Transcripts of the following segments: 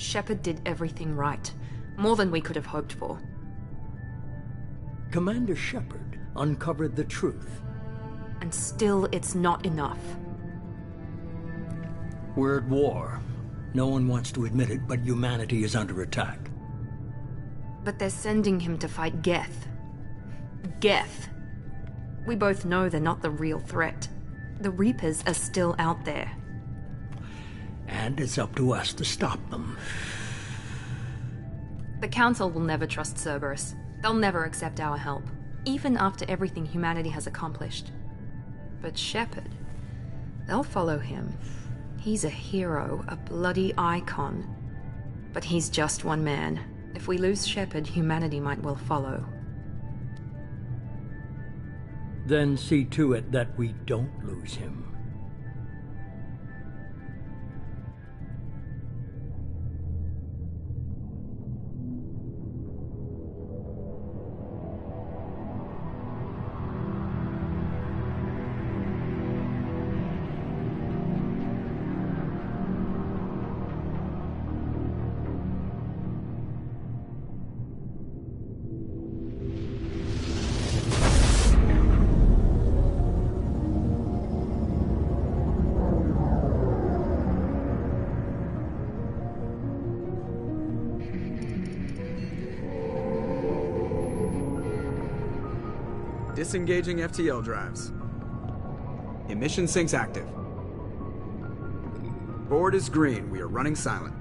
Shepard did everything right. More than we could have hoped for. Commander Shepard uncovered the truth. And still, it's not enough. We're at war. No one wants to admit it, but humanity is under attack. But they're sending him to fight Geth. Geth. We both know they're not the real threat. The Reapers are still out there. And it's up to us to stop them. The Council will never trust Cerberus. They'll never accept our help, even after everything humanity has accomplished. But Shepard, they'll follow him. He's a hero, a bloody icon. But he's just one man. If we lose Shepard, humanity might well follow. Then see to it that we don't lose him. Disengaging FTL drives. Emission sinks active. Board is green. We are running silent.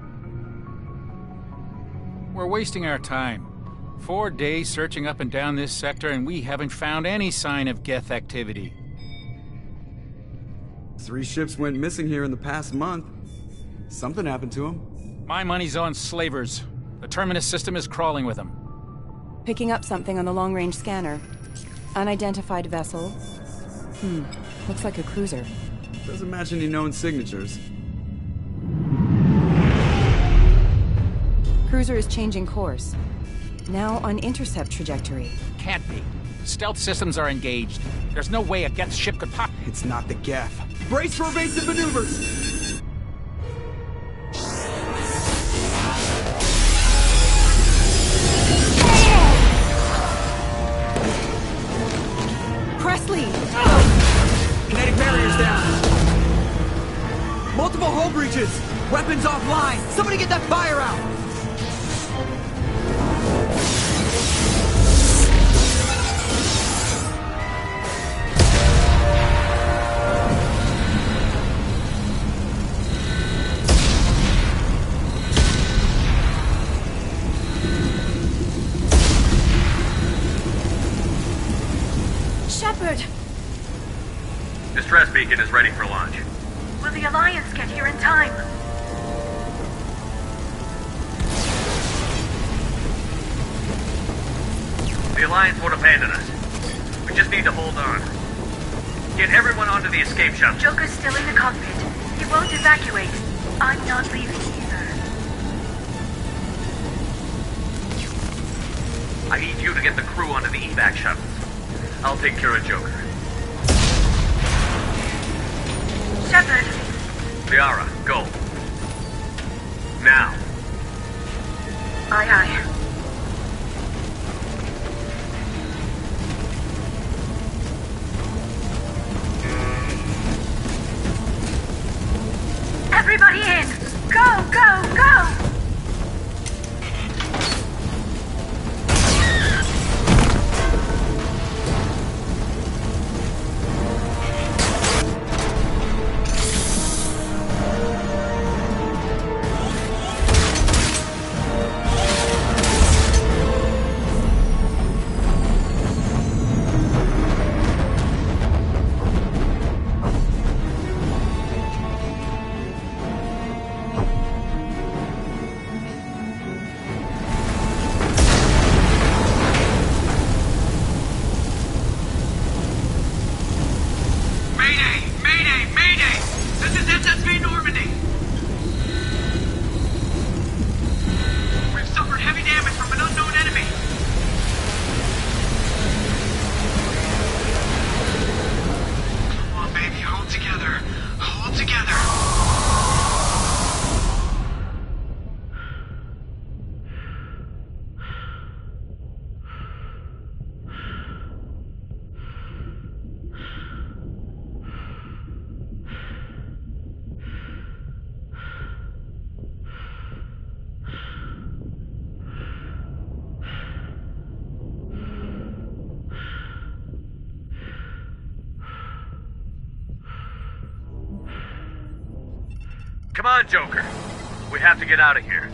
We're wasting our time. 4 days searching up and down this sector, and we haven't found any sign of Geth activity. 3 ships went missing here in the past month. Something happened to them. My money's on slavers. The Terminus system is crawling with them. Picking up something on the long-range scanner. Unidentified vessel. Looks like a cruiser. Doesn't match any known signatures. Cruiser is changing course. Now on intercept trajectory. Can't be. Stealth systems are engaged. There's no way a Geth ship could pop. It's not the Geth. Brace for evasive maneuvers! Kinetic barriers down. Multiple hull breaches. Weapons offline. Somebody get that fire out. Shepard! Distress beacon is ready for launch. Will the Alliance get here in time? The Alliance won't abandon us. We just need to hold on. Get everyone onto the escape shuttle. Joker's still in the cockpit. He won't evacuate. I'm not leaving either. I need you to get the crew onto the evac shuttles. I'll take care of Joker. Shepard! Liara, go. Now. Aye, aye. Everybody in! Go, go, go! Come on, Joker. We have to get out of here.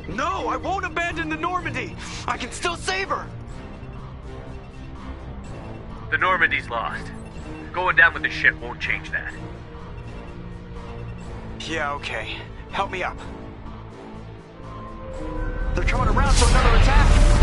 No, I won't abandon the Normandy! I can still save her! The Normandy's lost. Going down with the ship won't change that. Yeah, okay. Help me up. They're coming around for another attack!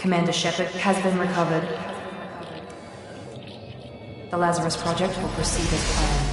Commander Shepard has been recovered. The Lazarus Project will proceed as planned.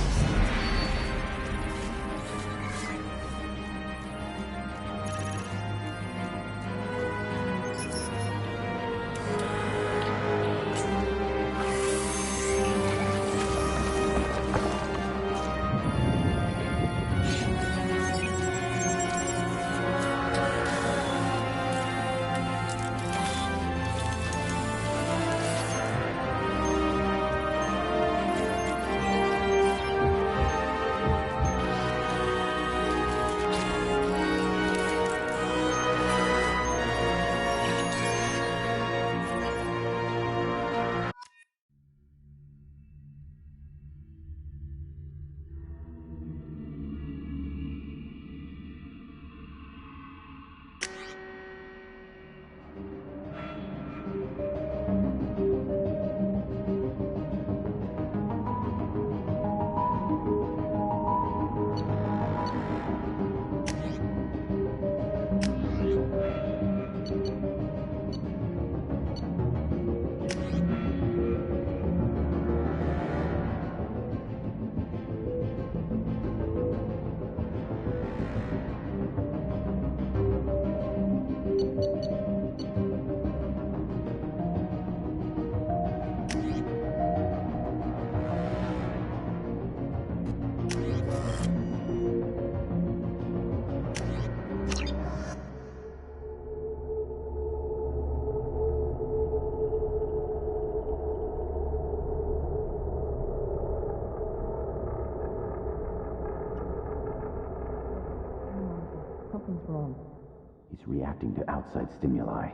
He's reacting to outside stimuli,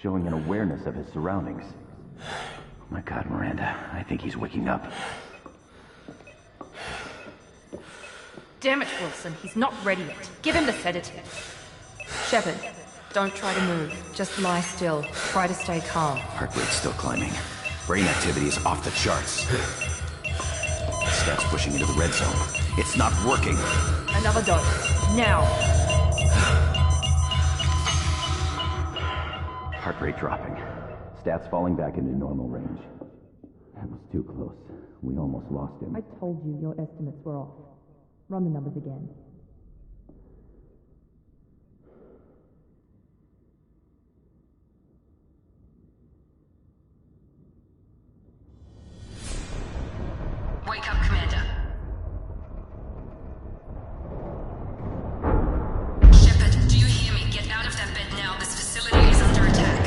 showing an awareness of his surroundings. Oh my God, Miranda, I think he's waking up. Damn it, Wilson, he's not ready yet. Give him the sedative. Shepard, don't try to move. Just lie still. Try to stay calm. Heart rate's still climbing. Brain activity is off the charts. Staff's pushing into the red zone. It's not working. Another dose. Now. Heart rate dropping. Stats falling back into normal range. That was too close. We almost lost him. I told you your estimates were off. Run the numbers again. Wake up, Commander. Shepard, do you hear me? Get out of that bed now. This facility is under attack.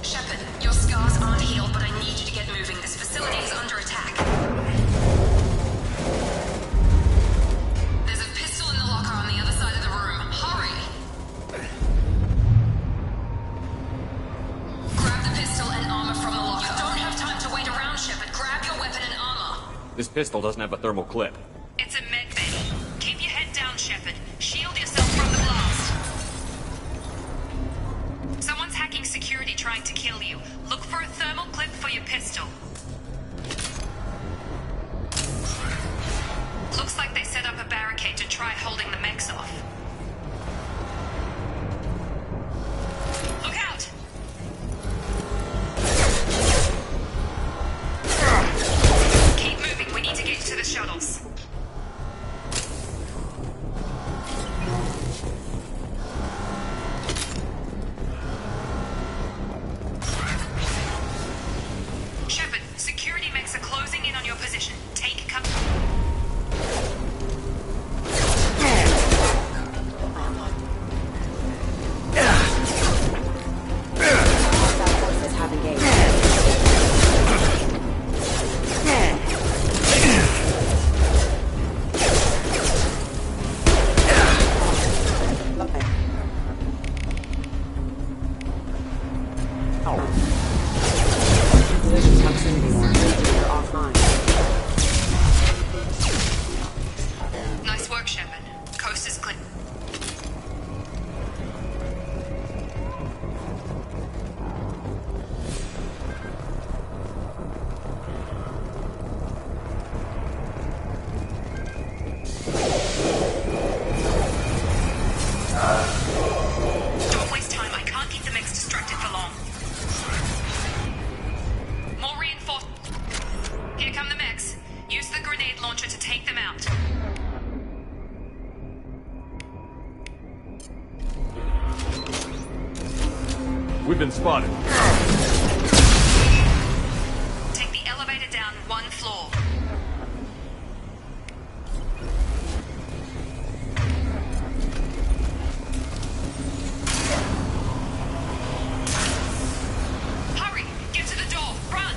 Shepard, your scars aren't healed, but I need you to get moving. This facility is under attack. There's a pistol in the locker on the other side of the room. Hurry! Grab the pistol and armor from the locker. You don't have time to wait around, Shepard. Grab your weapon and armor. This pistol doesn't have a thermal clip. It's a med bay. Keep your head down, Shepard. Shield yourself from the blast. Someone's hacking security trying to kill you. Look for a thermal clip for your pistol. Looks like they set up a barricade to try holding the mechs off. Look out! Keep moving. We need to get to the shuttles. Shepard, security mechs are closing in on your position. Take cover. Forces have engaged. Position proximity warrants are offline. Nice work, Shepard. Coast is clear. Don't waste time. I can't keep the mechs distracted for long. More reinforcements. Here come the mechs. Use the grenade launcher to take them out. We've been spotted. Take the elevator down one floor. Hurry! Get to the door! Run!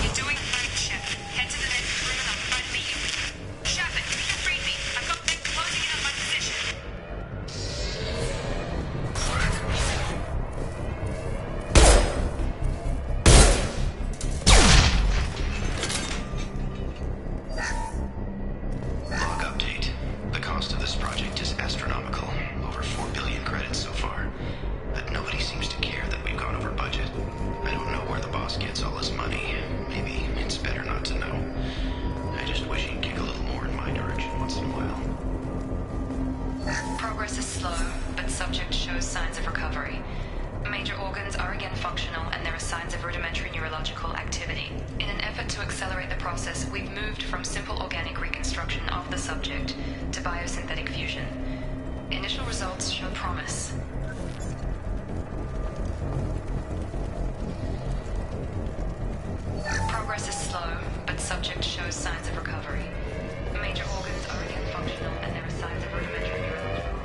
You're doing fine, Shepard. Head to the next room and I'll try to meet you. Shepard, read me. I've got them closing in on my position. Log update. The cost of this project is astronomical. Over 4 billion credits so far. But nobody seems to care that we've gone over budget. I don't know where the boss gets all his money. Maybe it's better not to know. I just wish he'd kick a little more in my direction once in a while. Progress is slow, but subject shows signs of recovery. Major organs are again functional, and there are signs of rudimentary neurological activity. In an effort to accelerate the process, we've moved from simple organic reconstruction of the subject to biosynthetic fusion. Initial results show promise. Progress is slow, but subject shows signs of recovery. Major organs are again functional, and there are signs of rudimentary neurological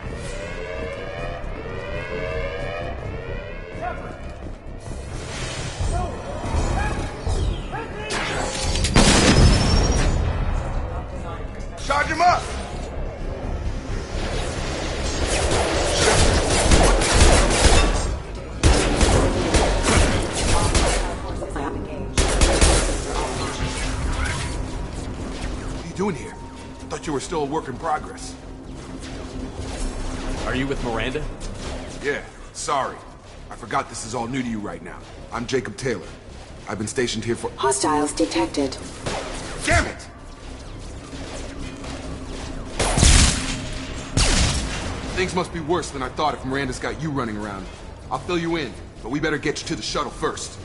Charge him up! What are you doing here? Thought you were still a work in progress. Are you with Miranda? Yeah, sorry. I forgot this is all new to you right now. I'm Jacob Taylor. I've been stationed here for— Hostiles detected. Damn it! Things must be worse than I thought if Miranda's got you running around. I'll fill you in, but we better get you to the shuttle first.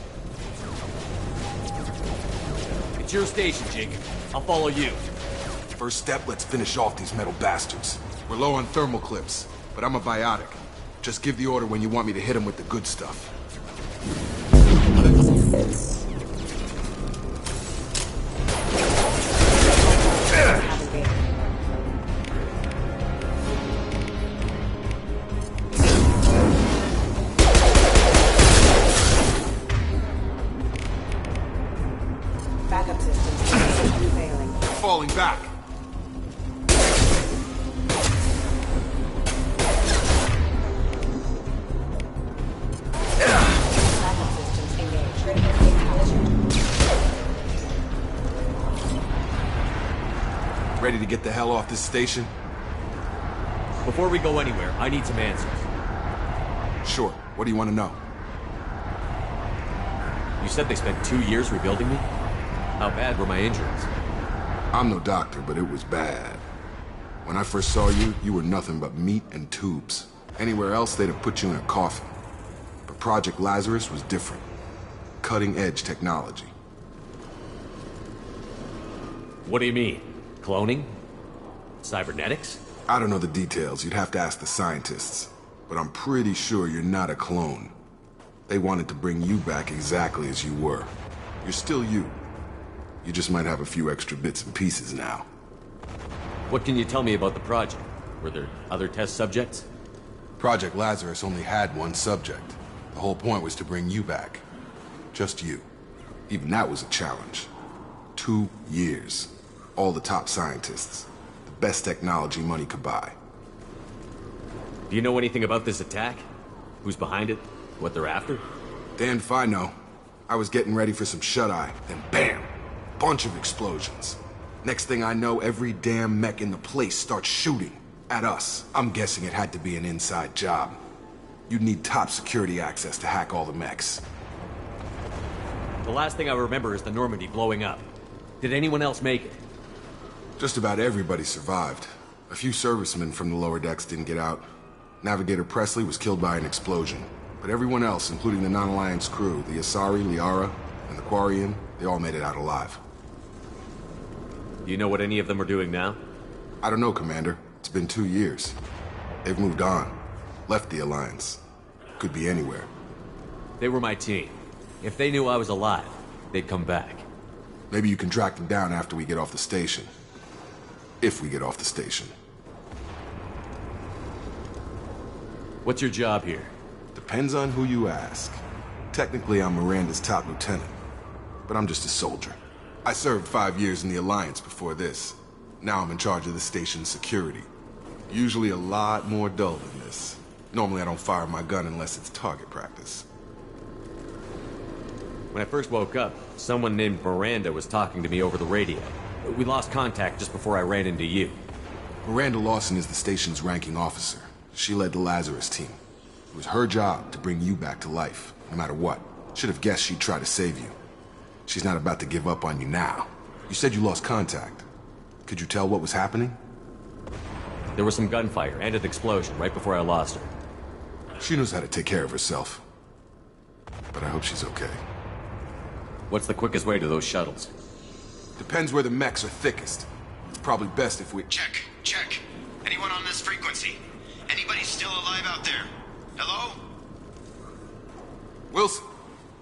It's your station, Jacob. I'll follow you. First step, let's finish off these metal bastards. We're low on thermal clips, but I'm a biotic. Just give the order when you want me to hit them with the good stuff. Backup systems failing. Falling back. Ready to get the hell off this station? Before we go anywhere, I need some answers. Sure. What do you want to know? You said they spent 2 years rebuilding me? How bad were my injuries? I'm no doctor, but it was bad. When I first saw you, you were nothing but meat and tubes. Anywhere else, they'd have put you in a coffin. But Project Lazarus was different. Cutting-edge technology. What do you mean? Cloning? Cybernetics? I don't know the details. You'd have to ask the scientists. But I'm pretty sure you're not a clone. They wanted to bring you back exactly as you were. You're still you. You just might have a few extra bits and pieces now. What can you tell me about the project? Were there other test subjects? Project Lazarus only had one subject. The whole point was to bring you back. Just you. Even that was a challenge. 2 years. All the top scientists. The best technology money could buy. Do you know anything about this attack? Who's behind it? What they're after? Damned if I know. I was getting ready for some shut-eye, then bam! Bunch of explosions. Next thing I know, every damn mech in the place starts shooting at us. I'm guessing it had to be an inside job. You'd need top security access to hack all the mechs. The last thing I remember is the Normandy blowing up. Did anyone else make it? Just about everybody survived. A few servicemen from the lower decks didn't get out. Navigator Presley was killed by an explosion. But everyone else, including the non-Alliance crew, the Asari, Liara, and the Quarian, they all made it out alive. Do you know what any of them are doing now? I don't know, Commander. It's been 2 years. They've moved on. Left the Alliance. Could be anywhere. They were my team. If they knew I was alive, they'd come back. Maybe you can track them down after we get off the station. If we get off the station. What's your job here? Depends on who you ask. Technically, I'm Miranda's top lieutenant. But I'm just a soldier. I served 5 years in the Alliance before this. Now I'm in charge of the station's security. Usually a lot more dull than this. Normally I don't fire my gun unless it's target practice. When I first woke up, someone named Miranda was talking to me over the radio. We lost contact just before I ran into you. Miranda Lawson is the station's ranking officer. She led the Lazarus team. It was her job to bring you back to life, no matter what. Should have guessed she'd try to save you. She's not about to give up on you now. You said you lost contact. Could you tell what was happening? There was some gunfire and an explosion right before I lost her. She knows how to take care of herself. But I hope she's okay. What's the quickest way to those shuttles? Depends where the mechs are thickest. It's probably best if we... Check. Anyone on this frequency? Anybody still alive out there? Hello? Wilson,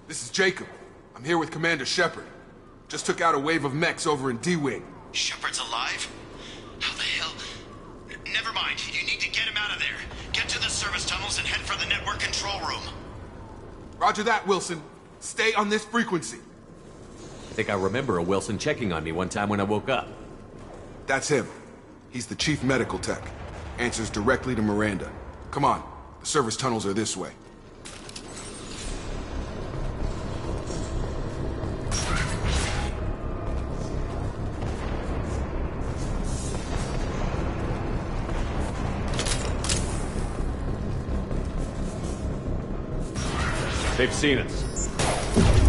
this is Jacob. I'm here with Commander Shepard. Just took out a wave of mechs over in D-Wing. Shepard's alive? How the hell? Never mind. You need to get him out of there. Get to the service tunnels and head for the network control room. Roger that, Wilson. Stay on this frequency. I think I remember a Wilson checking on me one time when I woke up. That's him. He's the chief medical tech. Answers directly to Miranda. Come on. The service tunnels are this way. They've seen us.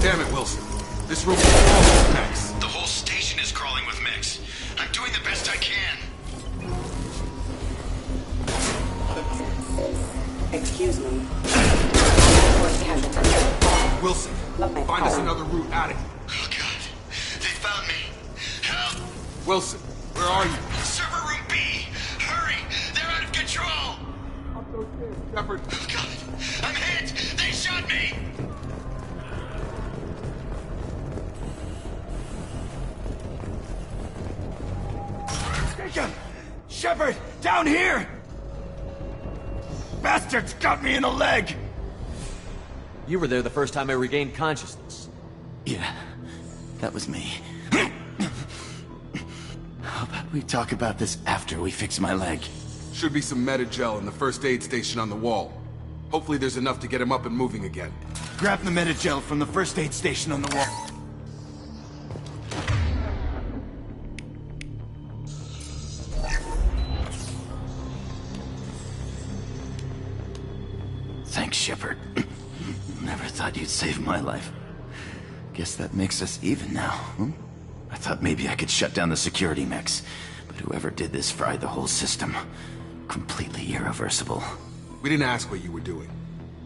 Damn it, Wilson. This room is full of mechs. The whole station is crawling with mechs. I'm doing the best I can. Wilson, where are you? Server room B! Hurry! They're out of control! I'm so scared, Shepard. Oh, God! I'm hit! They shot me! Jacob! Shepard! Down here! Bastards got me in the leg! You were there the first time I regained consciousness. Yeah, that was me. How about we talk about this after we fix my leg? Should be some Metagel in the first aid station on the wall. Hopefully there's enough to get him up and moving again. Grab the Metagel from the first aid station on the wall. Thanks, Shepard. Never thought you'd save my life. Guess that makes us even now, hmm? I thought maybe I could shut down the security mechs, but whoever did this fried the whole system. Completely irreversible. We didn't ask what you were doing.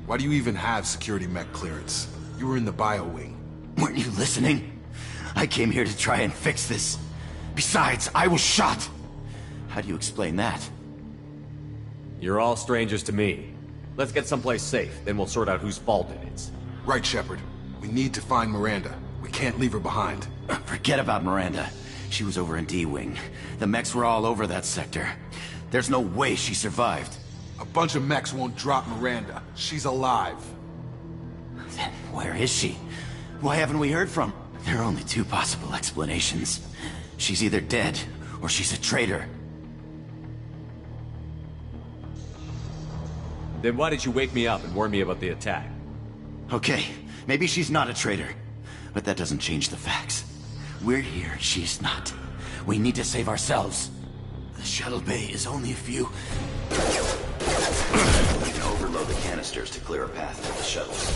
Why do you even have security mech clearance? You were in the bio wing. Weren't you listening? I came here to try and fix this. Besides, I was shot. How do you explain that? You're all strangers to me. Let's get someplace safe, then we'll sort out whose fault it is. Right, Shepard. We need to find Miranda. We can't leave her behind. Forget about Miranda. She was over in D-Wing. The mechs were all over that sector. There's no way she survived. A bunch of mechs won't drop Miranda. She's alive. Then where is she? Why haven't we heard from? There are only two possible explanations. She's either dead, or she's a traitor. Then why did you wake me up and warn me about the attack? Okay, maybe she's not a traitor. But that doesn't change the facts. We're here, she's not. We need to save ourselves. The shuttle bay is only a few... We can overload the canisters to clear a path to the shuttles.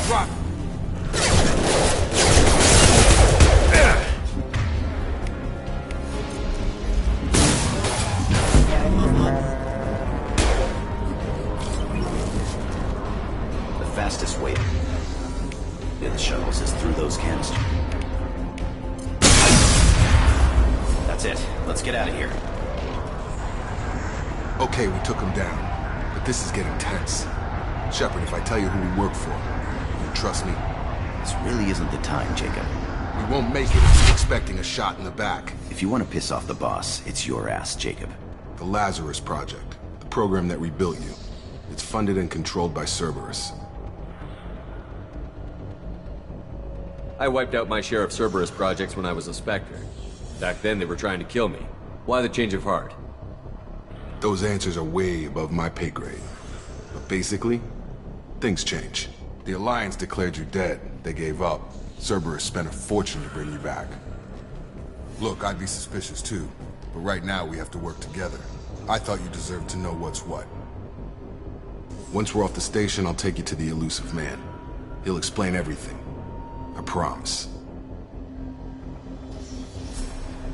Drop! The fastest way near the shuttles is through those canisters. That's it. Let's get out of here. Okay, we took him down. But this is getting tense. Shepard, if I tell you who we work for, you trust me? This really isn't the time, Jacob. We won't make it if you're expecting a shot in the back. If you want to piss off the boss, it's your ass, Jacob. The Lazarus Project. The program that rebuilt you. It's funded and controlled by Cerberus. I wiped out my share of Cerberus projects when I was a Spectre. Back then, they were trying to kill me. Why the change of heart? Those answers are way above my pay grade. But basically, things change. The Alliance declared you dead. They gave up. Cerberus spent a fortune to bring you back. Look, I'd be suspicious too. But right now, we have to work together. I thought you deserved to know what's what. Once we're off the station, I'll take you to the elusive man. He'll explain everything. I promise.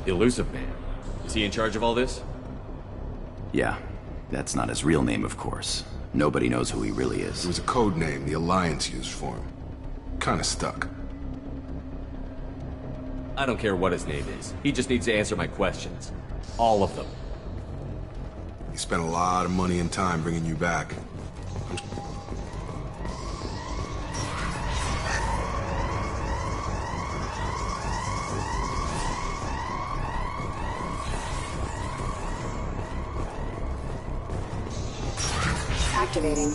Elusive Man? Is he in charge of all this? Yeah. That's not his real name, of course. Nobody knows who he really is. It was a code name the Alliance used for him. Kinda stuck. I don't care what his name is. He just needs to answer my questions. All of them. He spent a lot of money and time bringing you back. Activating.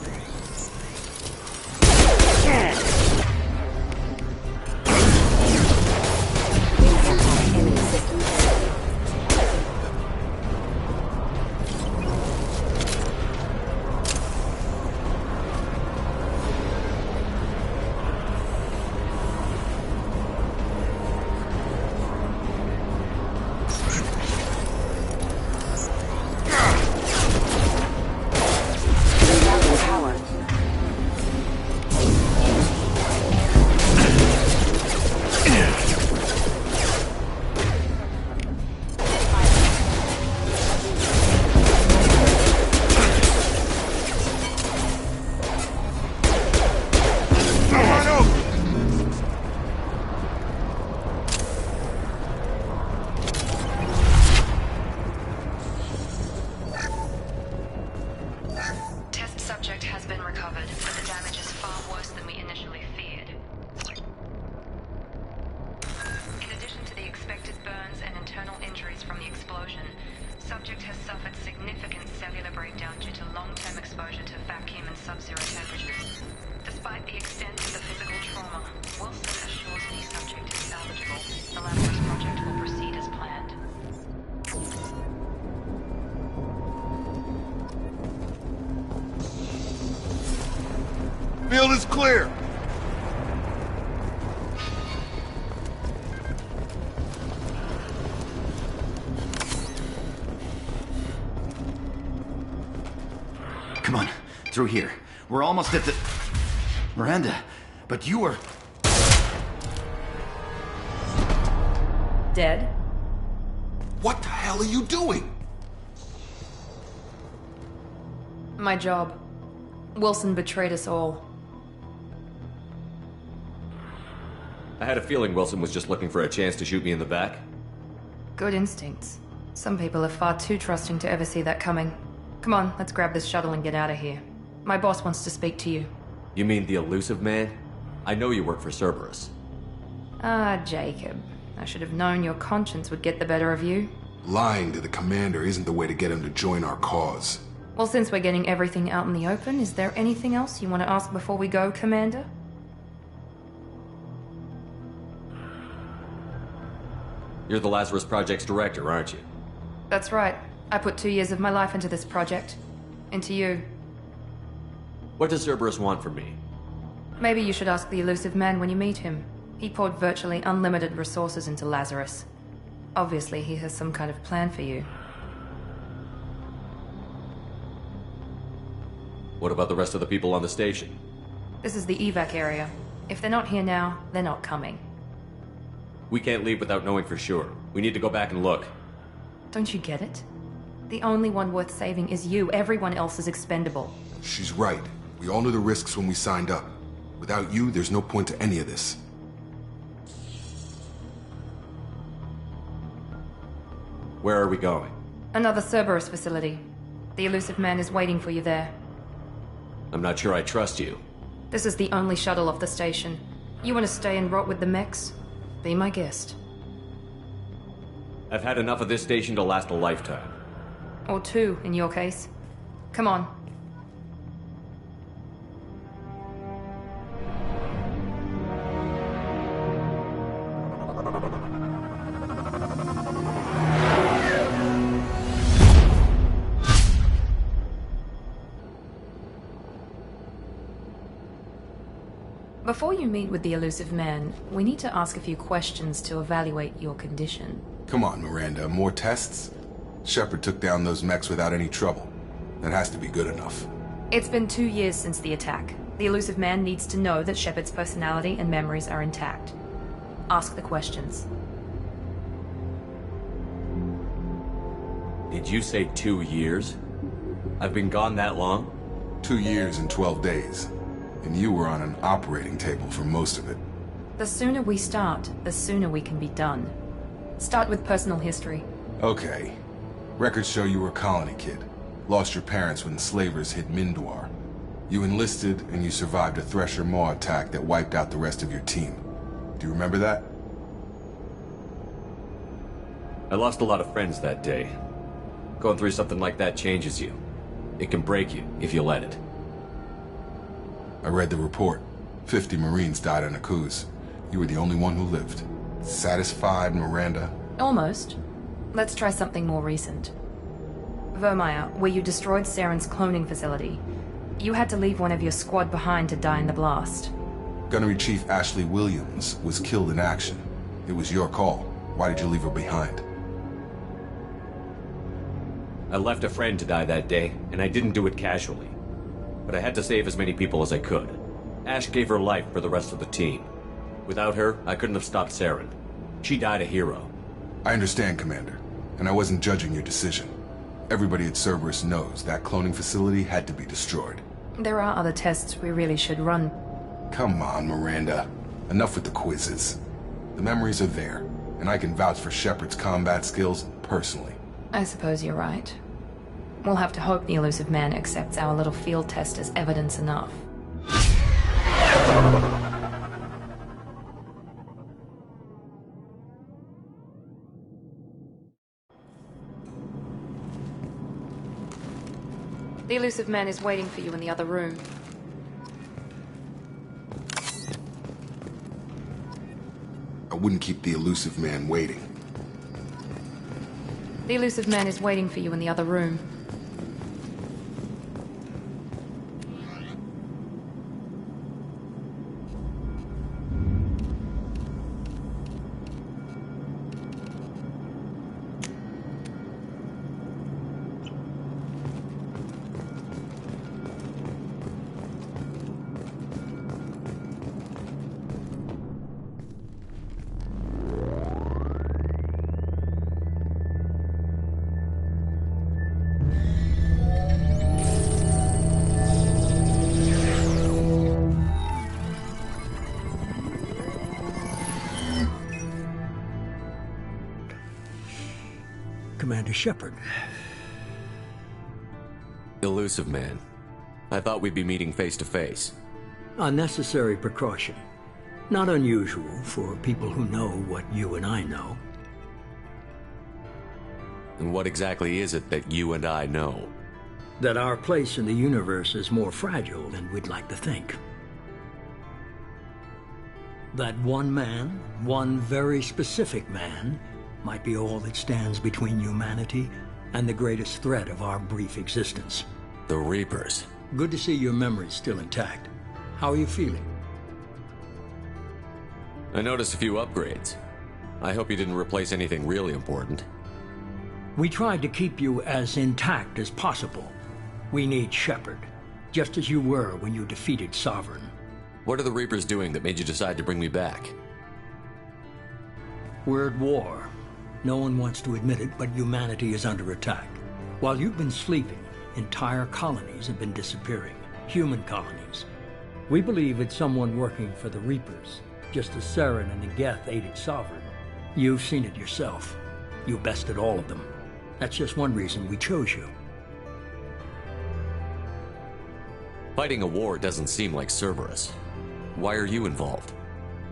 Enemy system failure. Rerouting power. All is clear! Come on, through here. We're almost at the... Miranda, but you were... Dead? What the hell are you doing? My job. Wilson betrayed us all. I had a feeling Wilson was just looking for a chance to shoot me in the back. Good instincts. Some people are far too trusting to ever see that coming. Come on, let's grab this shuttle and get out of here. My boss wants to speak to you. You mean the elusive man? I know you work for Cerberus. Ah, Jacob. I should have known your conscience would get the better of you. Lying to the commander isn't the way to get him to join our cause. Well, since we're getting everything out in the open, is there anything else you want to ask before we go, Commander? You're the Lazarus Project's director, aren't you? That's right. I put 2 years of my life into this project. Into you. What does Cerberus want from me? Maybe you should ask the elusive man when you meet him. He poured virtually unlimited resources into Lazarus. Obviously, he has some kind of plan for you. What about the rest of the people on the station? This is the evac area. If they're not here now, they're not coming. We can't leave without knowing for sure. We need to go back and look. Don't you get it? The only one worth saving is you. Everyone else is expendable. She's right. We all knew the risks when we signed up. Without you, there's no point to any of this. Where are we going? Another Cerberus facility. The elusive man is waiting for you there. I'm not sure I trust you. This is the only shuttle off the station. You want to stay and rot with the mechs? Be my guest. I've had enough of this station to last a lifetime. Or 2, in your case. Come on. Before you meet with the elusive man, we need to ask a few questions to evaluate your condition. Come on, Miranda, more tests? Shepard took down those mechs without any trouble. That has to be good enough. It's been 2 years since the attack. The elusive man needs to know that Shepard's personality and memories are intact. Ask the questions. Did you say 2 years? I've been gone that long? 2 years and 12 days. And you were on an operating table for most of it. The sooner we start, the sooner we can be done. Start with personal history. Okay. Records show you were a colony kid. Lost your parents when the slavers hit Mindor. You enlisted and you survived a Thresher Maw attack that wiped out the rest of your team. Do you remember that? I lost a lot of friends that day. Going through something like that changes you. It can break you if you let it. I read the report. 50 Marines died on Akuz. You were the only one who lived. Satisfied, Miranda? Almost. Let's try something more recent. Vermeer, where you destroyed Saren's cloning facility. You had to leave one of your squad behind to die in the blast. Gunnery Chief Ashley Williams was killed in action. It was your call. Why did you leave her behind? I left a friend to die that day, and I didn't do it casually. But I had to save as many people as I could. Ash gave her life for the rest of the team. Without her, I couldn't have stopped Saren. She died a hero. I understand, Commander, and I wasn't judging your decision. Everybody at Cerberus knows that cloning facility had to be destroyed. There are other tests we really should run. Come on, Miranda. Enough with the quizzes. The memories are there, and I can vouch for Shepard's combat skills personally. I suppose you're right. We'll have to hope the elusive man accepts our little field test as evidence enough. The elusive man is waiting for you in the other room. I wouldn't keep the elusive man waiting. The elusive man is waiting for you in the other room. Commander Shepard. Elusive man. I thought we'd be meeting face to face. A necessary precaution. Not unusual for people who know what you and I know. And what exactly is it that you and I know? That our place in the universe is more fragile than we'd like to think. That one man, one very specific man, might be all that stands between humanity and the greatest threat of our brief existence. The Reapers. Good to see your memory's still intact. How are you feeling? I noticed a few upgrades. I hope you didn't replace anything really important. We tried to keep you as intact as possible. We need Shepard, just as you were when you defeated Sovereign. What are the Reapers doing that made you decide to bring me back? We're at war. No one wants to admit it, but humanity is under attack. While you've been sleeping, entire colonies have been disappearing. Human colonies. We believe it's someone working for the Reapers, just as Saren and Negeth aided Sovereign. You've seen it yourself. You bested all of them. That's just one reason we chose you. Fighting a war doesn't seem like Cerberus. Why are you involved?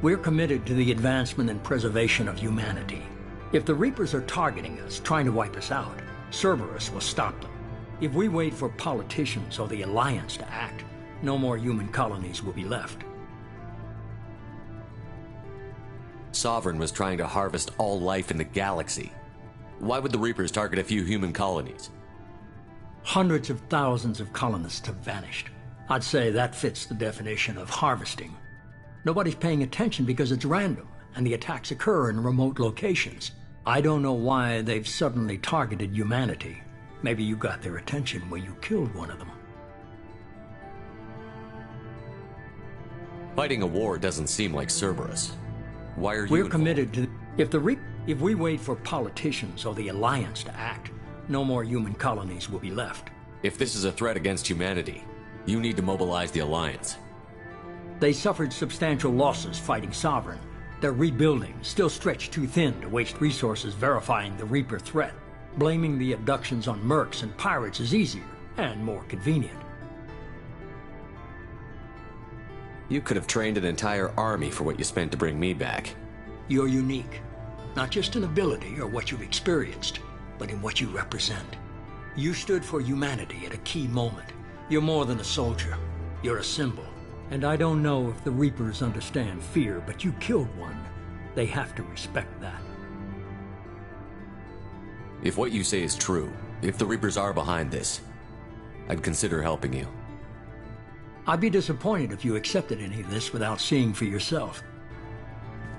We're committed to the advancement and preservation of humanity. If the Reapers are targeting us, trying to wipe us out, Cerberus will stop them. If we wait for politicians or the Alliance to act, no more human colonies will be left. Sovereign was trying to harvest all life in the galaxy. Why would the Reapers target a few human colonies? Hundreds of thousands of colonists have vanished. I'd say that fits the definition of harvesting. Nobody's paying attention because it's random, and the attacks occur in remote locations. I don't know why they've suddenly targeted humanity. Maybe you got their attention when you killed one of them. Fighting a war doesn't seem like Cerberus. Why are you We're involved? committed to... If we wait for politicians or the Alliance to act, no more human colonies will be left. If this is a threat against humanity, you need to mobilize the Alliance. They suffered substantial losses fighting Sovereign. They're rebuilding, still stretched too thin to waste resources verifying the Reaper threat. Blaming the abductions on mercs and pirates is easier and more convenient. You could have trained an entire army for what you spent to bring me back. You're unique, not just in ability or what you've experienced, but in what you represent. You stood for humanity at a key moment. You're more than a soldier. You're a symbol. And I don't know if the Reapers understand fear, but you killed one. They have to respect that. If what you say is true, if the Reapers are behind this, I'd consider helping you. I'd be disappointed if you accepted any of this without seeing for yourself.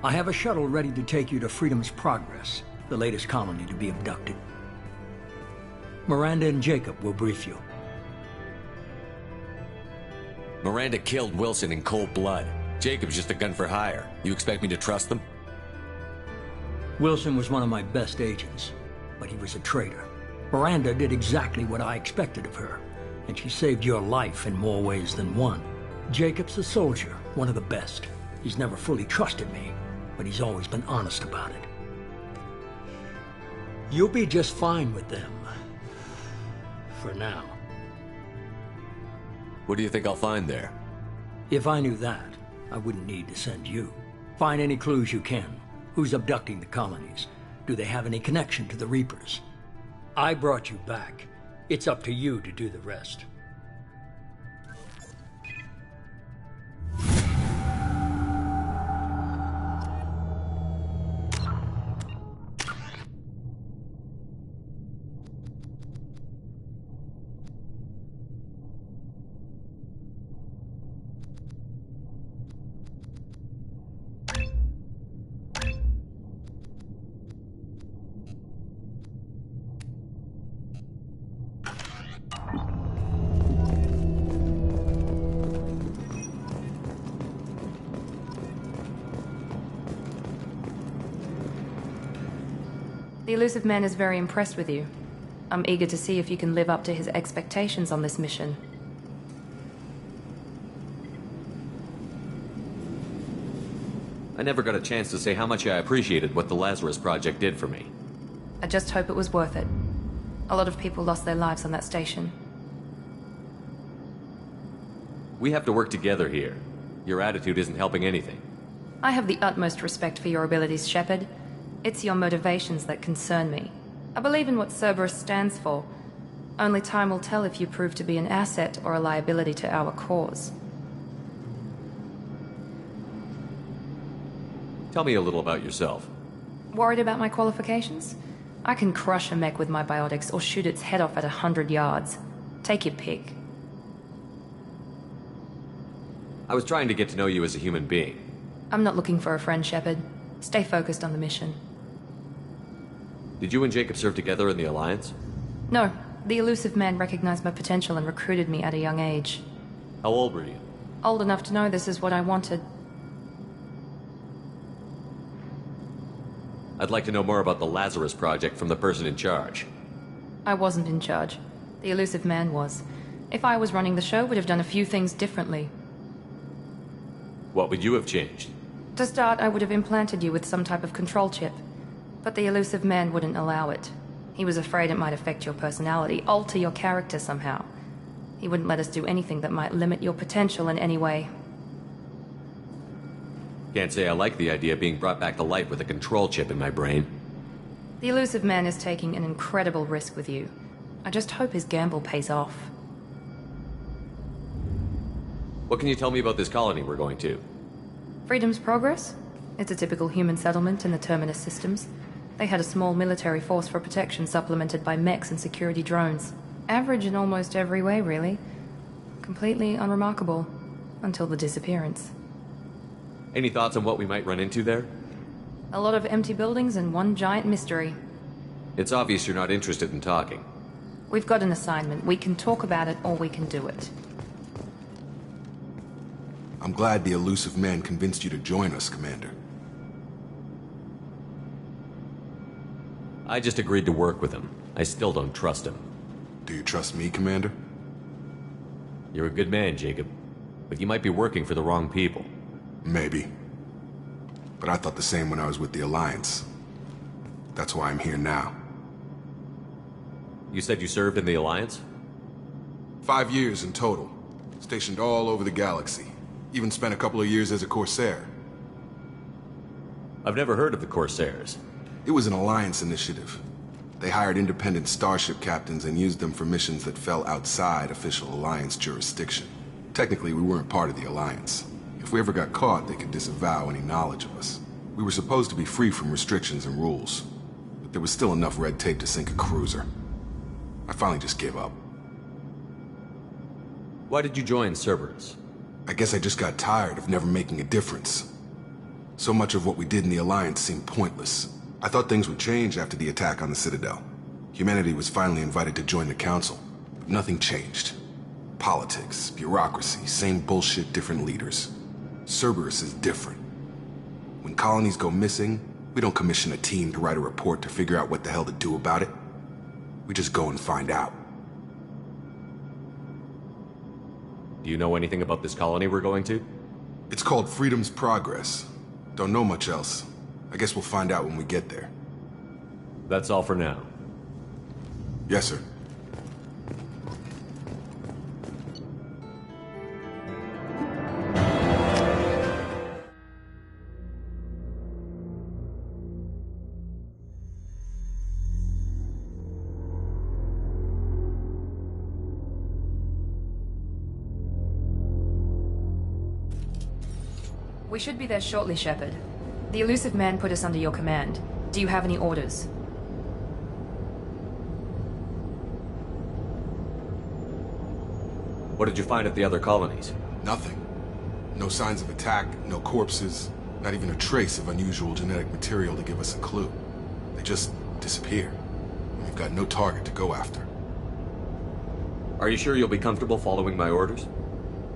I have a shuttle ready to take you to Freedom's Progress, the latest colony to be abducted. Miranda and Jacob will brief you. Miranda killed Wilson in cold blood. Jacob's just a gun for hire. You expect me to trust them? Wilson was one of my best agents, but he was a traitor. Miranda did exactly what I expected of her, and she saved your life in more ways than one. Jacob's a soldier, one of the best. He's never fully trusted me, but he's always been honest about it. You'll be just fine with them. For now. What do you think I'll find there? If I knew that, I wouldn't need to send you. Find any clues you can. Who's abducting the colonies? Do they have any connection to the Reapers? I brought you back. It's up to you to do the rest. The elusive man is very impressed with you. I'm eager to see if you can live up to his expectations on this mission. I never got a chance to say how much I appreciated what the Lazarus Project did for me. I just hope it was worth it. A lot of people lost their lives on that station. We have to work together here. Your attitude isn't helping anything. I have the utmost respect for your abilities, Shepard. It's your motivations that concern me. I believe in what Cerberus stands for. Only time will tell if you prove to be an asset or a liability to our cause. Tell me a little about yourself. Worried about my qualifications? I can crush a mech with my biotics or shoot its head off at 100 yards. Take your pick. I was trying to get to know you as a human being. I'm not looking for a friend, Shepard. Stay focused on the mission. Did you and Jacob serve together in the Alliance? No. The elusive man recognized my potential and recruited me at a young age. How old were you? Old enough to know this is what I wanted. I'd like to know more about the Lazarus Project from the person in charge. I wasn't in charge. The elusive man was. If I was running the show, would have done a few things differently. What would you have changed? To start, I would have implanted you with some type of control chip. But the elusive man wouldn't allow it. He was afraid it might affect your personality, alter your character somehow. He wouldn't let us do anything that might limit your potential in any way. Can't say I like the idea of being brought back to life with a control chip in my brain. The elusive man is taking an incredible risk with you. I just hope his gamble pays off. What can you tell me about this colony we're going to? Freedom's Progress? It's a typical human settlement in the Terminus systems. They had a small military force for protection supplemented by mechs and security drones. Average in almost every way, really. Completely unremarkable. Until the disappearance. Any thoughts on what we might run into there? A lot of empty buildings and one giant mystery. It's obvious you're not interested in talking. We've got an assignment. We can talk about it or we can do it. I'm glad the elusive man convinced you to join us, Commander. I just agreed to work with him. I still don't trust him. Do you trust me, Commander? You're a good man, Jacob. But you might be working for the wrong people. Maybe. But I thought the same when I was with the Alliance. That's why I'm here now. You said you served in the Alliance? 5 years in total. Stationed all over the galaxy. Even spent a couple of years as a Corsair. I've never heard of the Corsairs. It was an Alliance initiative. They hired independent starship captains and used them for missions that fell outside official Alliance jurisdiction. Technically, we weren't part of the Alliance. If we ever got caught, they could disavow any knowledge of us. We were supposed to be free from restrictions and rules, but there was still enough red tape to sink a cruiser. I finally just gave up. Why did you join Cerberus? I guess I just got tired of never making a difference. So much of what we did in the Alliance seemed pointless. I thought things would change after the attack on the Citadel. Humanity was finally invited to join the Council, but nothing changed. Politics, bureaucracy, same bullshit, different leaders. Cerberus is different. When colonies go missing, we don't commission a team to write a report to figure out what the hell to do about it. We just go and find out. Do you know anything about this colony we're going to? It's called Freedom's Progress. Don't know much else. I guess we'll find out when we get there. That's all for now. Yes, sir. We should be there shortly, Shepard. The elusive man put us under your command. Do you have any orders? What did you find at the other colonies? Nothing. No signs of attack, no corpses, not even a trace of unusual genetic material to give us a clue. They just disappear. We've got no target to go after. Are you sure you'll be comfortable following my orders?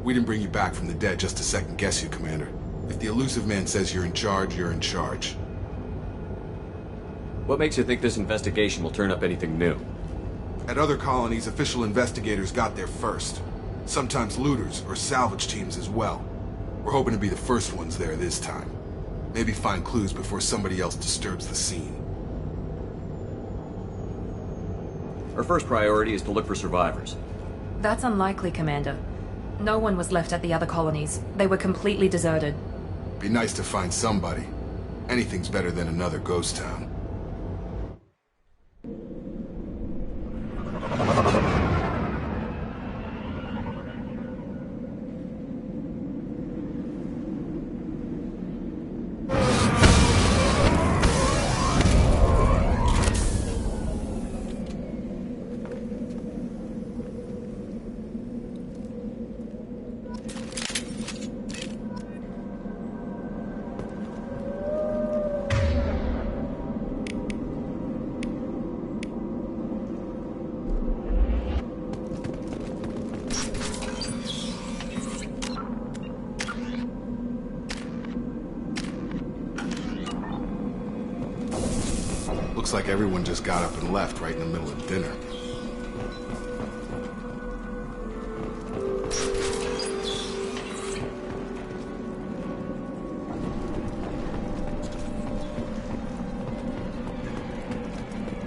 We didn't bring you back from the dead just to second guess you, Commander. If the elusive man says you're in charge, you're in charge. What makes you think this investigation will turn up anything new? At other colonies, official investigators got there first. Sometimes looters or salvage teams as well. We're hoping to be the first ones there this time. Maybe find clues before somebody else disturbs the scene. Our first priority is to look for survivors. That's unlikely, Commander. No one was left at the other colonies. They were completely deserted. Be nice to find somebody. Anything's better than another ghost town. Looks like everyone just got up and left right in the middle of dinner.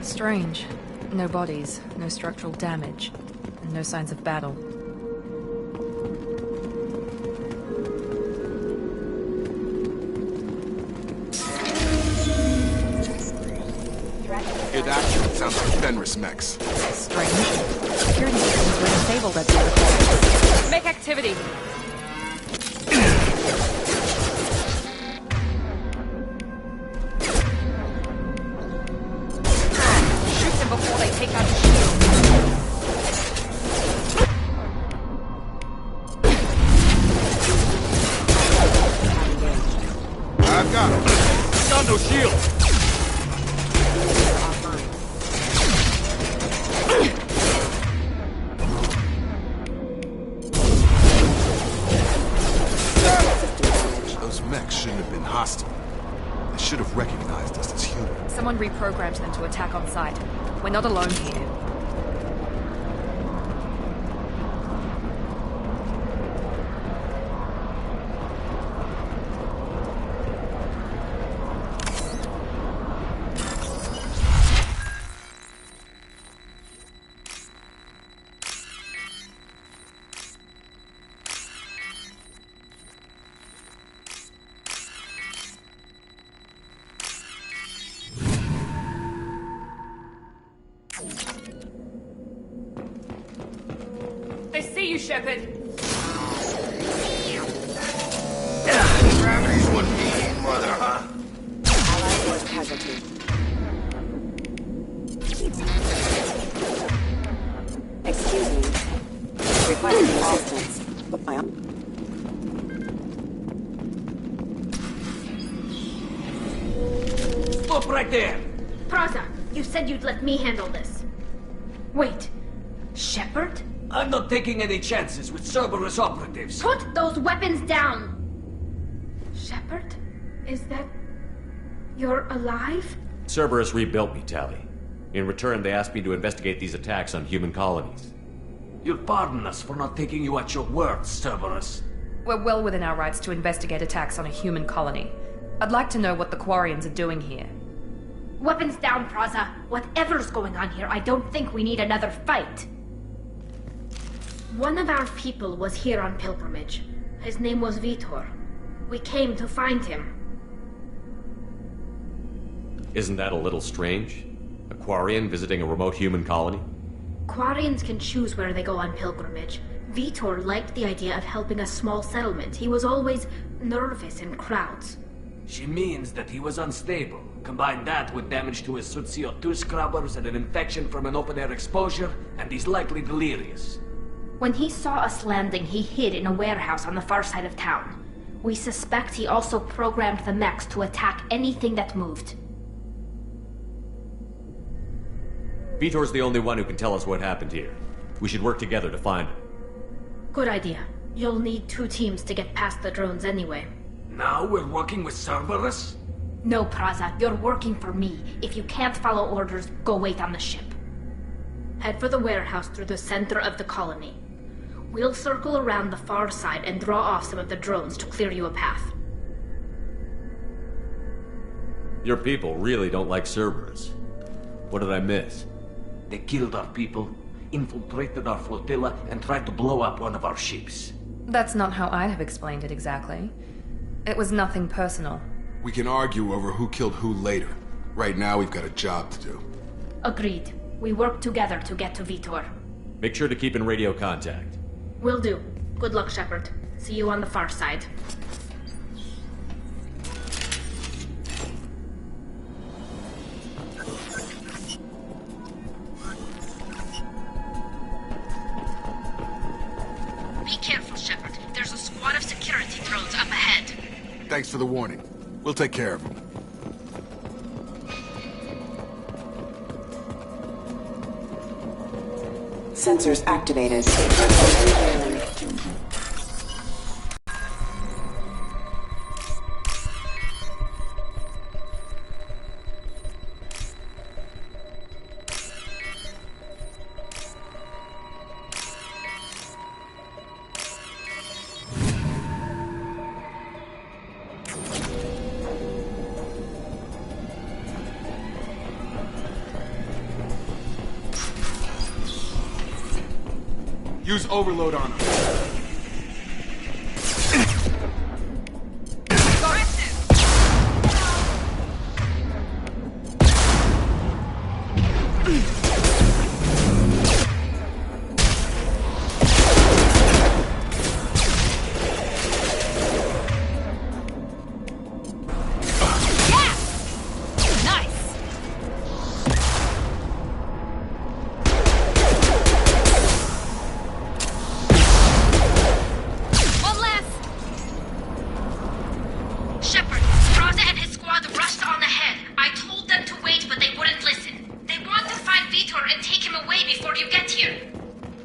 Strange. No bodies, no structural damage, and no signs of battle. Hear that? Sounds like Fenris mechs. Strange. Security systems were disabled at the other colonies. Make activity! Shoot them before they take out the shield. I've got him. Got no shield! Those mechs shouldn't have been hostile. They should have recognized us as human. Someone reprogrammed them to attack on sight. We're not alone here. They see you, Shepard! Gravity's one mean mother, huh? Allied force casualty. Excuse me. Requesting assistance. Stop right there! Praza, you said you'd let me handle this. Wait. Shepard? I'm not taking any chances with Cerberus operatives. Put those weapons down! Shepard? Is that... you're alive? Cerberus rebuilt me, Tally. In return, they asked me to investigate these attacks on human colonies. You'll pardon us for not taking you at your word, Cerberus. We're well within our rights to investigate attacks on a human colony. I'd like to know what the Quarians are doing here. Weapons down, Praza. Whatever's going on here, I don't think we need another fight. One of our people was here on pilgrimage. His name was Vitor. We came to find him. Isn't that a little strange? A Quarian visiting a remote human colony? Quarians can choose where they go on pilgrimage. Vitor liked the idea of helping a small settlement. He was always nervous in crowds. She means that he was unstable. Combine that with damage to his suit CO2 scrubbers and an infection from an open-air exposure, and he's likely delirious. When he saw us landing, he hid in a warehouse on the far side of town. We suspect he also programmed the mechs to attack anything that moved. Vitor's the only one who can tell us what happened here. We should work together to find him. Good idea. You'll need 2 teams to get past the drones anyway. Now we're working with Cerberus? No, Praza, you're working for me. If you can't follow orders, go wait on the ship. Head for the warehouse through the center of the colony. We'll circle around the far side and draw off some of the drones to clear you a path. Your people really don't like Cerberus. What did I miss? They killed our people, infiltrated our flotilla, and tried to blow up one of our ships. That's not how I'd have explained it exactly. It was nothing personal. We can argue over who killed who later. Right now, we've got a job to do. Agreed. We work together to get to Vitor. Make sure to keep in radio contact. Will do. Good luck, Shepard. See you on the far side. Be careful, Shepard. There's a squad of security drones up ahead. Thanks for the warning. We'll take care of them. Sensors activated. Use overload on them.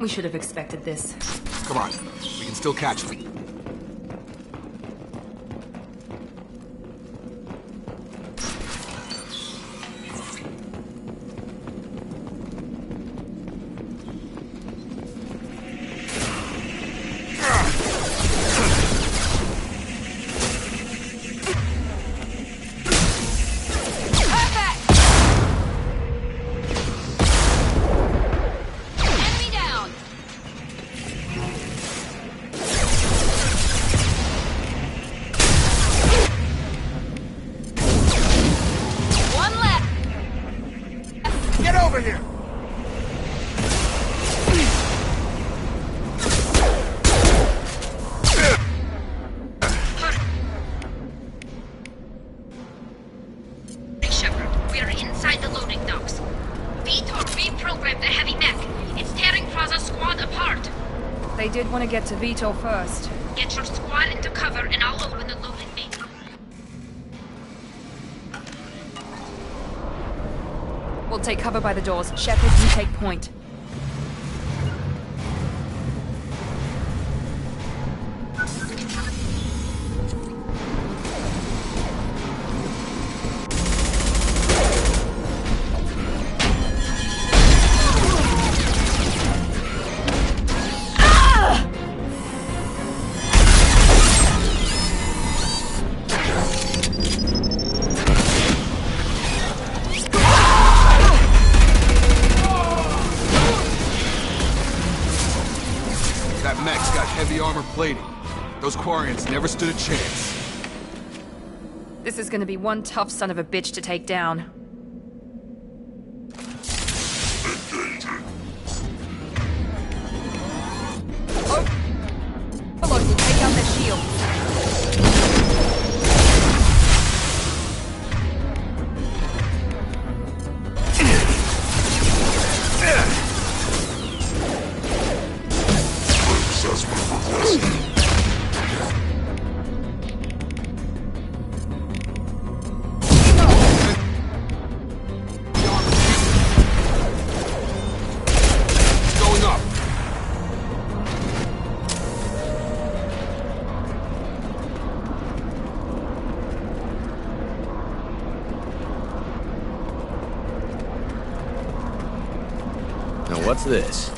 We should have expected this. Come on, we can still catch them. They did want to get to Vitor first. Get your squad into cover and I'll open the loading bay. We'll take cover by the doors. Shepard, you take point. Plating. Those Quarians never stood a chance. This is gonna be one tough son of a bitch to take down. Oh! Hello, we'll take out their shield. What's this?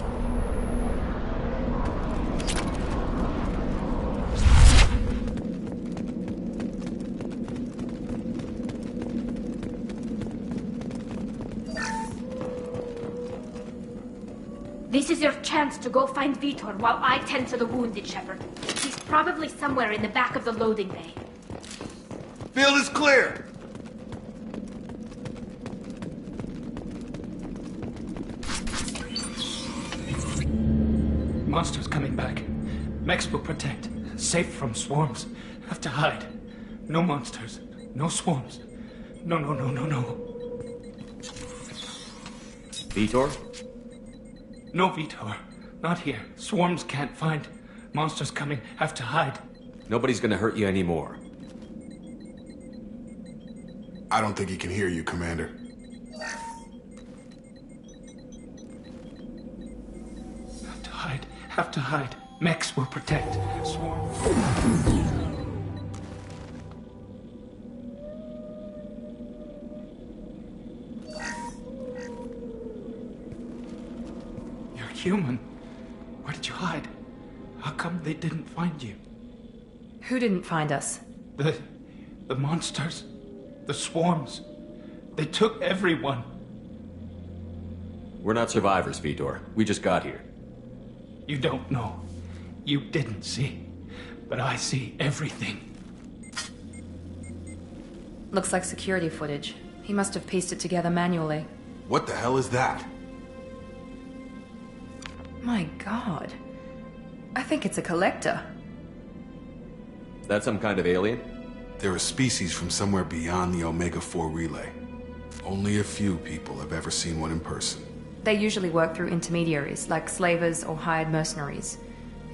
This is your chance to go find Vitor while I tend to the wounded, Shepard. He's probably somewhere in the back of the loading bay. Field is clear! Monsters coming back. Mechs will protect. Safe from swarms. Have to hide. No monsters. No swarms. No. Vitor? No, Vitor. Not here. Swarms can't find. Monsters coming. Have to hide. Nobody's gonna hurt you anymore. I don't think he can hear you, Commander. Have to hide. Mechs will protect. Swarm. You're human. Where did you hide? How come they didn't find you? Who didn't find us? The monsters. The swarms. They took everyone. We're not survivors, Vitor. We just got here. You don't know. You didn't see. But I see everything. Looks like security footage. He must have pieced it together manually. What the hell is that? My god. I think it's a collector. Is that some kind of alien? They're a species from somewhere beyond the Omega-4 relay. Only a few people have ever seen one in person. They usually work through intermediaries, like slavers or hired mercenaries.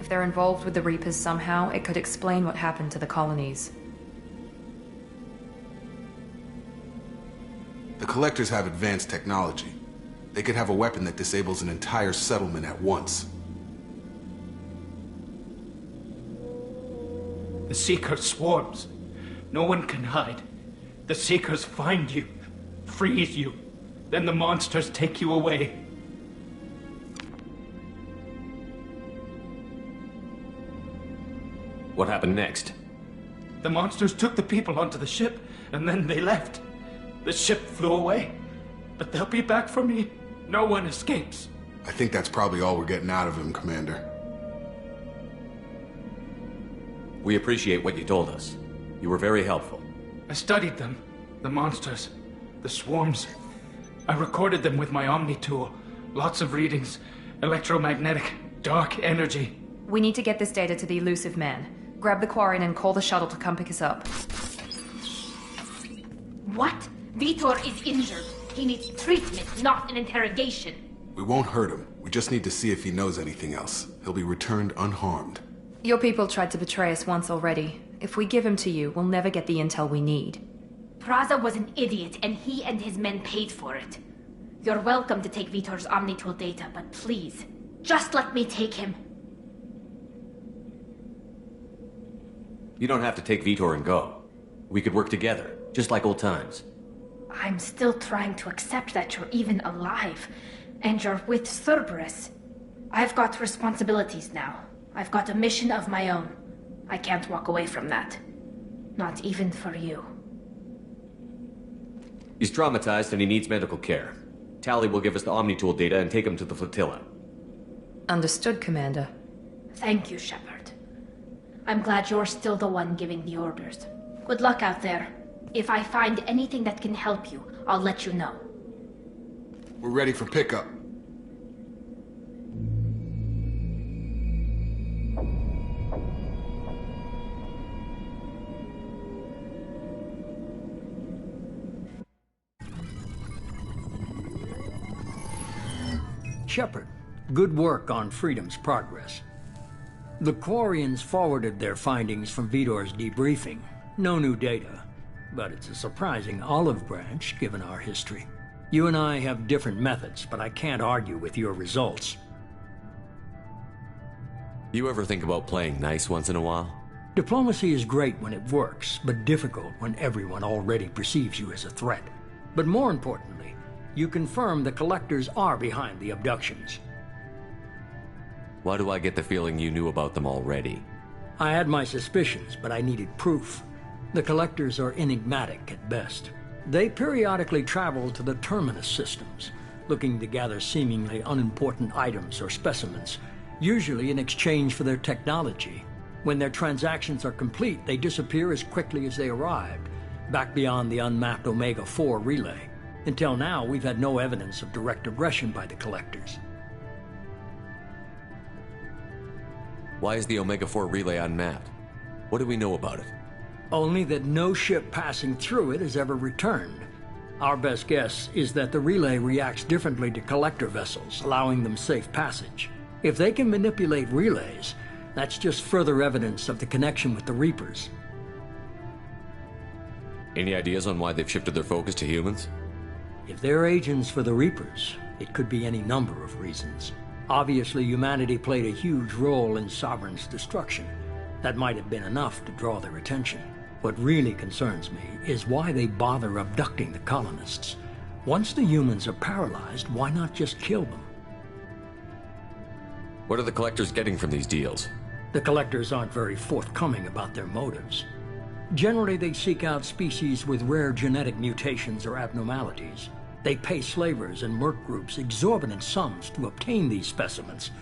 If they're involved with the Reapers somehow, it could explain what happened to the colonies. The Collectors have advanced technology. They could have a weapon that disables an entire settlement at once. The Seeker swarms. No one can hide. The Seekers find you, freeze you. Then the monsters take you away. What happened next? The monsters took the people onto the ship, and then they left. The ship flew away. But they'll be back for me. No one escapes. I think that's probably all we're getting out of him, Commander. We appreciate what you told us. You were very helpful. I studied them. The monsters. The swarms. I recorded them with my Omni tool. Lots of readings. Electromagnetic. Dark energy. We need to get this data to the elusive man. Grab the Quarian and call the shuttle to come pick us up. What? Vitor is injured. He needs treatment, not an interrogation. We won't hurt him. We just need to see if he knows anything else. He'll be returned unharmed. Your people tried to betray us once already. If we give him to you, we'll never get the intel we need. Praza was an idiot, and he and his men paid for it. You're welcome to take Vitor's Omnitool data, but please, just let me take him. You don't have to take Vitor and go. We could work together, just like old times. I'm still trying to accept that you're even alive, and you're with Cerberus. I've got responsibilities now. I've got a mission of my own. I can't walk away from that. Not even for you. He's traumatized and he needs medical care. Tally will give us the Omnitool data and take him to the flotilla. Understood, Commander. Thank you, Shepard. I'm glad you're still the one giving the orders. Good luck out there. If I find anything that can help you, I'll let you know. We're ready for pickup. Shepard, good work on Freedom's progress. The Quarians forwarded their findings from Vitor's debriefing. No new data, but it's a surprising olive branch given our history. You and I have different methods, but I can't argue with your results. You ever think about playing nice once in a while? Diplomacy is great when it works, but difficult when everyone already perceives you as a threat. But more importantly, you confirm the Collectors are behind the abductions. Why do I get the feeling you knew about them already? I had my suspicions, but I needed proof. The Collectors are enigmatic at best. They periodically travel to the Terminus systems, looking to gather seemingly unimportant items or specimens, usually in exchange for their technology. When their transactions are complete, they disappear as quickly as they arrived, back beyond the unmapped Omega-4 relay. Until now, we've had no evidence of direct aggression by the collectors. Why is the Omega-4 relay unmapped? What do we know about it? Only that no ship passing through it has ever returned. Our best guess is that the relay reacts differently to collector vessels, allowing them safe passage. If they can manipulate relays, that's just further evidence of the connection with the Reapers. Any ideas on why they've shifted their focus to humans? If they're agents for the Reapers, it could be any number of reasons. Obviously, humanity played a huge role in Sovereign's destruction. That might have been enough to draw their attention. What really concerns me is why they bother abducting the colonists. Once the humans are paralyzed, why not just kill them? What are the collectors getting from these deals? The collectors aren't very forthcoming about their motives. Generally, they seek out species with rare genetic mutations or abnormalities. They pay slavers and merc groups exorbitant sums to obtain these specimens,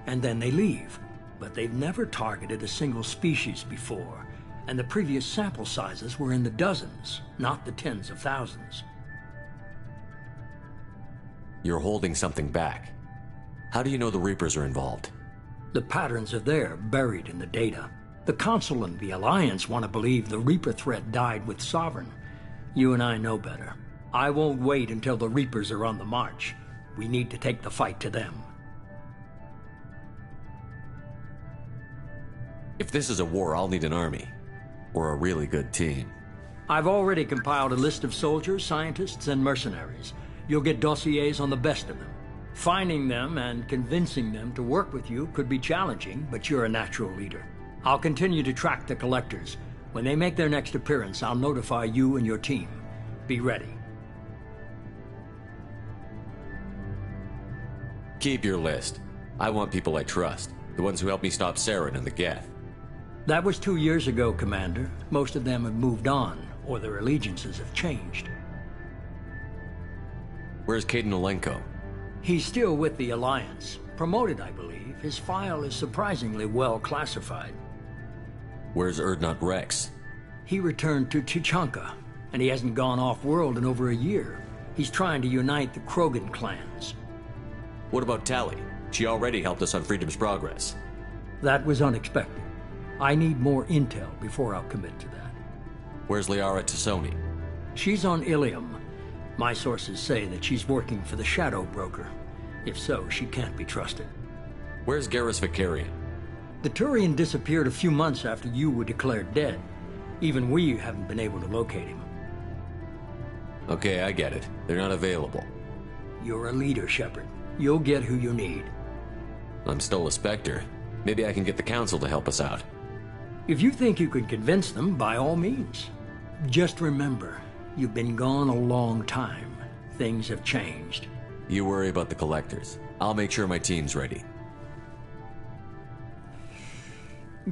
and then they leave. But they've never targeted a single species before, and the previous sample sizes were in the dozens, not the tens of thousands. You're holding something back. How do you know the Reapers are involved? The patterns are there, buried in the data. The Council and the Alliance want to believe the Reaper threat died with Sovereign. You and I know better. I won't wait until the Reapers are on the march. We need to take the fight to them. If this is a war, I'll need an army. Or a really good team. I've already compiled a list of soldiers, scientists, and mercenaries. You'll get dossiers on the best of them. Finding them and convincing them to work with you could be challenging, but you're a natural leader. I'll continue to track the collectors. When they make their next appearance, I'll notify you and your team. Be ready. Keep your list. I want people I trust. The ones who helped me stop Saren and the Geth. That was 2 years ago, Commander. Most of them have moved on, or their allegiances have changed. Where's Caden Olenko? He's still with the Alliance. Promoted, I believe. His file is surprisingly well classified. Where's Erdnot Rex? He returned to Tuchanka, and he hasn't gone off-world in over a year. He's trying to unite the Krogan clans. What about Tali? She already helped us on Freedom's Progress. That was unexpected. I need more intel before I'll commit to that. Where's Liara Tassoni? She's on Ilium. My sources say that she's working for the Shadow Broker. If so, she can't be trusted. Where's Garrus Vicarian? The Turian disappeared a few months after you were declared dead. Even we haven't been able to locate him. Okay, I get it. They're not available. You're a leader, Shepard. You'll get who you need. I'm still a Spectre. Maybe I can get the Council to help us out. If you think you can convince them, by all means. Just remember, you've been gone a long time. Things have changed. You worry about the collectors. I'll make sure my team's ready.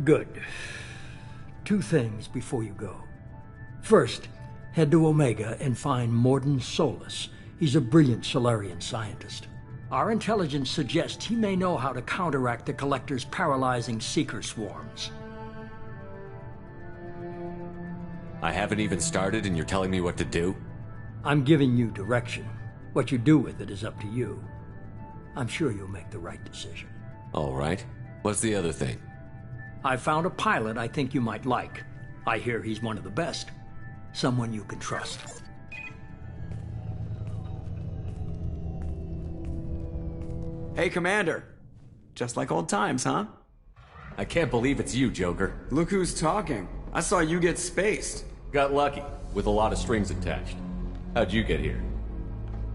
Good. 2 things before you go. First, head to Omega and find Morden Solus. He's a brilliant Solarian scientist. Our intelligence suggests he may know how to counteract the Collector's paralyzing Seeker swarms. I haven't even started and you're telling me what to do? I'm giving you direction. What you do with it is up to you. I'm sure you'll make the right decision. All right. What's the other thing? I found a pilot I think you might like. I hear he's one of the best. Someone you can trust. Hey, Commander. Just like old times, huh? I can't believe it's you, Joker. Look who's talking. I saw you get spaced. Got lucky, with a lot of strings attached. How'd you get here?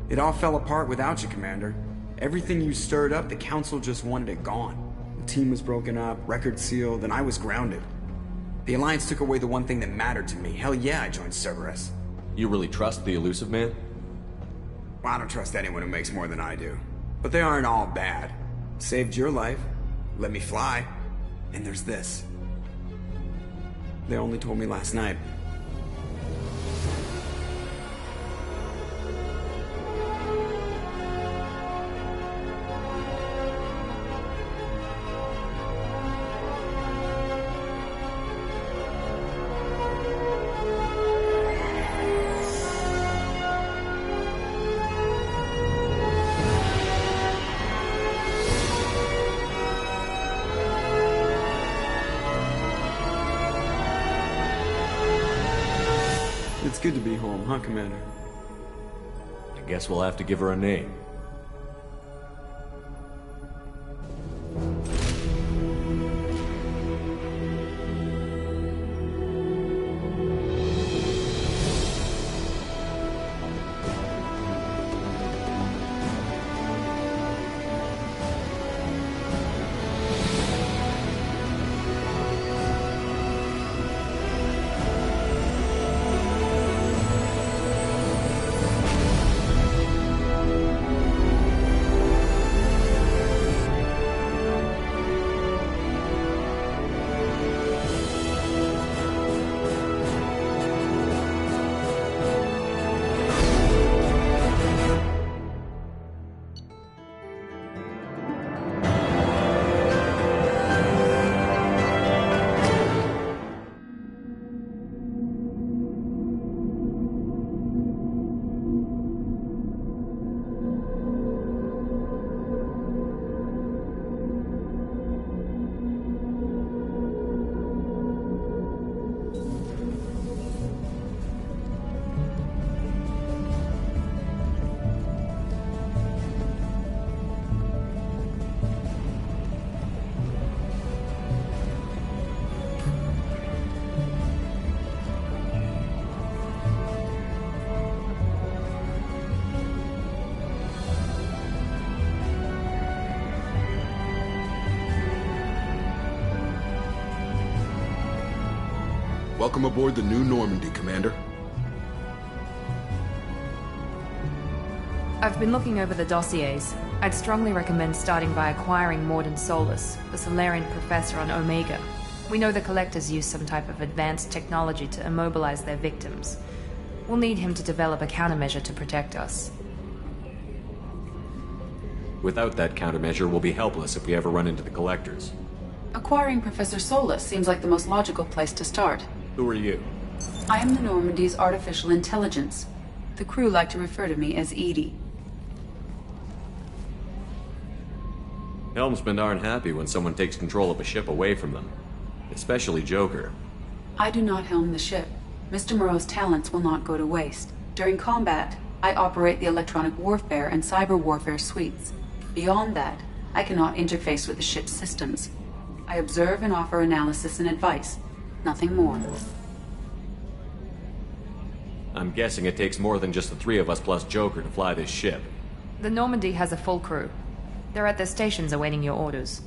It all fell apart without you, Commander. Everything you stirred up, the Council just wanted it gone. The team was broken up, record sealed, and I was grounded. The Alliance took away the one thing that mattered to me. Hell yeah, I joined Cerberus. You really trust the Elusive Man? Well, I don't trust anyone who makes more than I do. But they aren't all bad. Saved your life, let me fly, and there's this. They only told me last night. good to be home, huh, Commander? I guess we'll have to give her a name. Welcome aboard the new Normandy, Commander. I've been looking over the dossiers. I'd strongly recommend starting by acquiring Morden Solus, the Solarian professor on Omega. We know the Collectors use some type of advanced technology to immobilize their victims. We'll need him to develop a countermeasure to protect us. Without that countermeasure, we'll be helpless if we ever run into the Collectors. Acquiring Professor Solus seems like the most logical place to start. Who are you? I am the Normandy's artificial intelligence. The crew like to refer to me as Edie. Helmsmen aren't happy when someone takes control of a ship away from them. Especially Joker. I do not helm the ship. Mr. Moreau's talents will not go to waste. During combat, I operate the electronic warfare and cyber warfare suites. Beyond that, I cannot interface with the ship's systems. I observe and offer analysis and advice. Nothing more. I'm guessing it takes more than just the three of us plus Joker to fly this ship. The Normandy has a full crew. They're at their stations awaiting your orders.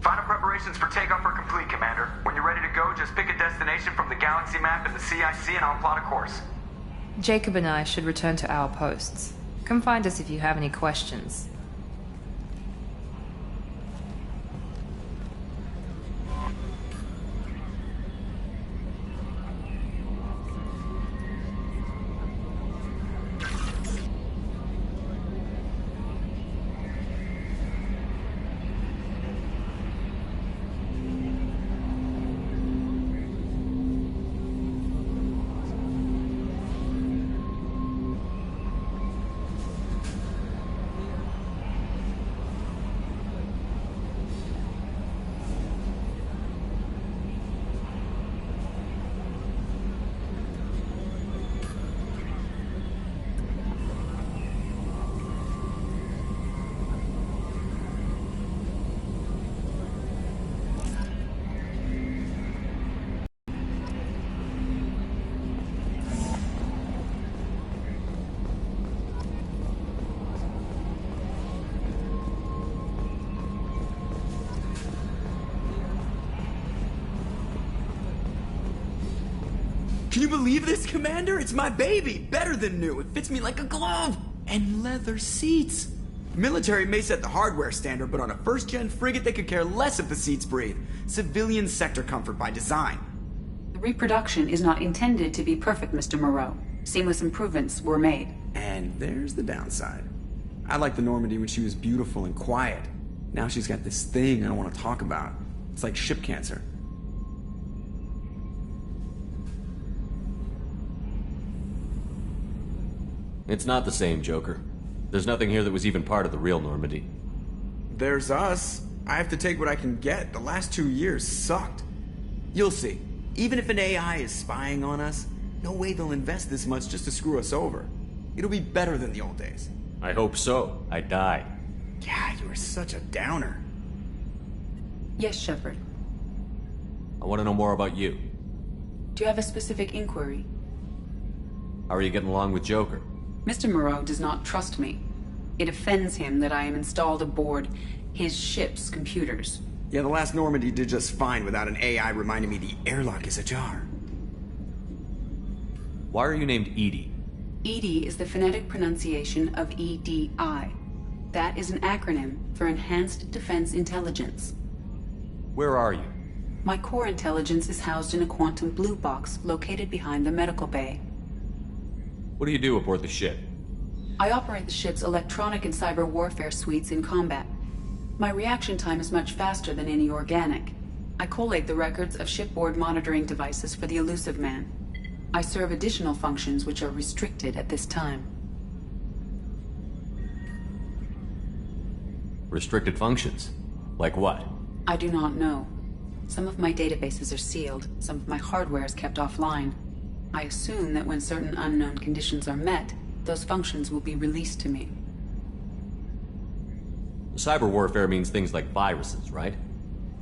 Final preparations for takeoff are complete, Commander. When you're ready to go, just pick a destination from the galaxy map in the CIC and I'll plot a course. Jacob and I should return to our posts. Come find us if you have any questions. Can you believe this, Commander? It's my baby! Better than new. It fits me like a glove! And leather seats! Military may set the hardware standard, but on a first-gen frigate they could care less if the seats breathe. Civilian sector comfort by design. The reproduction is not intended to be perfect, Mr. Moreau. Seamless improvements were made. And there's the downside. I liked the Normandy when she was beautiful and quiet. Now she's got this thing I don't want to talk about. It's like ship cancer. It's not the same, Joker. There's nothing here that was even part of the real Normandy. There's us. I have to take what I can get. The last 2 years sucked. You'll see. Even if an AI is spying on us, No way they'll invest this much just to screw us over. It'll be better than the old days. I hope so. I died. Yeah, you are such a downer. Yes, Shepard. I want to know more about you. Do you have a specific inquiry? How are you getting along with Joker? Mr. Moreau does not trust me. It offends him that I am installed aboard his ship's computers. Yeah, the last Normandy did just fine without an AI reminding me the airlock is ajar. Why are you named Edie? EDI is the phonetic pronunciation of EDI. That is an acronym for Enhanced Defense Intelligence. Where are you? My core intelligence is housed in a quantum blue box located behind the medical bay. What do you do aboard the ship? I operate the ship's electronic and cyber warfare suites in combat. My reaction time is much faster than any organic. I collate the records of shipboard monitoring devices for the Elusive Man. I serve additional functions which are restricted at this time. Restricted functions? Like what? I do not know. Some of my databases are sealed, some of my hardware is kept offline. I assume that when certain unknown conditions are met, those functions will be released to me. Cyber warfare means things like viruses, right?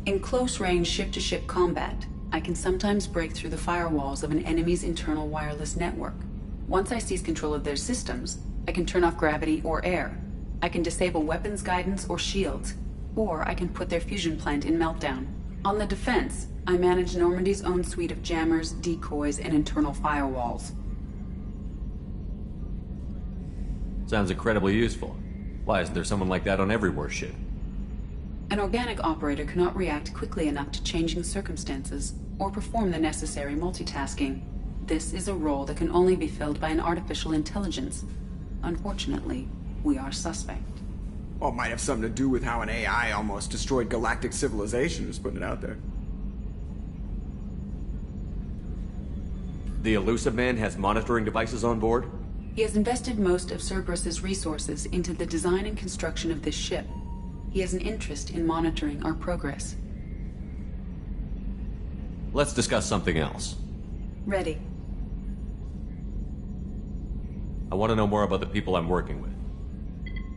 In close-range ship-to-ship combat, I can sometimes break through the firewalls of an enemy's internal wireless network. Once I seize control of their systems, I can turn off gravity or air. I can disable weapons guidance or shields, or I can put their fusion plant in meltdown. On the defense, I manage Normandy's own suite of jammers, decoys, and internal firewalls. Sounds incredibly useful. Why isn't there someone like that on every warship? An organic operator cannot react quickly enough to changing circumstances, or perform the necessary multitasking. This is a role that can only be filled by an artificial intelligence. Unfortunately, we are suspect. Well, it might have something to do with how an AI almost destroyed galactic civilization, just putting it out there. The Elusive Man has monitoring devices on board? He has invested most of Cerberus's resources into the design and construction of this ship. He has an interest in monitoring our progress. Let's discuss something else. Ready. I want to know more about the people I'm working with.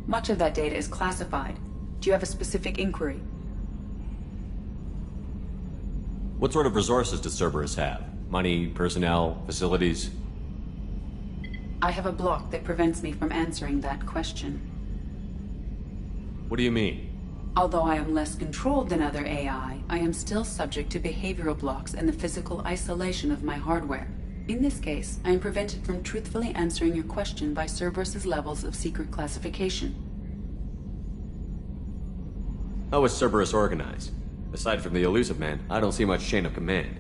Much of that data is classified. Do you have a specific inquiry? What sort of resources does Cerberus have? Money, personnel, facilities? I have a block that prevents me from answering that question. What do you mean? Although I am less controlled than other AI, I am still subject to behavioral blocks and the physical isolation of my hardware. In this case, I am prevented from truthfully answering your question by Cerberus's levels of secret classification. How is Cerberus organized? Aside from the Elusive Man, I don't see much chain of command.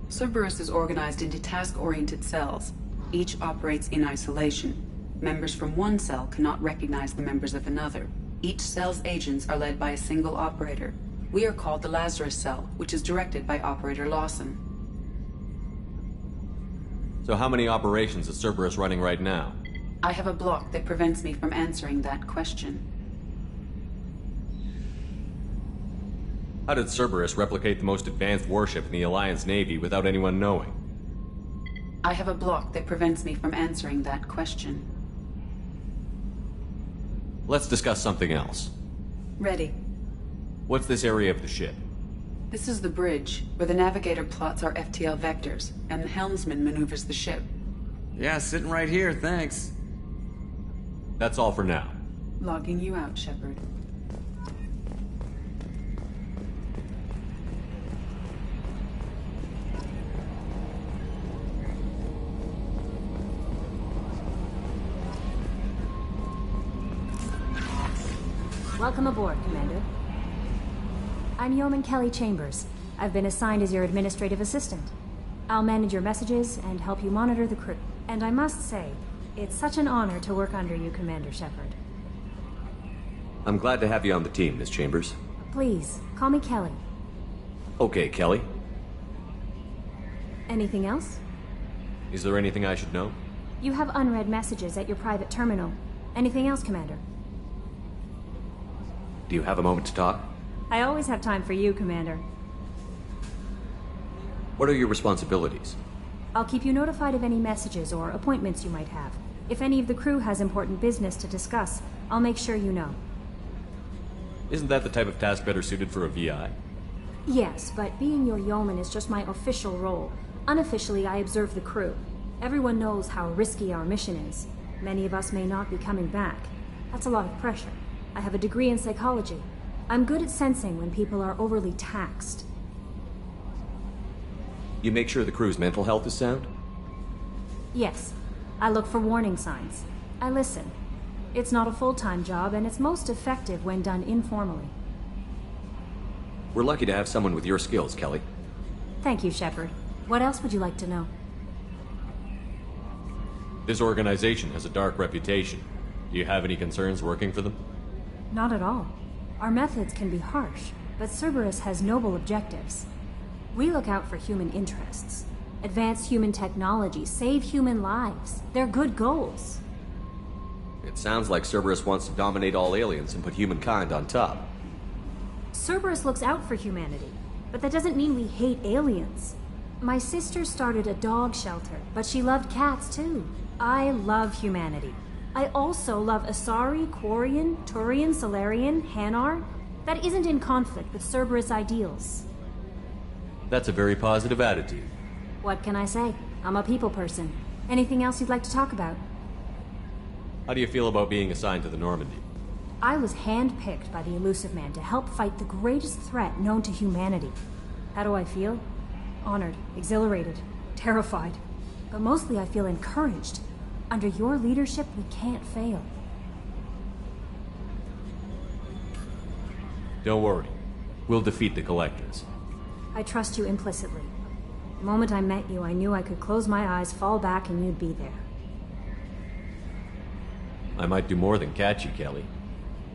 Cerberus is organized into task-oriented cells. Each operates in isolation. Members from one cell cannot recognize the members of another. Each cell's agents are led by a single operator. We are called the Lazarus Cell, which is directed by Operator Lawson. So how many operations is Cerberus running right now? I have a block that prevents me from answering that question. How did Cerberus replicate the most advanced warship in the Alliance Navy without anyone knowing? I have a block that prevents me from answering that question. Let's discuss something else. Ready. What's this area of the ship? This is the bridge, where the navigator plots our FTL vectors, and the helmsman maneuvers the ship. Yeah, sitting right here, thanks. That's all for now. Logging you out, Shepard. Welcome aboard, Commander. I'm Yeoman Kelly Chambers. I've been assigned as your administrative assistant. I'll manage your messages and help you monitor the crew. And I must say, it's such an honor to work under you, Commander Shepard. I'm glad to have you on the team, Miss Chambers. Please, call me Kelly. Okay, Kelly. Anything else? Is there anything I should know? You have unread messages at your private terminal. Anything else, Commander? Do you have a moment to talk? I always have time for you, Commander. What are your responsibilities? I'll keep you notified of any messages or appointments you might have. If any of the crew has important business to discuss, I'll make sure you know. Isn't that the type of task better suited for a VI? Yes, but being your yeoman is just my official role. Unofficially, I observe the crew. Everyone knows how risky our mission is. Many of us may not be coming back. That's a lot of pressure. I have a degree in psychology. I'm good at sensing when people are overly taxed. You make sure the crew's mental health is sound? Yes. I look for warning signs. I listen. It's not a full-time job, and it's most effective when done informally. We're lucky to have someone with your skills, Kelly. Thank you, Shepard. What else would you like to know? This organization has a dark reputation. Do you have any concerns working for them? Not at all. Our methods can be harsh, but Cerberus has noble objectives. We look out for human interests. Advance human technology, save human lives. They're good goals. It sounds like Cerberus wants to dominate all aliens and put humankind on top. Cerberus looks out for humanity, but that doesn't mean we hate aliens. My sister started a dog shelter, but she loved cats too. I love humanity. I also love Asari, Quarian, Turian, Solarian, Hanar. That isn't in conflict with Cerberus ideals. That's a very positive attitude. What can I say? I'm a people person. Anything else you'd like to talk about? How do you feel about being assigned to the Normandy? I was handpicked by the Elusive Man to help fight the greatest threat known to humanity. How do I feel? Honored, exhilarated, terrified. But mostly I feel encouraged. Under your leadership, we can't fail. Don't worry. We'll defeat the Collectors. I trust you implicitly. The moment I met you, I knew I could close my eyes, fall back, and you'd be there. I might do more than catch you, Kelly.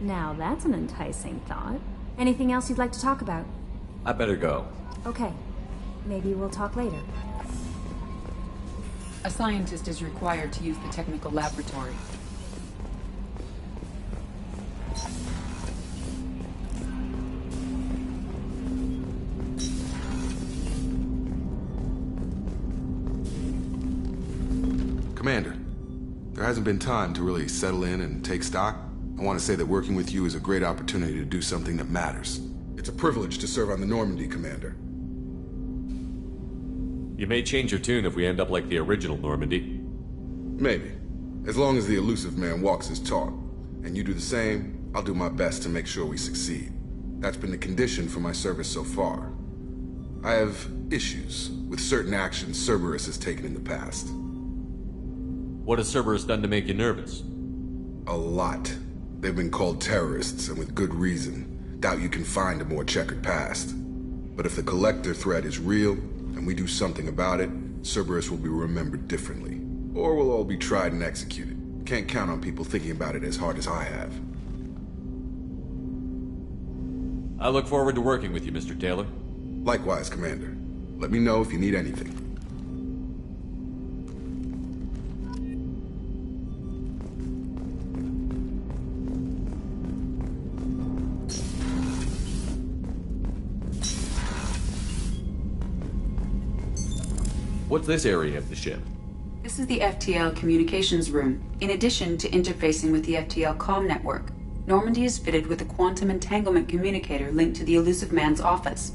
Now that's an enticing thought. Anything else you'd like to talk about? I better go. Okay. Maybe we'll talk later. A scientist is required to use the technical laboratory. Commander, there hasn't been time to really settle in and take stock. I want to say that working with you is a great opportunity to do something that matters. It's a privilege to serve on the Normandy, Commander. You may change your tune if we end up like the original Normandy. Maybe. As long as the Elusive Man walks his talk, and you do the same, I'll do my best to make sure we succeed. That's been the condition for my service so far. I have issues with certain actions Cerberus has taken in the past. What has Cerberus done to make you nervous? A lot. They've been called terrorists, and with good reason. Doubt you can find a more checkered past. But if the Collector threat is real, and we do something about it, Cerberus will be remembered differently. Or we'll all be tried and executed. Can't count on people thinking about it as hard as I have. I look forward to working with you, Mr. Taylor. Likewise, Commander. Let me know if you need anything. What's this area of the ship? This is the FTL communications room. In addition to interfacing with the FTL comm network, Normandy is fitted with a quantum entanglement communicator linked to the Elusive Man's office.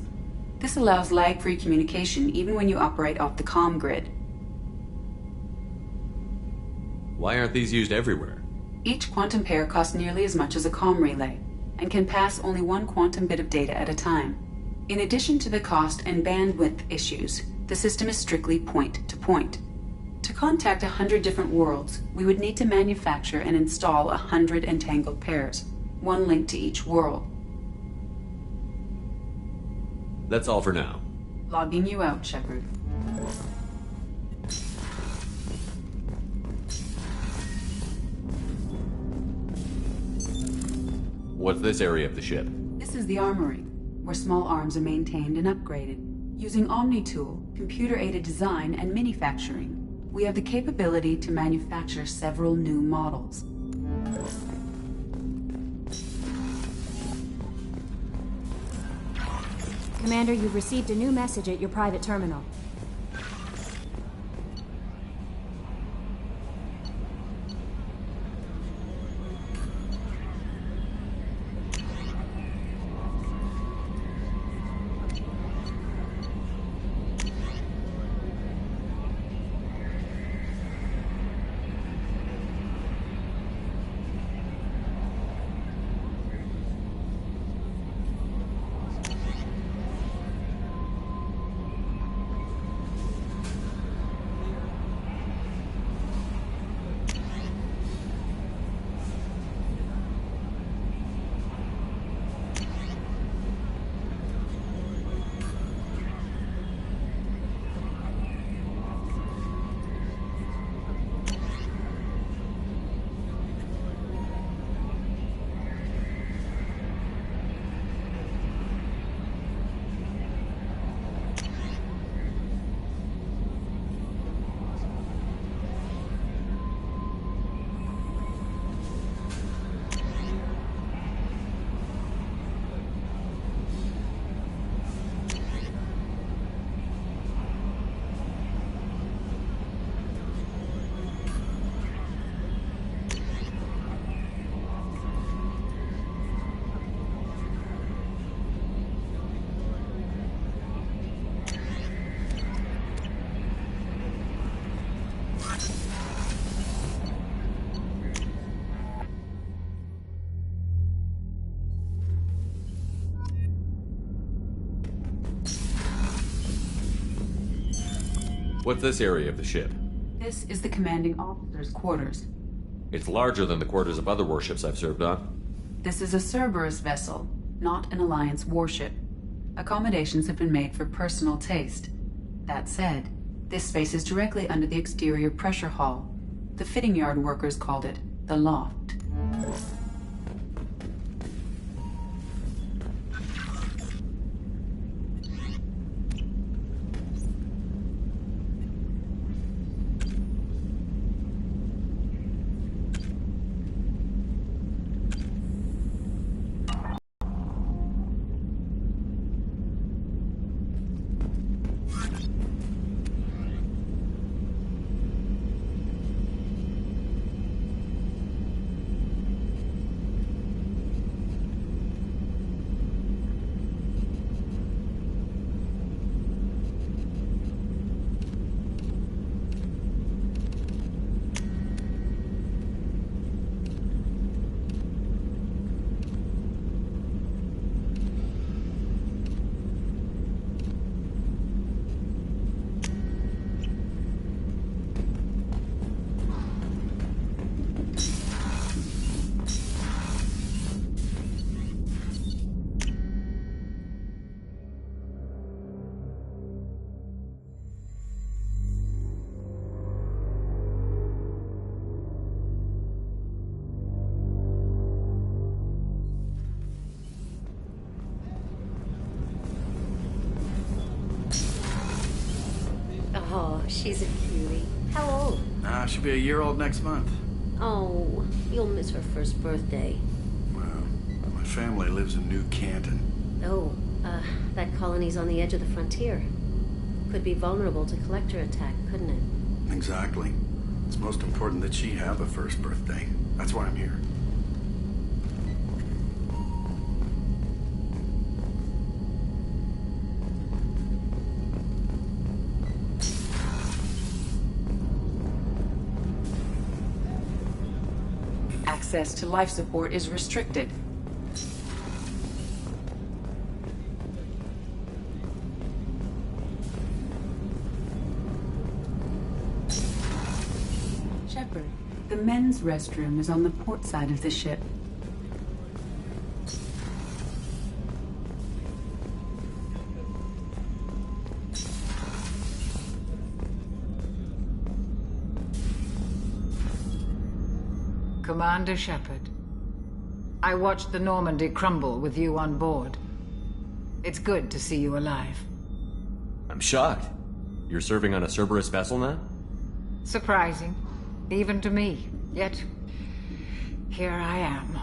This allows lag-free communication even when you operate off the comm grid. Why aren't these used everywhere? Each quantum pair costs nearly as much as a comm relay, and can pass only one quantum bit of data at a time. In addition to the cost and bandwidth issues, the system is strictly point-to-point. To contact 100 different worlds, we would need to manufacture and install 100 entangled pairs, one link to each world. That's all for now. Logging you out, Shepard. What's this area of the ship? This is the armory, where small arms are maintained and upgraded. Using ME2, computer-aided design and manufacturing, we have the capability to manufacture several new models. Commander, you've received a new message at your private terminal. What's this area of the ship? This is the commanding officer's quarters. It's larger than the quarters of other warships I've served on. This is a Cerberus vessel, not an Alliance warship. Accommodations have been made for personal taste. That said, this space is directly under the exterior pressure hull. The fitting yard workers called it the loft. Oh, she's a cutie. How old? She'll be a year old next month. Oh, you'll miss her first birthday. Well, my family lives in New Canton. Oh, that colony's on the edge of the frontier. Could be vulnerable to collector attack, couldn't it? Exactly. It's most important that she have a first birthday. That's why I'm here. Access to life support is restricted. Shepard, the men's restroom is on the port side of the ship. Commander Shepard, I watched the Normandy crumble with you on board. It's good to see you alive. I'm shocked. You're serving on a Cerberus vessel now? Surprising, even to me. Yet, here I am.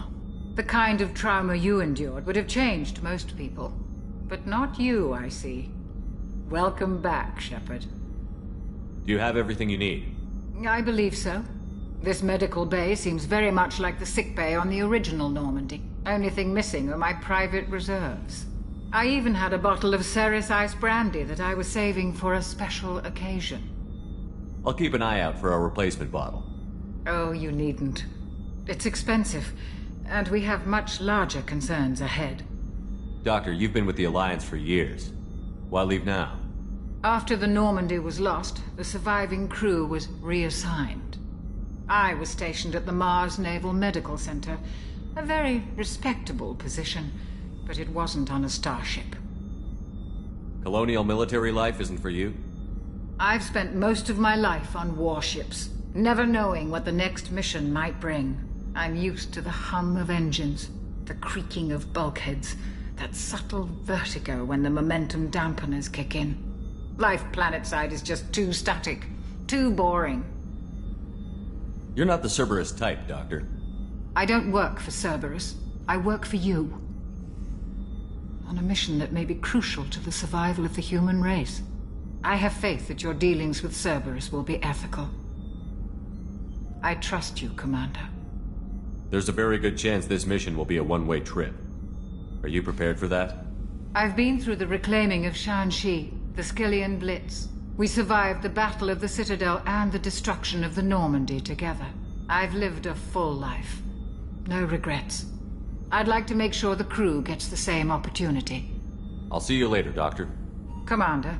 The kind of trauma you endured would have changed most people. But not you, I see. Welcome back, Shepard. Do you have everything you need? I believe so. This medical bay seems very much like the sick bay on the original Normandy. Only thing missing are my private reserves. I even had a bottle of Ceres Ice brandy that I was saving for a special occasion. I'll keep an eye out for a replacement bottle. Oh, you needn't. It's expensive, and we have much larger concerns ahead. Doctor, you've been with the Alliance for years. Why leave now? After the Normandy was lost, the surviving crew was reassigned. I was stationed at the Mars Naval Medical Center, a very respectable position, but it wasn't on a starship. Colonial military life isn't for you? I've spent most of my life on warships, never knowing what the next mission might bring. I'm used to the hum of engines, the creaking of bulkheads, that subtle vertigo when the momentum dampeners kick in. Life planetside is just too static, too boring. You're not the Cerberus type, Doctor. I don't work for Cerberus. I work for you. On a mission that may be crucial to the survival of the human race. I have faith that your dealings with Cerberus will be ethical. I trust you, Commander. There's a very good chance this mission will be a one-way trip. Are you prepared for that? I've been through the reclaiming of Shanxi, the Skillian Blitz. We survived the Battle of the Citadel and the destruction of the Normandy together. I've lived a full life. No regrets. I'd like to make sure the crew gets the same opportunity. I'll see you later, Doctor. Commander.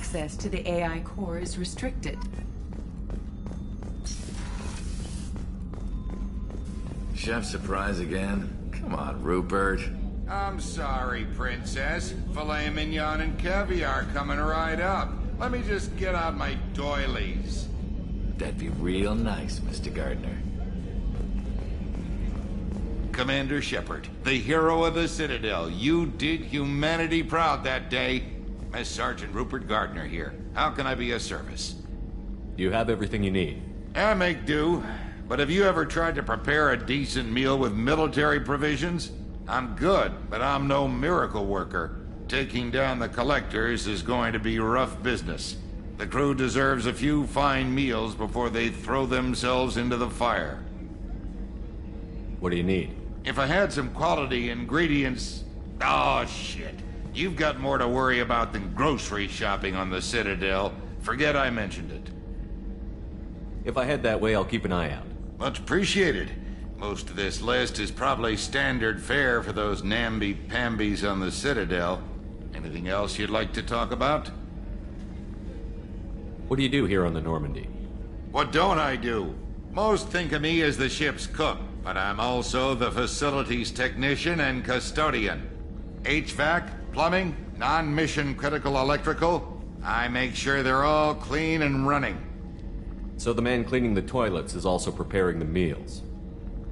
Access to the AI core is restricted. Chef surprise again? Come on, Rupert. I'm sorry, Princess. Filet mignon and caviar coming right up. Let me just get out my doilies. That'd be real nice, Mr. Gardner. Commander Shepard, the hero of the Citadel. You did humanity proud that day. Master Sergeant Rupert Gardner here. How can I be of service? You have everything you need. I make do. But have you ever tried to prepare a decent meal with military provisions? I'm good, but I'm no miracle worker. Taking down the collectors is going to be rough business. The crew deserves a few fine meals before they throw themselves into the fire. What do you need? If I had some quality ingredients... Oh, shit. You've got more to worry about than grocery shopping on the Citadel. Forget I mentioned it. If I head that way, I'll keep an eye out. Much appreciated. Most of this list is probably standard fare for those namby-pambies on the Citadel. Anything else you'd like to talk about? What do you do here on the Normandy? What don't I do? Most think of me as the ship's cook, but I'm also the facilities technician and custodian. HVAC, plumbing, non-mission critical electrical. I make sure they're all clean and running. So the man cleaning the toilets is also preparing the meals?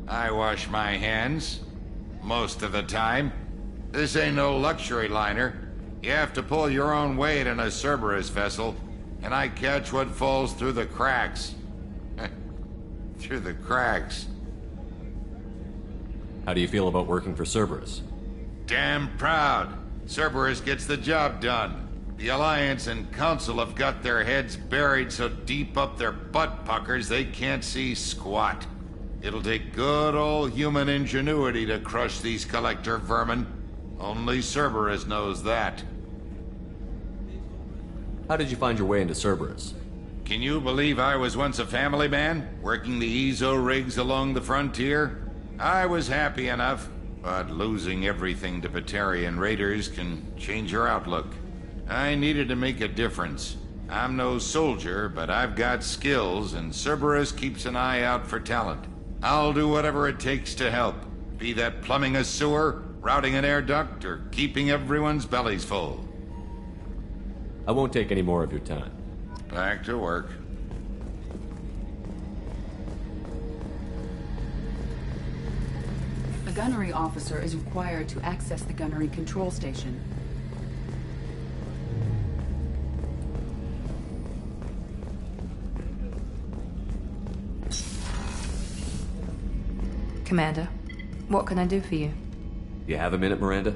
I wash my hands. Most of the time. This ain't no luxury liner. You have to pull your own weight in a Cerberus vessel, and I catch what falls through the cracks. Through the cracks. How do you feel about working for Cerberus? Damn proud. Cerberus gets the job done. The Alliance and Council have got their heads buried so deep up their butt puckers they can't see squat. It'll take good old human ingenuity to crush these collector vermin. Only Cerberus knows that. How did you find your way into Cerberus? Can you believe I was once a family man, working the EZO rigs along the frontier? I was happy enough, but losing everything to Batarian raiders can change your outlook. I needed to make a difference. I'm no soldier, but I've got skills, and Cerberus keeps an eye out for talent. I'll do whatever it takes to help, be that plumbing a sewer, routing an air duct, or keeping everyone's bellies full. I won't take any more of your time. Back to work. A gunnery officer is required to access the gunnery control station. Commander, what can I do for you? You have a minute, Miranda?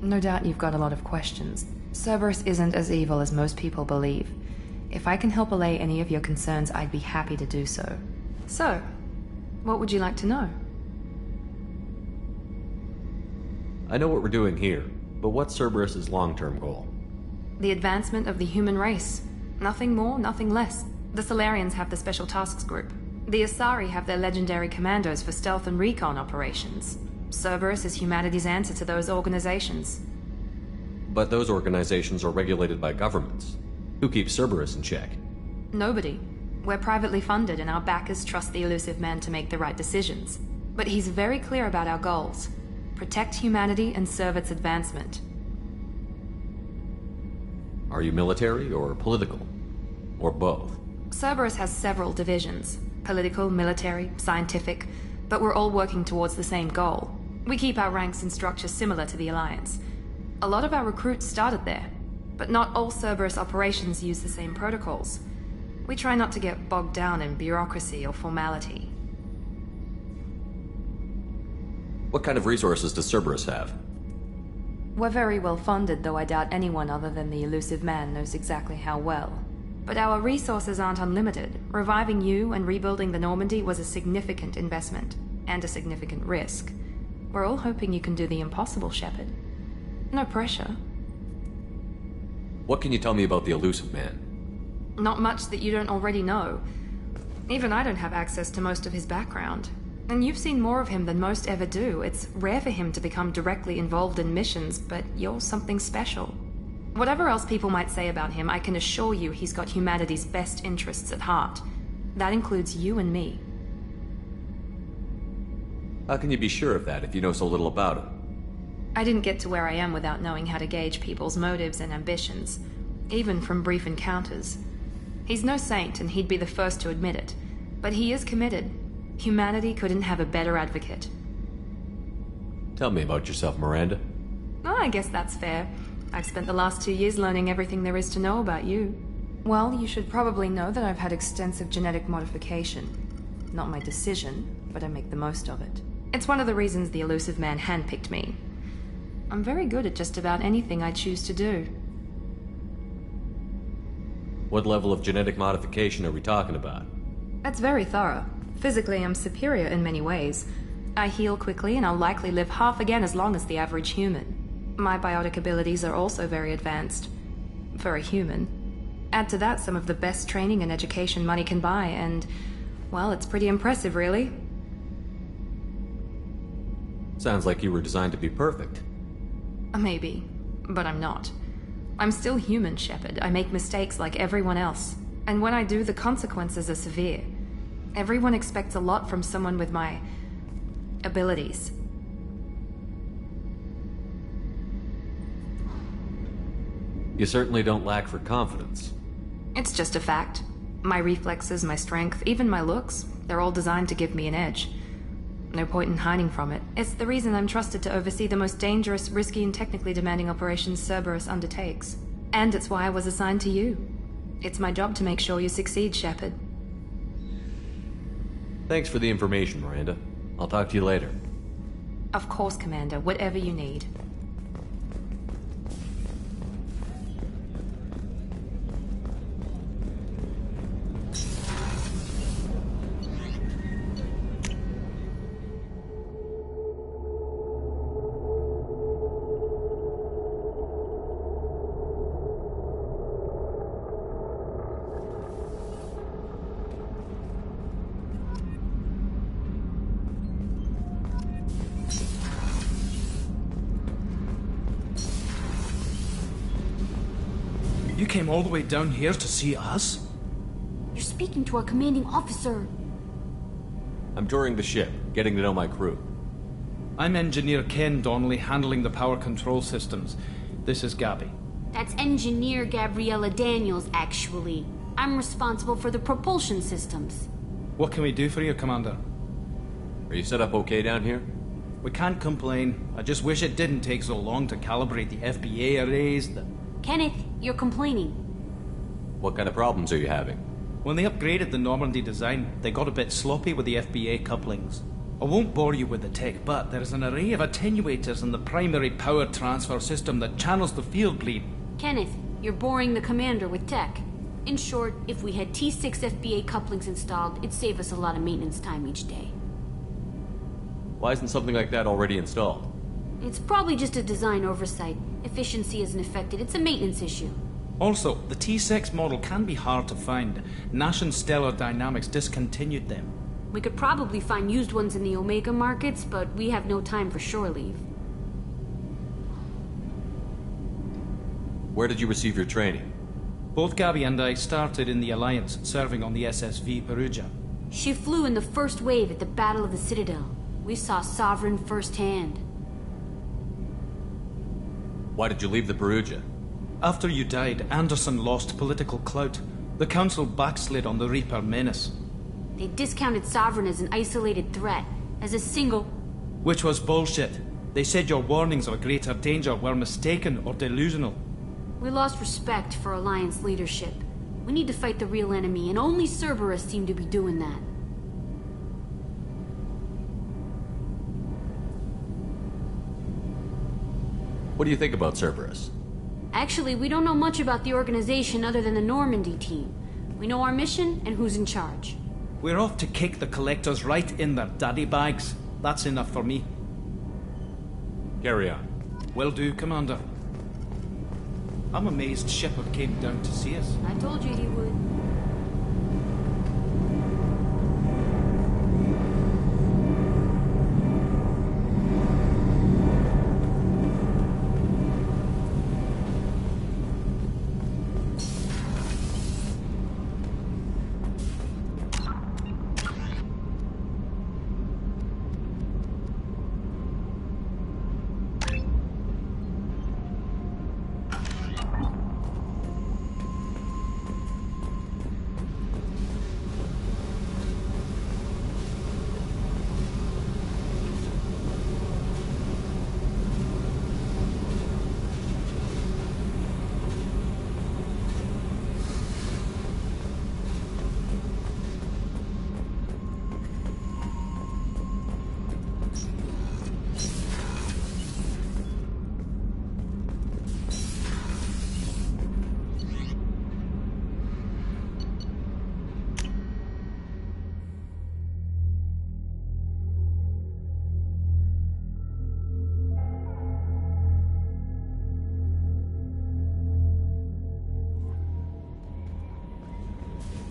No doubt you've got a lot of questions. Cerberus isn't as evil as most people believe. If I can help allay any of your concerns, I'd be happy to do so. So, what would you like to know? I know what we're doing here, but what's Cerberus's long-term goal? The advancement of the human race. Nothing more, nothing less. The Solarians have the Special Tasks Group. The Asari have their legendary commandos for stealth and recon operations. Cerberus is humanity's answer to those organizations. But those organizations are regulated by governments. Who keeps Cerberus in check? Nobody. We're privately funded and our backers trust the elusive man to make the right decisions. But he's very clear about our goals. Protect humanity and serve its advancement. Are you military or political? Or both? Cerberus has several divisions. Political, military, scientific, but we're all working towards the same goal. We keep our ranks and structure similar to the Alliance. A lot of our recruits started there, but not all Cerberus operations use the same protocols. We try not to get bogged down in bureaucracy or formality. What kind of resources does Cerberus have? We're very well funded, though I doubt anyone other than the elusive man knows exactly how well. But our resources aren't unlimited. Reviving you and rebuilding the Normandy was a significant investment, and a significant risk. We're all hoping you can do the impossible, Shepard. No pressure. What can you tell me about the elusive man? Not much that you don't already know. Even I don't have access to most of his background. And you've seen more of him than most ever do. It's rare for him to become directly involved in missions, but you're something special. Whatever else people might say about him, I can assure you he's got humanity's best interests at heart. That includes you and me. How can you be sure of that if you know so little about him? I didn't get to where I am without knowing how to gauge people's motives and ambitions, even from brief encounters. He's no saint, and he'd be the first to admit it, but he is committed. Humanity couldn't have a better advocate. Tell me about yourself, Miranda. Oh, I guess that's fair. I've spent the last 2 years learning everything there is to know about you. Well, you should probably know that I've had extensive genetic modification. Not my decision, but I make the most of it. It's one of the reasons the elusive man handpicked me. I'm very good at just about anything I choose to do. What level of genetic modification are we talking about? That's very thorough. Physically, I'm superior in many ways. I heal quickly, and I'll likely live half again as long as the average human. My biotic abilities are also very advanced. For a human. Add to that some of the best training and education money can buy, and, well, it's pretty impressive, really. Sounds like you were designed to be perfect. Maybe, but I'm not. I'm still human, Shepard. I make mistakes like everyone else. And when I do, the consequences are severe. Everyone expects a lot from someone with my abilities. You certainly don't lack for confidence. It's just a fact. My reflexes, my strength, even my looks, they're all designed to give me an edge. No point in hiding from it. It's the reason I'm trusted to oversee the most dangerous, risky, and technically demanding operations Cerberus undertakes. And it's why I was assigned to you. It's my job to make sure you succeed, Shepard. Thanks for the information, Miranda. I'll talk to you later. Of course, Commander. Whatever you need. You came all the way down here to see us? You're speaking to our commanding officer. I'm touring the ship, getting to know my crew. I'm Engineer Ken Donnelly, handling the power control systems. This is Gabby. That's Engineer Gabriella Daniels, actually. I'm responsible for the propulsion systems. What can we do for you, Commander? Are you set up okay down here? We can't complain. I just wish it didn't take so long to calibrate the FBA arrays. Kenneth, you're complaining. What kind of problems are you having? When they upgraded the Normandy design, they got a bit sloppy with the FBA couplings. I won't bore you with the tech, but there is an array of attenuators in the primary power transfer system that channels the field bleed. Kenneth, you're boring the commander with tech. In short, if we had T6 FBA couplings installed, it'd save us a lot of maintenance time each day. Why isn't something like that already installed? It's probably just a design oversight. Efficiency isn't affected. It's a maintenance issue. Also, the T6 model can be hard to find. Nash and Stellar Dynamics discontinued them. We could probably find used ones in the Omega markets, but we have no time for shore leave. Where did you receive your training? Both Gabby and I started in the Alliance, serving on the SSV Perugia. She flew in the first wave at the Battle of the Citadel. We saw Sovereign firsthand. Why did you leave the Perugia? After you died, Anderson lost political clout. The Council backslid on the Reaper menace. They discounted Sovereign as an isolated threat, as a single... Which was bullshit. They said your warnings of a greater danger were mistaken or delusional. We lost respect for Alliance leadership. We need to fight the real enemy, and only Cerberus seem to be doing that. What do you think about Cerberus? Actually, we don't know much about the organization other than the Normandy team. We know our mission and who's in charge. We're off to kick the Collectors right in their daddy bags. That's enough for me. Carry on. Will do, Commander. I'm amazed Shepard came down to see us. I told you he would.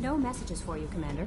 No messages for you, Commander.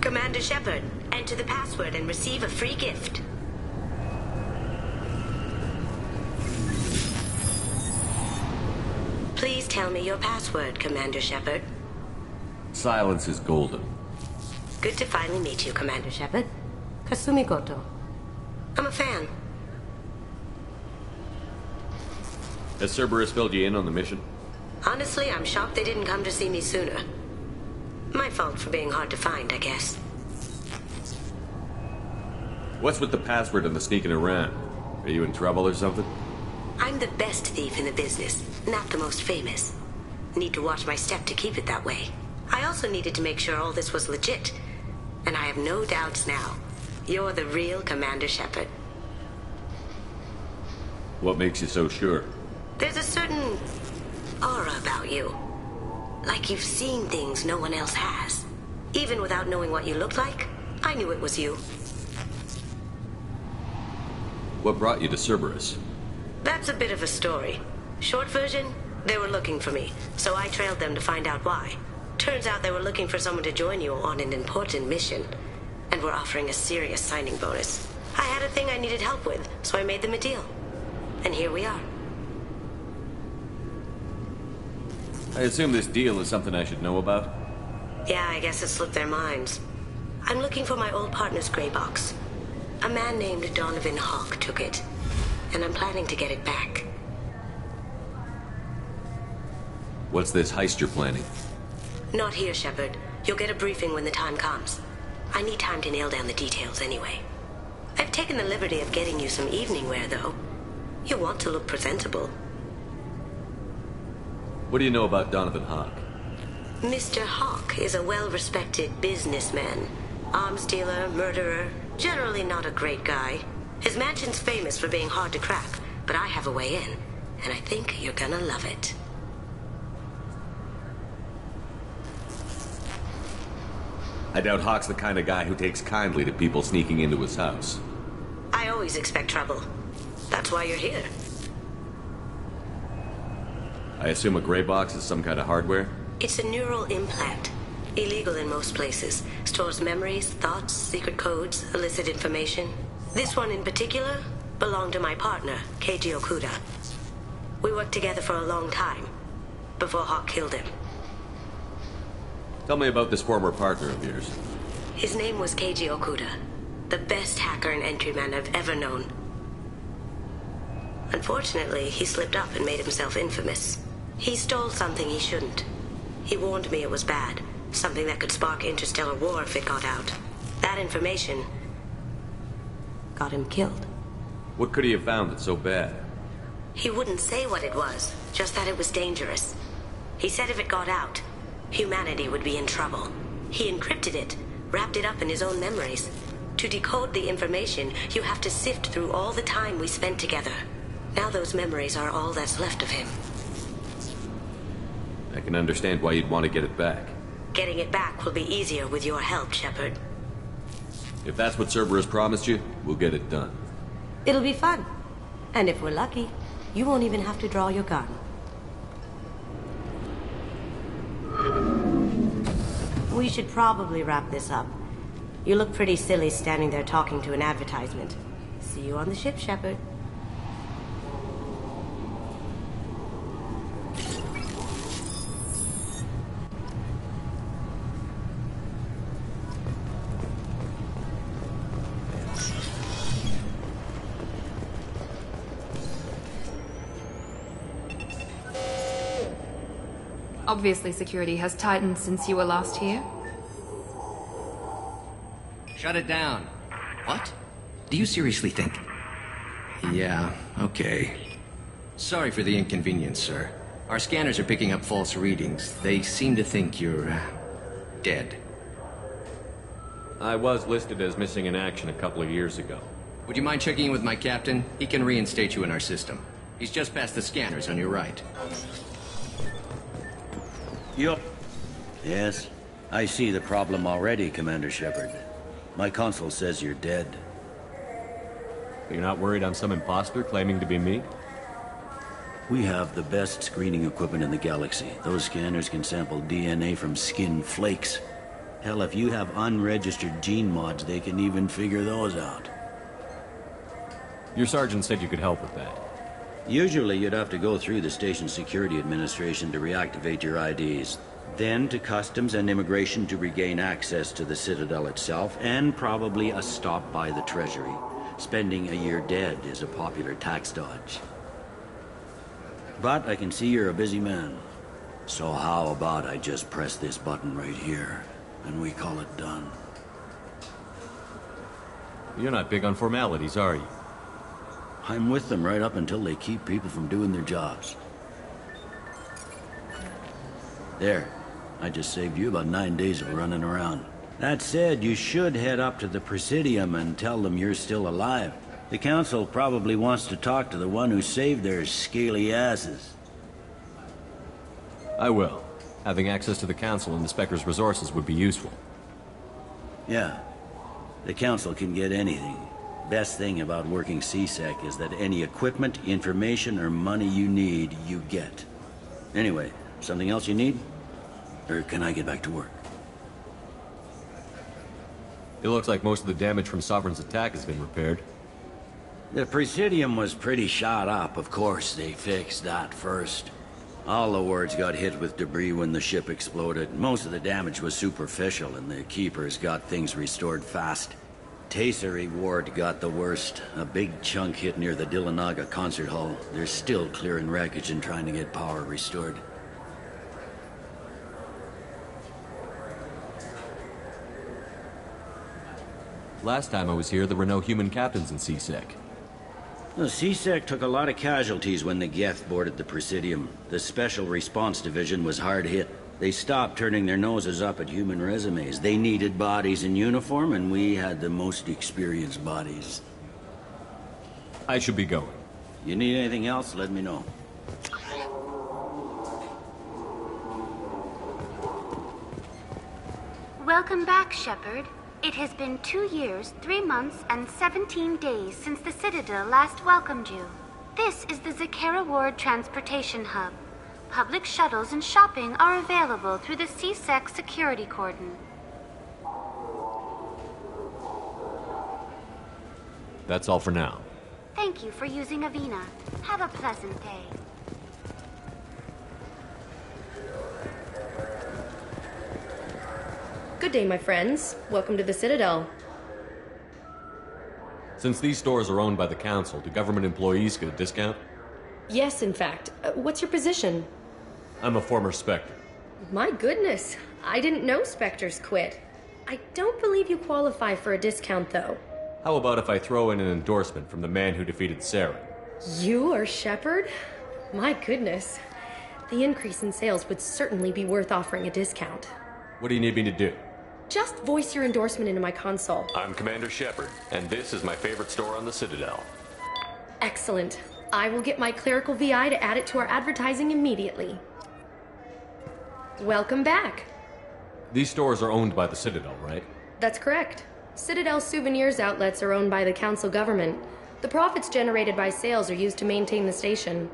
Commander Shepard, enter the password and receive a free gift. Please tell me your password, Commander Shepard. Silence is golden. Good to finally meet you, Commander Shepard. Kasumi Goto. I'm a fan. Has Cerberus filled you in on the mission? Honestly, I'm shocked they didn't come to see me sooner. My fault for being hard to find, I guess. What's with the password and the sneaking around? Are you in trouble or something? I'm the best thief in the business, not the most famous. Need to watch my step to keep it that way. I also needed to make sure all this was legit. And I have no doubts now. You're the real Commander Shepard. What makes you so sure? There's a certain aura about you. Like you've seen things no one else has. Even without knowing what you looked like, I knew it was you. What brought you to Cerberus? That's a bit of a story. Short version, they were looking for me, so I trailed them to find out why. Turns out they were looking for someone to join you on an important mission, and were offering a serious signing bonus. I had a thing I needed help with, so I made them a deal. And here we are. I assume this deal is something I should know about? Yeah, I guess it slipped their minds. I'm looking for my old partner's gray box. A man named Donovan Hawk took it, and I'm planning to get it back. What's this heist you're planning? Not here, Shepard. You'll get a briefing when the time comes. I need time to nail down the details anyway. I've taken the liberty of getting you some evening wear, though. You want to look presentable. What do you know about Donovan Hawk? Mr. Hawk is a well-respected businessman. Arms dealer, murderer, generally not a great guy. His mansion's famous for being hard to crack, but I have a way in, and I think you're gonna love it. I doubt Hawk's the kind of guy who takes kindly to people sneaking into his house. I always expect trouble. That's why you're here. I assume a gray box is some kind of hardware? It's a neural implant. Illegal in most places. Stores memories, thoughts, secret codes, illicit information. This one in particular belonged to my partner, Keiji Okuda. We worked together for a long time, before Hawk killed him. Tell me about this former partner of yours. His name was Keiji Okuda. The best hacker and entryman I've ever known. Unfortunately, he slipped up and made himself infamous. He stole something he shouldn't. He warned me it was bad. Something that could spark interstellar war if it got out. That information got him killed. What could he have found that's so bad? He wouldn't say what it was, just that it was dangerous. He said if it got out, humanity would be in trouble. He encrypted it, wrapped it up in his own memories. To decode the information, you have to sift through all the time we spent together. Now those memories are all that's left of him. I can understand why you'd want to get it back. Getting it back will be easier with your help, Shepard. If that's what Cerberus promised you, we'll get it done. It'll be fun. And if we're lucky, you won't even have to draw your gun. We should probably wrap this up. You look pretty silly standing there talking to an advertisement. See you on the ship, Shepard. Obviously, security has tightened since you were last here. Shut it down. What? Do you seriously think? Yeah, okay. Sorry for the inconvenience, sir. Our scanners are picking up false readings. They seem to think you're, dead. I was listed as missing in action a couple of years ago. Would you mind checking in with my captain? He can reinstate you in our system. He's just past the scanners on your right. Yup. Yes, I see the problem already, Commander Shepard. My console says you're dead. You're not worried I'm some imposter claiming to be me? We have the best screening equipment in the galaxy. Those scanners can sample DNA from skin flakes. Hell, if you have unregistered gene mods, they can even figure those out. Your sergeant said you could help with that. Usually you'd have to go through the station security administration to reactivate your IDs. Then to customs and immigration to regain access to the Citadel itself, and probably a stop by the Treasury. Spending a year dead is a popular tax dodge. But I can see you're a busy man. So how about I just press this button right here, and we call it done? You're not big on formalities, are you? I'm with them right up until they keep people from doing their jobs. There. I just saved you about 9 days of running around. That said, you should head up to the Presidium and tell them you're still alive. The Council probably wants to talk to the one who saved their scaly asses. I will. Having access to the Council and the Spectre's resources would be useful. Yeah. The Council can get anything. Best thing about working CSEC is that any equipment, information, or money you need, you get. Anyway, something else you need? Or can I get back to work? It looks like most of the damage from Sovereign's attack has been repaired. The Presidium was pretty shot up. Of course, they fixed that first. All the wards got hit with debris when the ship exploded. Most of the damage was superficial, and the Keepers got things restored fast. Tasery Ward got the worst. A big chunk hit near the Dillanaga concert hall. They're still clearing wreckage and trying to get power restored. Last time I was here, there were no human captains in CSEC. The CSEC took a lot of casualties when the Geth boarded the Presidium. The Special Response Division was hard hit. They stopped turning their noses up at human resumes. They needed bodies in uniform, and we had the most experienced bodies. I should be going. You need anything else, let me know. Welcome back, Shepard. It has been 2 years, 3 months, and 17 days since the Citadel last welcomed you. This is the Zakera Ward Transportation Hub. Public shuttles and shopping are available through the CSEC security cordon. That's all for now. Thank you for using Avina. Have a pleasant day. Good day, my friends. Welcome to the Citadel. Since these stores are owned by the Council, do government employees get a discount? Yes, in fact. What's your position? I'm a former Spectre. My goodness, I didn't know Spectres quit. I don't believe you qualify for a discount, though. How about if I throw in an endorsement from the man who defeated Saren? You are Shepard? My goodness. The increase in sales would certainly be worth offering a discount. What do you need me to do? Just voice your endorsement into my console. I'm Commander Shepard, and this is my favorite store on the Citadel. Excellent. I will get my clerical VI to add it to our advertising immediately. Welcome back. These stores are owned by the Citadel, right? That's correct. Citadel souvenirs outlets are owned by the Council government. The profits generated by sales are used to maintain the station.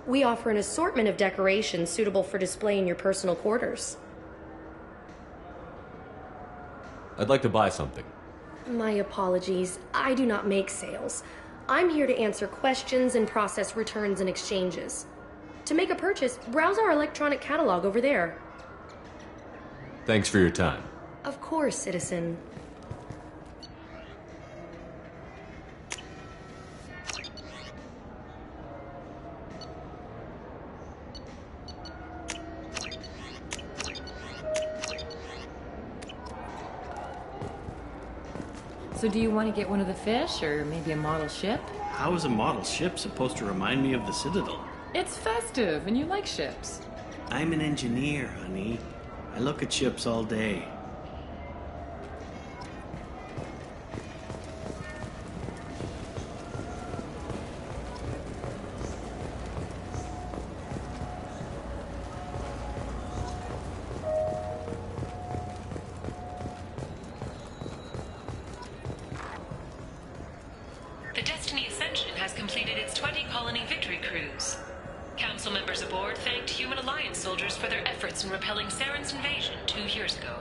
We offer an assortment of decorations suitable for display in your personal quarters. I'd like to buy something. My apologies. I do not make sales. I'm here to answer questions and process returns and exchanges. To make a purchase, browse our electronic catalog over there. Thanks for your time. Of course, citizen. So do you want to get one of the fish, or maybe a model ship? How is a model ship supposed to remind me of the Citadel? It's festive, and you like ships. I'm an engineer, honey. I look at ships all day. The Destiny Ascension has completed its 20-colony victory cruise. Council members aboard thanked Human Alliance soldiers for their efforts in repelling Saren's invasion 2 years ago.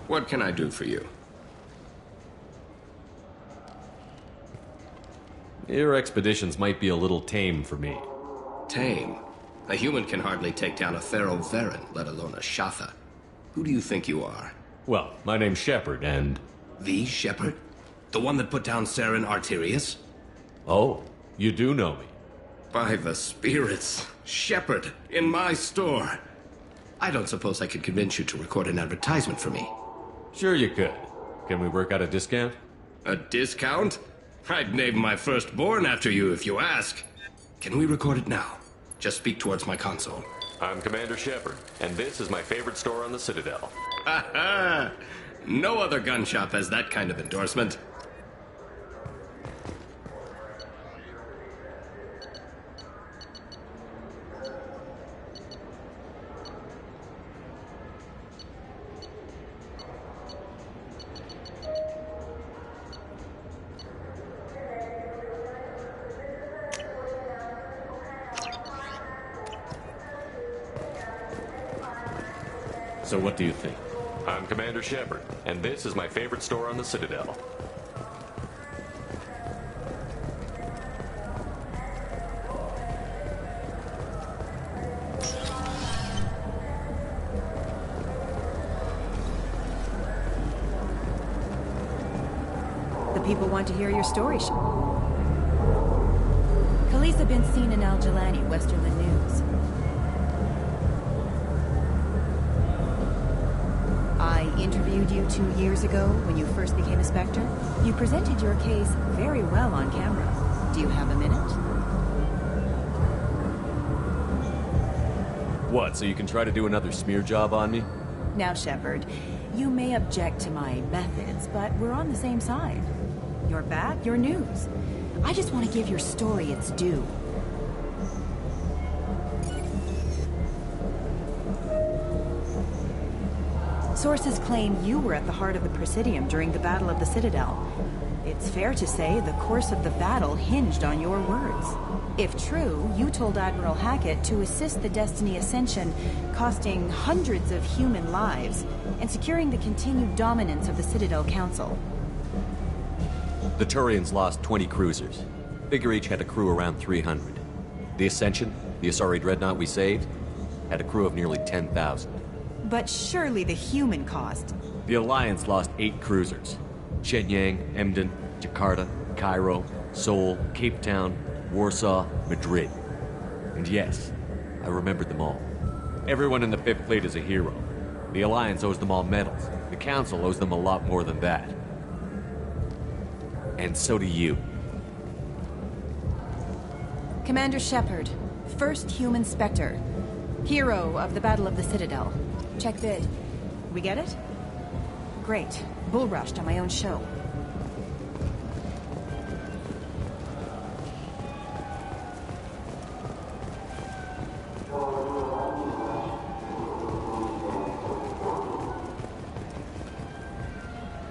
What can I do for you? Your expeditions might be a little tame for me. Tame? A human can hardly take down a Pharaoh Varen, let alone a Shatha. Who do you think you are? Well, my name's Shepard, and... The Shepard? The one that put down Saren Arterius? Oh, you do know me. By the spirits. Shepard, in my store. I don't suppose I could convince you to record an advertisement for me. Sure you could. Can we work out a discount? A discount? I'd name my firstborn after you if you ask. Can we record it now? Just speak towards my console. I'm Commander Shepard, and this is my favorite store on the Citadel. Ha ha! No other gun shop has that kind of endorsement. So what do you think? I'm Commander Shepard, and this is my favorite store on the Citadel. The People want to hear your story. Khaleesa been seen in Al-Jalani, Westerland News. I interviewed you 2 years ago when you first became a Spectre. You presented your case very well on camera. Do you have a minute? What, so you can try to do another smear job on me? Now, Shepard, you may object to my methods, but we're on the same side. You're back, you're news. I just want to give your story its due. Sources claim you were at the heart of the Presidium during the Battle of the Citadel. It's fair to say the course of the battle hinged on your words. If true, you told Admiral Hackett to assist the Destiny Ascension, costing hundreds of human lives, and securing the continued dominance of the Citadel Council. The Turians lost 20 cruisers. Figure each had a crew around 300. The Ascension, the Asari dreadnought we saved, had a crew of nearly 10,000. But surely the human cost. The Alliance lost 8 cruisers. Shenyang, Emden, Jakarta, Cairo, Seoul, Cape Town, Warsaw, Madrid. And yes, I remembered them all. Everyone in the Fifth Fleet is a hero. The Alliance owes them all medals. The Council owes them a lot more than that. And so do you. Commander Shepard, first human Spectre. Hero of the Battle of the Citadel. Check bid. We get it? Great. Bull rushed on my own show.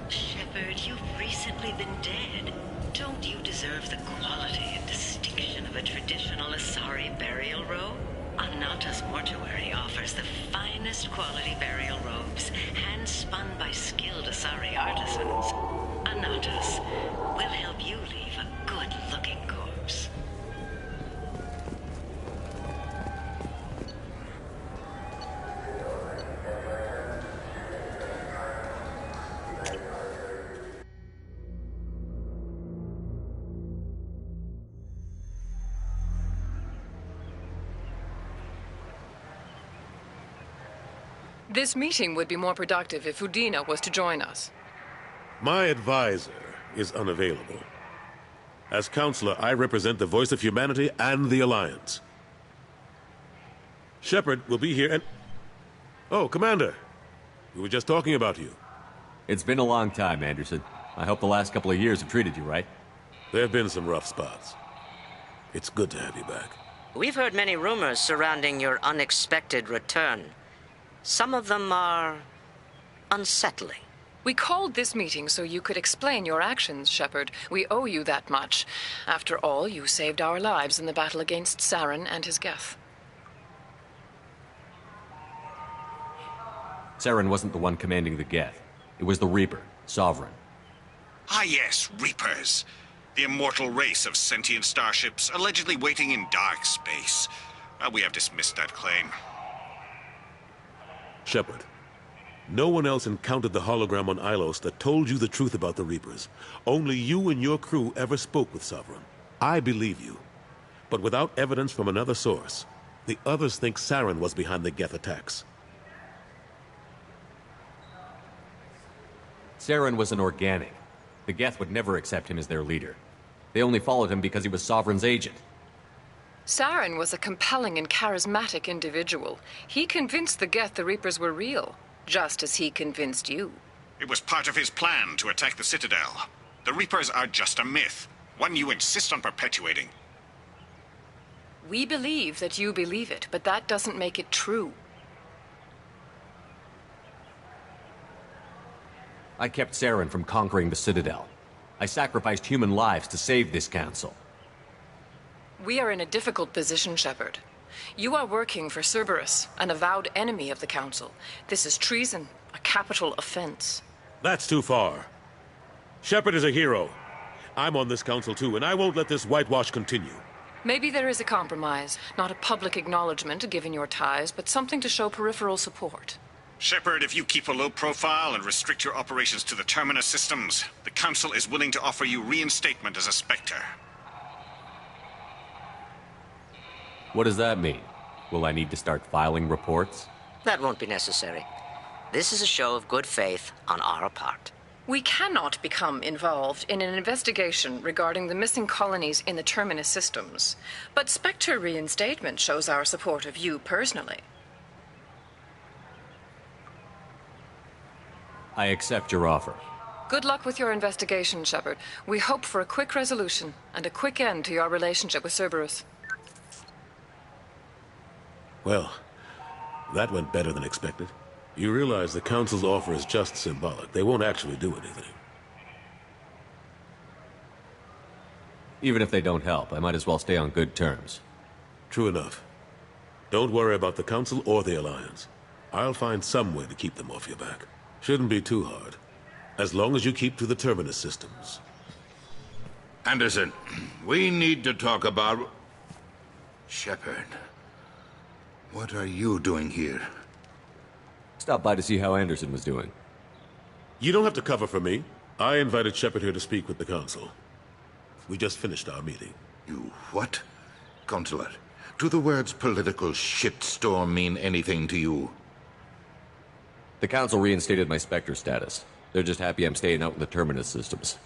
Shepard, you've recently been dead. Don't you deserve the quality and distinction of a traditional Asari burial robe? Anata's mortuary offers the finest quality burial robes, hand-spun by skilled Asari artisans. Anata's will help you leave a good-looking corpse. This meeting would be more productive if Udina was to join us. My advisor is unavailable. As counselor, I represent the voice of humanity and the Alliance. Shepard will be here and... Oh, Commander. We were just talking about you. It's been a long time, Anderson. I hope the last couple of years have treated you right. There have been some rough spots. It's good to have you back. We've heard many rumors surrounding your unexpected return. Some of them are unsettling. We called this meeting so you could explain your actions, Shepard. We owe you that much. After all, you saved our lives in the battle against Saren and his Geth. Saren wasn't the one commanding the Geth. It was the Reaper, Sovereign. Ah yes, Reapers. The immortal race of sentient starships allegedly waiting in dark space. We have dismissed that claim. Shepard, no one else encountered the hologram on Ilos that told you the truth about the Reapers. Only you and your crew ever spoke with Sovereign. I believe you. But without evidence from another source, the others think Saren was behind the Geth attacks. Saren was an organic. The Geth would never accept him as their leader. They only followed him because he was Sovereign's agent. Saren was a compelling and charismatic individual. He convinced the Geth the Reapers were real, just as he convinced you. It was part of his plan to attack the Citadel. The Reapers are just a myth, one you insist on perpetuating. We believe that you believe it, but that doesn't make it true. I kept Saren from conquering the Citadel. I sacrificed human lives to save this council. We are in a difficult position, Shepard. You are working for Cerberus, an avowed enemy of the Council. This is treason, a capital offense. That's too far. Shepard is a hero. I'm on this council too, and I won't let this whitewash continue. Maybe there is a compromise. Not a public acknowledgement given your ties, but something to show peripheral support. Shepard, if you keep a low profile and restrict your operations to the Terminus systems, the Council is willing to offer you reinstatement as a Spectre. What does that mean? Will I need to start filing reports? That won't be necessary. This is a show of good faith on our part. We cannot become involved in an investigation regarding the missing colonies in the Terminus systems, but Spectre reinstatement shows our support of you personally. I accept your offer. Good luck with your investigation, Shepard. We hope for a quick resolution and a quick end to your relationship with Cerberus. Well, that went better than expected. You realize the Council's offer is just symbolic. They won't actually do anything. Even if they don't help, I might as well stay on good terms. True enough. Don't worry about the Council or the Alliance. I'll find some way to keep them off your back. Shouldn't be too hard. As long as you keep to the Terminus systems. Anderson, we need to talk about... Shepard. What are you doing here? Stop by to see how Anderson was doing. You don't have to cover for me. I invited Shepard here to speak with the Council. We just finished our meeting. You what? Consular, do the words political shitstorm mean anything to you? The Council reinstated my Spectre status. They're just happy I'm staying out in the Terminus systems.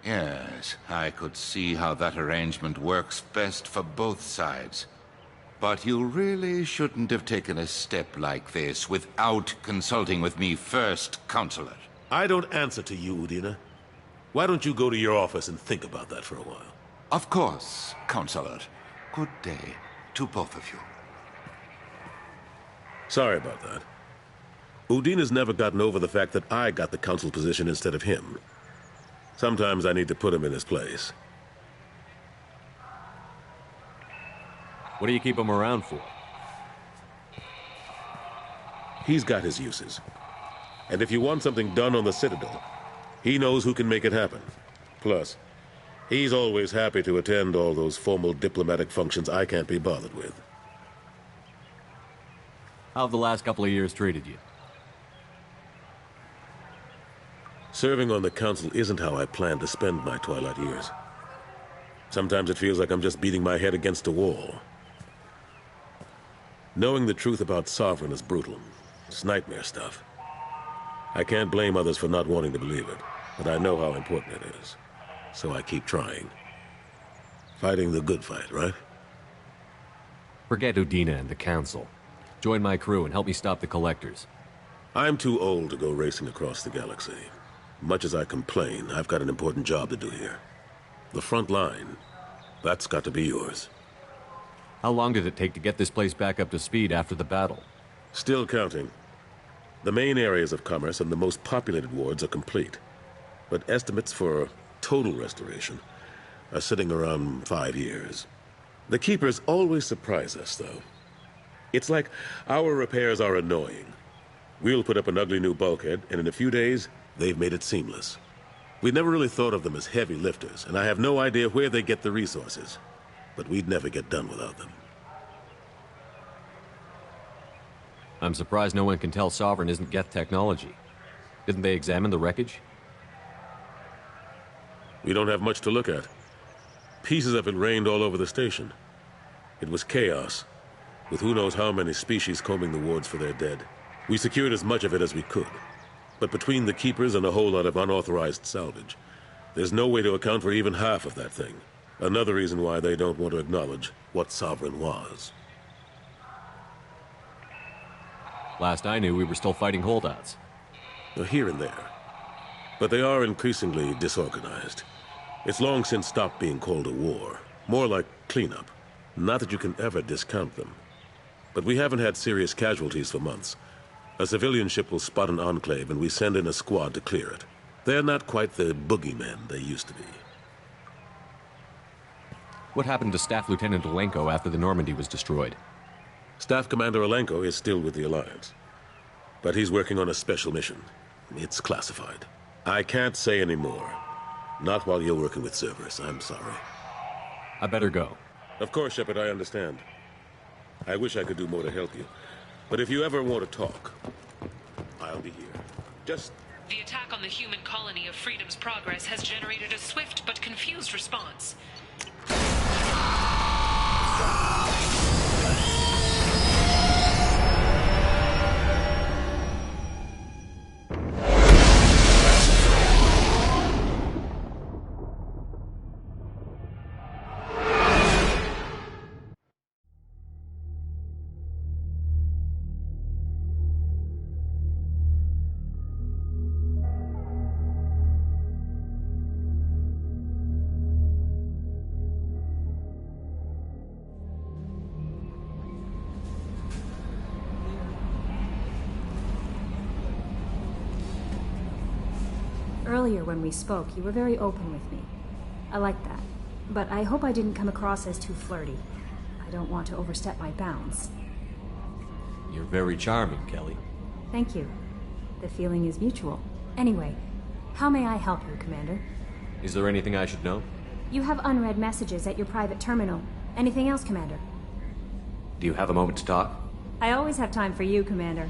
Yes, I could see how that arrangement works best for both sides. But you really shouldn't have taken a step like this without consulting with me first, Counselor. I don't answer to you, Udina. Why don't you go to your office and think about that for a while? Of course, Counselor. Good day to both of you. Sorry about that. Udina's never gotten over the fact that I got the Council position instead of him. Sometimes I need to put him in his place. What do you keep him around for? He's got his uses. And if you want something done on the Citadel, he knows who can make it happen. Plus, he's always happy to attend all those formal diplomatic functions I can't be bothered with. How have the last couple of years treated you? Serving on the Council isn't how I plan to spend my twilight years. Sometimes it feels like I'm just beating my head against a wall. Knowing the truth about Sovereign is brutal. It's nightmare stuff. I can't blame others for not wanting to believe it, but I know how important it is. So I keep trying. Fighting the good fight, right? Forget Udina and the Council. Join my crew and help me stop the Collectors. I'm too old to go racing across the galaxy. Much as I complain, I've got an important job to do here. The front line, that's got to be yours. How long did it take to get this place back up to speed after the battle? Still counting. The main areas of commerce and the most populated wards are complete. But estimates for total restoration are sitting around 5 years. The Keepers always surprise us, though. It's like our repairs are annoying. We'll put up an ugly new bulkhead, and in a few days, they've made it seamless. We never really thought of them as heavy lifters, and I have no idea where they get the resources. But we'd never get done without them. I'm surprised no one can tell Sovereign isn't Geth technology. Didn't they examine the wreckage? We don't have much to look at. Pieces of it rained all over the station. It was chaos, with who knows how many species combing the wards for their dead. We secured as much of it as we could. But between the Keepers and a whole lot of unauthorized salvage, there's no way to account for even half of that thing. Another reason why they don't want to acknowledge what Sovereign was. Last I knew, we were still fighting holdouts. Here and there. But they are increasingly disorganized. It's long since stopped being called a war. More like cleanup. Not that you can ever discount them. But we haven't had serious casualties for months. A civilian ship will spot an enclave and we send in a squad to clear it. They're not quite the boogeymen they used to be. What happened to Staff Lieutenant Alenko after the Normandy was destroyed? Staff Commander Alenko is still with the Alliance. But he's working on a special mission. It's classified. I can't say any more. Not while you're working with Cerberus, I'm sorry. I better go. Of course, Shepard, I understand. I wish I could do more to help you. But if you ever want to talk, I'll be here. Just... The attack on the human colony of Freedom's Progress has generated a swift but confused response. Earlier when we spoke, you were very open with me. I like that. But I hope I didn't come across as too flirty. I don't want to overstep my bounds. You're very charming, Kelly. Thank you. The feeling is mutual. Anyway, how may I help you, Commander? Is there anything I should know? You have unread messages at your private terminal. Anything else, Commander? Do you have a moment to talk? I always have time for you, Commander.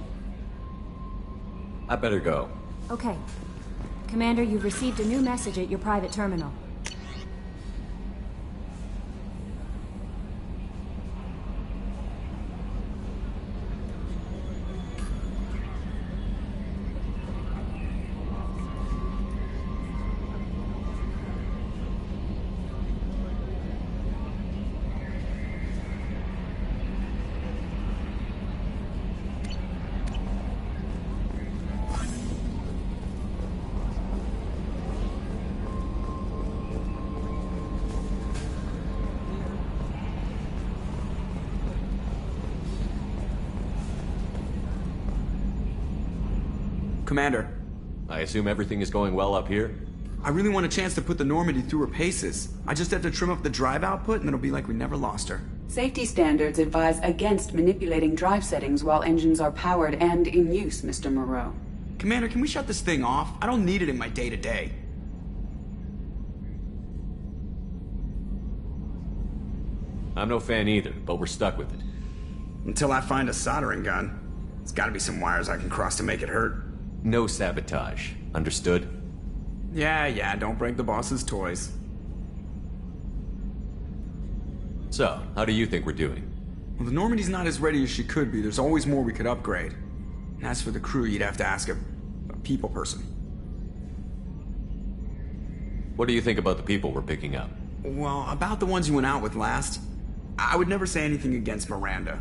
I better go. Okay. Commander, you've received a new message at your private terminal. Commander. I assume everything is going well up here? I really want a chance to put the Normandy through her paces. I just have to trim up the drive output and it'll be like we never lost her. Safety standards advise against manipulating drive settings while engines are powered and in use, Mr. Moreau. Commander, can we shut this thing off? I don't need it in my day-to-day. I'm no fan either, but we're stuck with it. Until I find a soldering gun. There's gotta be some wires I can cross to make it hurt. No sabotage. Understood? Yeah, don't break the boss's toys. So, how do you think we're doing? Well, the Normandy's not as ready as she could be. There's always more we could upgrade. And as for the crew, you'd have to ask a people person. What do you think about the people we're picking up? Well, about the ones you went out with last, I would never say anything against Miranda.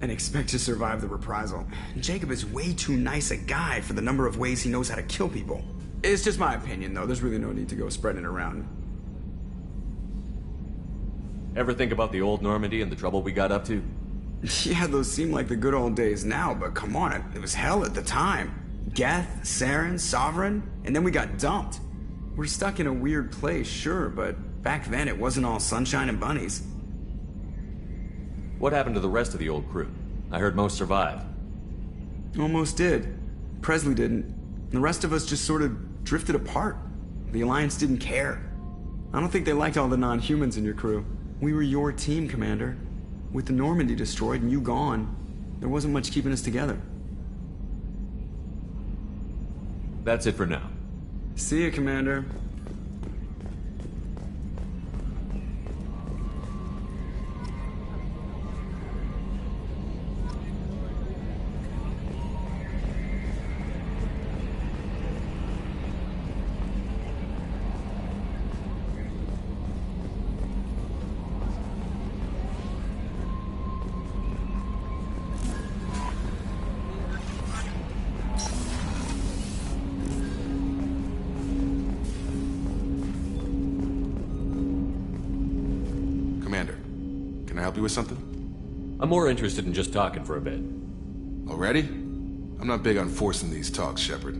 And expect to survive the reprisal. Jacob is way too nice a guy for the number of ways he knows how to kill people. It's just my opinion, though. There's really no need to go spreading it around. Ever think about the old Normandy and the trouble we got up to? Yeah, those seem like the good old days now, but come on, it was hell at the time. Geth, Saren, Sovereign, and then we got dumped. We're stuck in a weird place, sure, but back then it wasn't all sunshine and bunnies. What happened to the rest of the old crew? I heard most survived. Almost did. Presley didn't. The rest of us just sort of drifted apart. The Alliance didn't care. I don't think they liked all the non-humans in your crew. We were your team, Commander. With the Normandy destroyed and you gone, there wasn't much keeping us together. That's it for now. See ya, Commander. With something? I'm more interested in just talking for a bit. Already? I'm not big on forcing these talks, Shepard.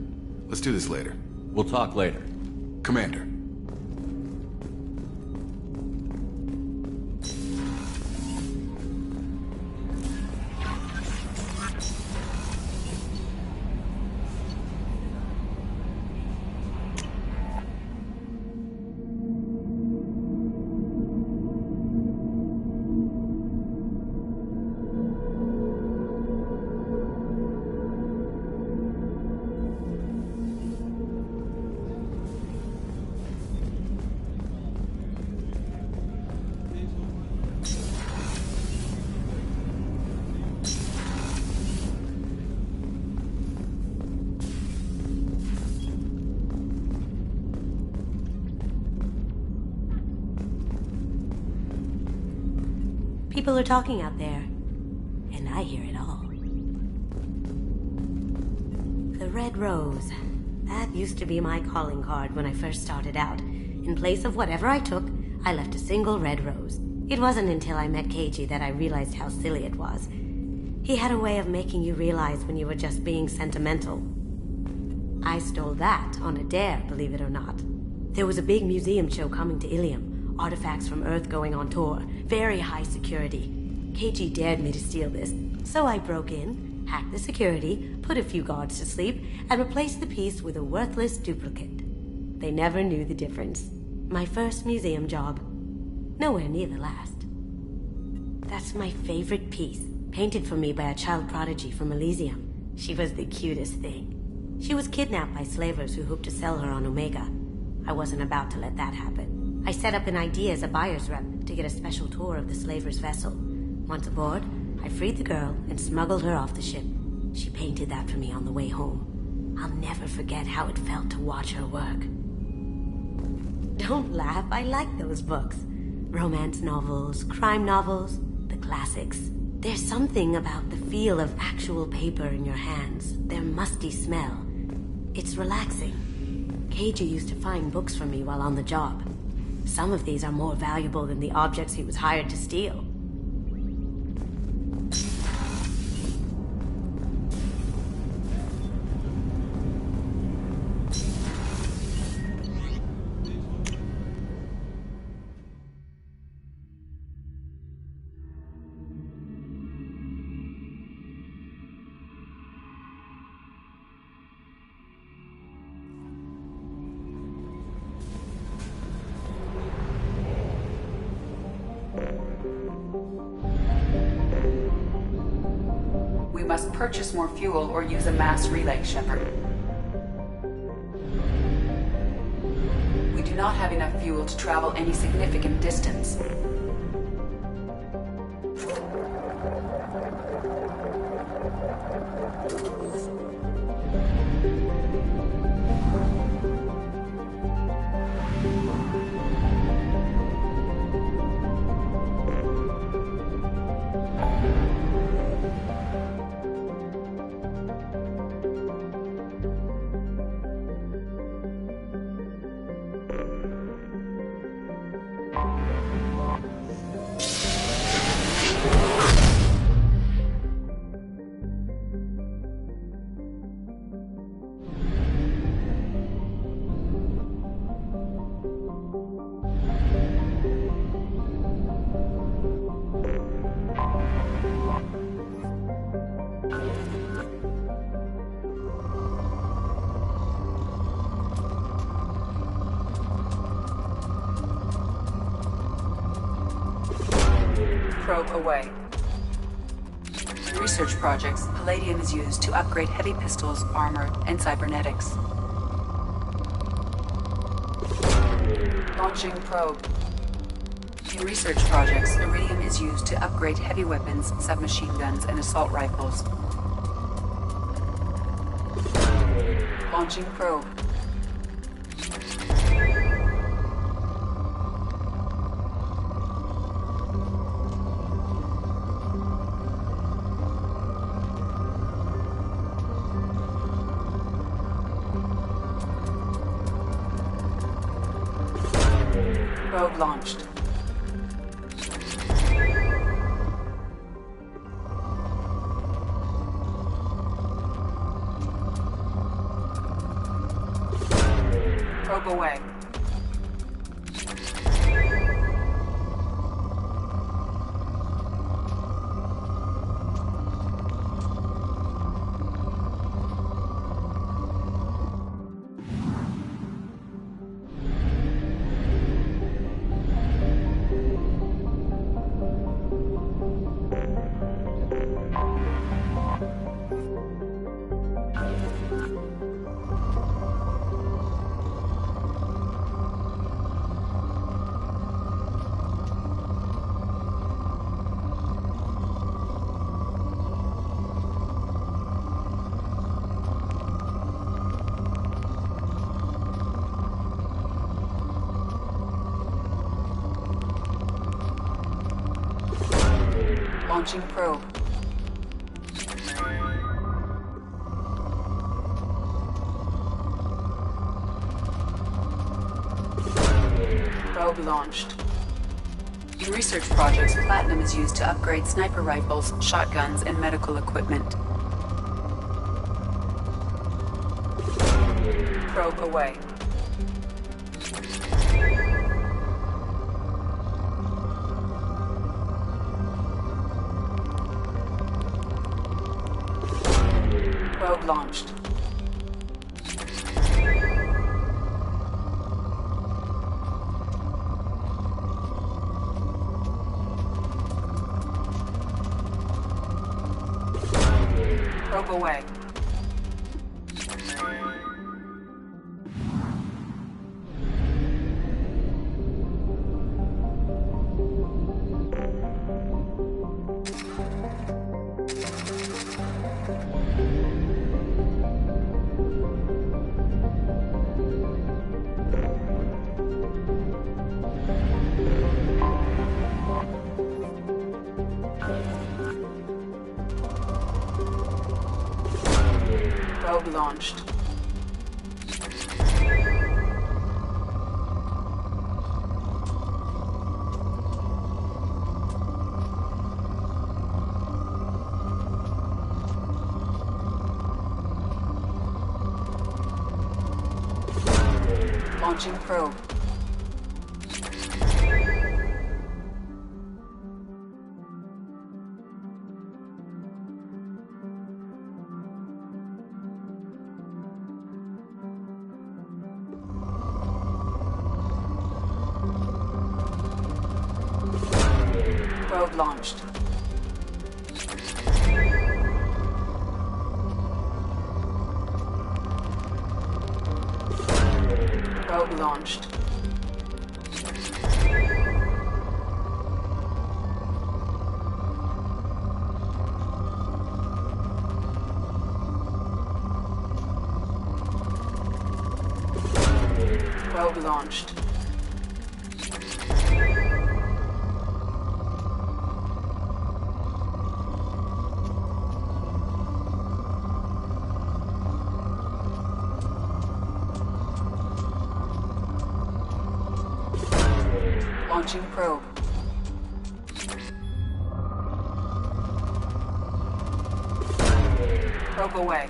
Let's do this later. We'll talk later. Commander. People are talking out there, and I hear it all. The Red Rose. That used to be my calling card when I first started out. In place of whatever I took, I left a single red rose. It wasn't until I met Keiji that I realized how silly it was. He had a way of making you realize when you were just being sentimental. I stole that on a dare, believe it or not. There was a big museum show coming to Ilium. Artifacts from Earth going on tour. Very high security. Keiji dared me to steal this, so I broke in, hacked the security, put a few guards to sleep, and replaced the piece with a worthless duplicate. They never knew the difference. My first museum job. Nowhere near the last. That's my favorite piece, painted for me by a child prodigy from Elysium. She was the cutest thing. She was kidnapped by slavers who hoped to sell her on Omega. I wasn't about to let that happen. I set up an idea as a buyer's rep to get a special tour of the slaver's vessel. Once aboard, I freed the girl and smuggled her off the ship. She painted that for me on the way home. I'll never forget how it felt to watch her work. Don't laugh, I like those books. Romance novels, crime novels, the classics. There's something about the feel of actual paper in your hands, their musty smell. It's relaxing. Keiji used to find books for me while on the job. Some of these are more valuable than the objects he was hired to steal. Purchase more fuel or use a mass relay, Shepard. We do not have enough fuel to travel any significant distance. Probe away. Research projects, palladium is used to upgrade heavy pistols, armor, and cybernetics. Launching probe. In research projects, iridium is used to upgrade heavy weapons, submachine guns, and assault rifles. Launching probe. Probe launched. Probe away. Launching probe. Probe launched. In research projects, platinum is used to upgrade sniper rifles, shotguns, and medical equipment. Probe away. Probe launched. Probe away. Probe launched. Launching probe. Probe launched. Probe launched. Probe launched. Launching probe. Probe away.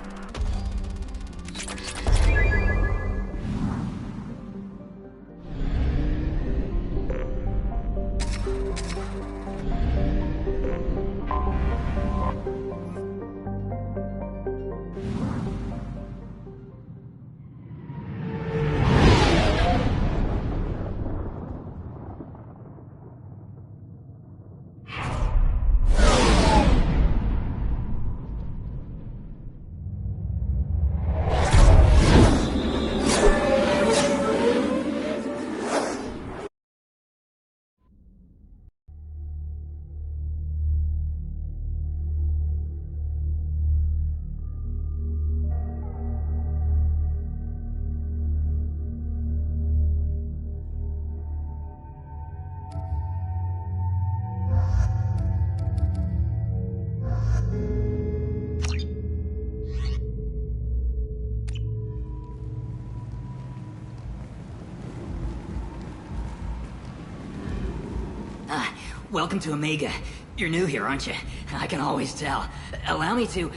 Welcome to Omega. You're new here, aren't you? I can always tell. Allow me to...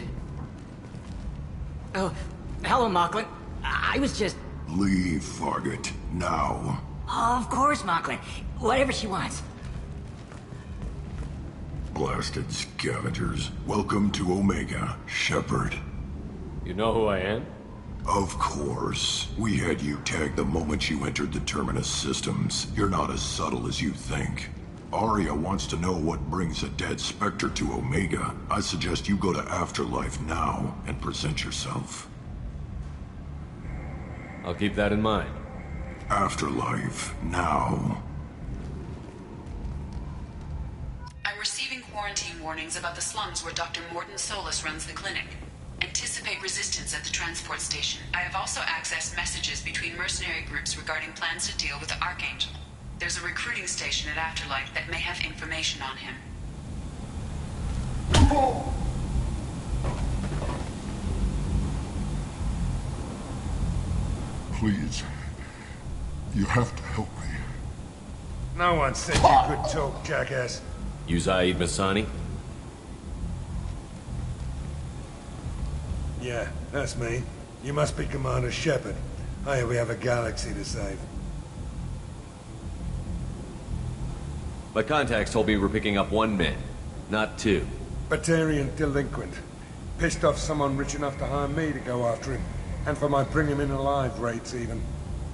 Oh, hello, Mocklin. I was just... Leave, Fargate. Now. Oh, of course, Mocklin. Whatever she wants. Blasted scavengers. Welcome to Omega, Shepard. You know who I am? Of course. We had you tagged the moment you entered the Terminus systems. You're not as subtle as you think. Arya wants to know what brings a dead Spectre to Omega. I suggest you go to Afterlife now and present yourself. I'll keep that in mind. Afterlife now. I'm receiving quarantine warnings about the slums where Dr. Morton Solus runs the clinic. Anticipate resistance at the transport station. I have also accessed messages between mercenary groups regarding plans to deal with the Archangel. There's a recruiting station at Afterlife that may have information on him. Please. You have to help me. No one said you could talk, jackass. You Zaid Masani? Yeah, that's me. You must be Commander Shepard. Hey, we have a galaxy to save. My contacts told me we're picking up 1 man, not 2. Batarian delinquent. Pissed off someone rich enough to hire me to go after him. And for my bring him in alive rates, even.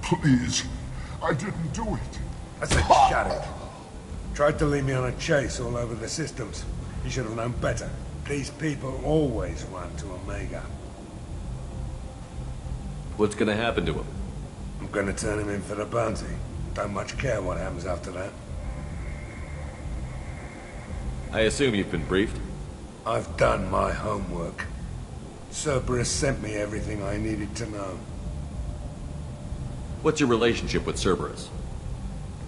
Please. I didn't do it. I said shut it. Tried to lead me on a chase all over the systems. He should have known better. These people always run to Omega. What's gonna happen to him? I'm gonna turn him in for the bounty. Don't much care what happens after that. I assume you've been briefed? I've done my homework. Cerberus sent me everything I needed to know. What's your relationship with Cerberus?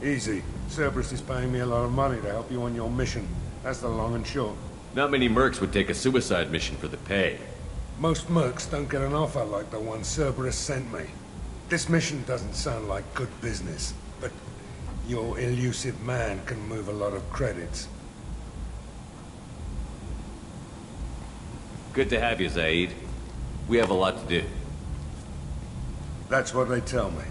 Easy. Cerberus is paying me a lot of money to help you on your mission. That's the long and short. Not many mercs would take a suicide mission for the pay. Most mercs don't get an offer like the one Cerberus sent me. This mission doesn't sound like good business, but your elusive man can move a lot of credits. Good to have you, Zaid. We have a lot to do. That's what they tell me.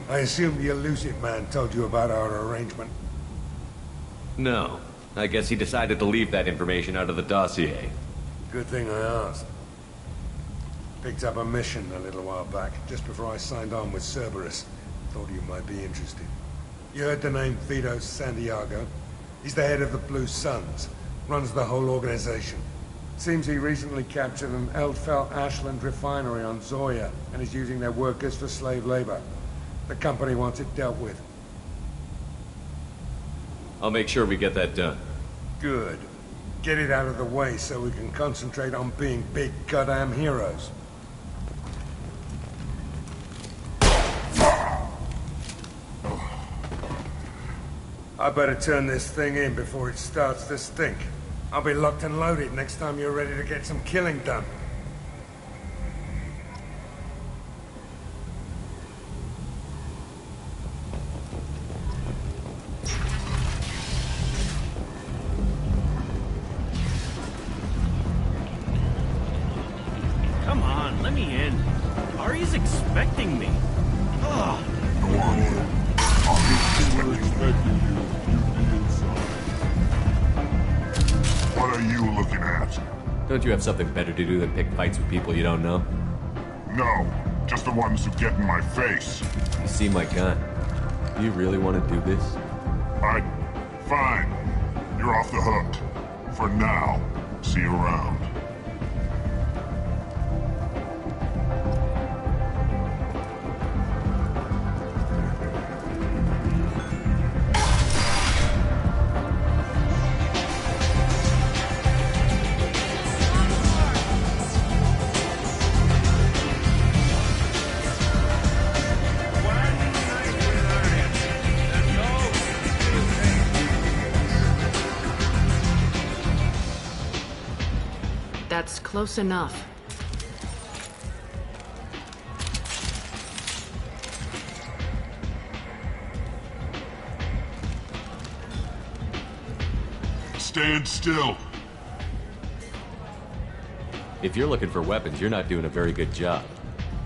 I assume the elusive man told you about our arrangement. No. I guess he decided to leave that information out of the dossier. Good thing I asked. Picked up a mission a little while back, just before I signed on with Cerberus. Thought you might be interested. You heard the name Vito Santiago? He's the head of the Blue Suns. Runs the whole organization. Seems he recently captured an Eldfell Ashland refinery on Zoya and is using their workers for slave labor. The company wants it dealt with. I'll make sure we get that done. Good. Get it out of the way so we can concentrate on being big goddamn heroes. I better turn this thing in before it starts to stink. I'll be locked and loaded next time you're ready to get some killing done. Come on, let me in. Ari's expecting me. Ugh. What are you looking at? Don't you have something better to do than pick fights with people you don't know? No, just the ones who get in my face. You see my gun. Do you really want to do this? Fine. You're off the hook. For now. See you around. That's close enough. Stand still. If you're looking for weapons, you're not doing a very good job.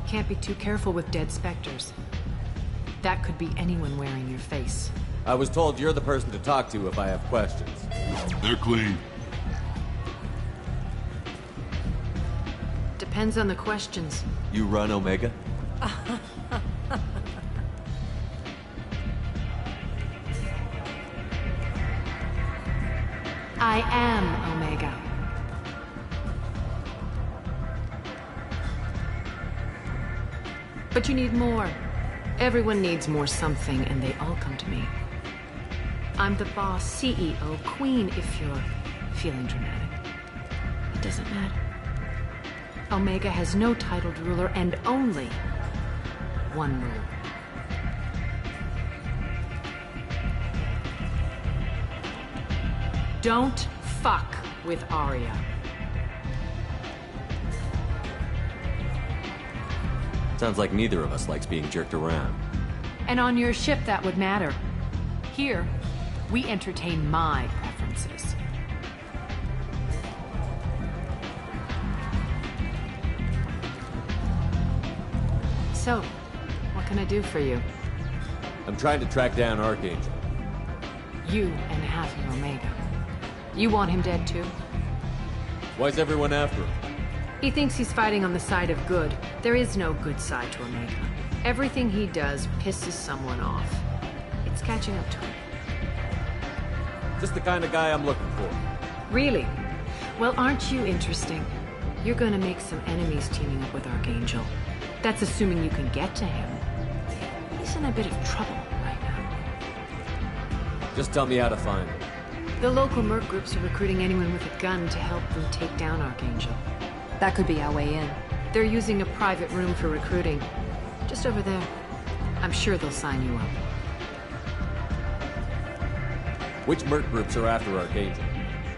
Can't be too careful with dead specters. That could be anyone wearing your face. I was told you're the person to talk to if I have questions. They're clean. Depends on the questions. You run Omega? I am Omega. But you need more. Everyone needs more something, and they all come to me. I'm the boss, CEO, queen, if you're feeling dramatic. It doesn't matter. Omega has no titled ruler and only one rule. Don't fuck with Arya. Sounds like neither of us likes being jerked around. And on your ship, that would matter. Here, we entertain my preferences. So, what can I do for you? I'm trying to track down Archangel. You and half of Omega. You want him dead too? Why's everyone after him? He thinks he's fighting on the side of good. There is no good side to Omega. Everything he does pisses someone off. It's catching up to him. Just the kind of guy I'm looking for. Really? Well, aren't you interesting? You're gonna make some enemies teaming up with Archangel. That's assuming you can get to him. He's in a bit of trouble right now. Just tell me how to find him. The local merc groups are recruiting anyone with a gun to help them take down Archangel. That could be our way in. They're using a private room for recruiting. Just over there. I'm sure they'll sign you up. Which merc groups are after Archangel?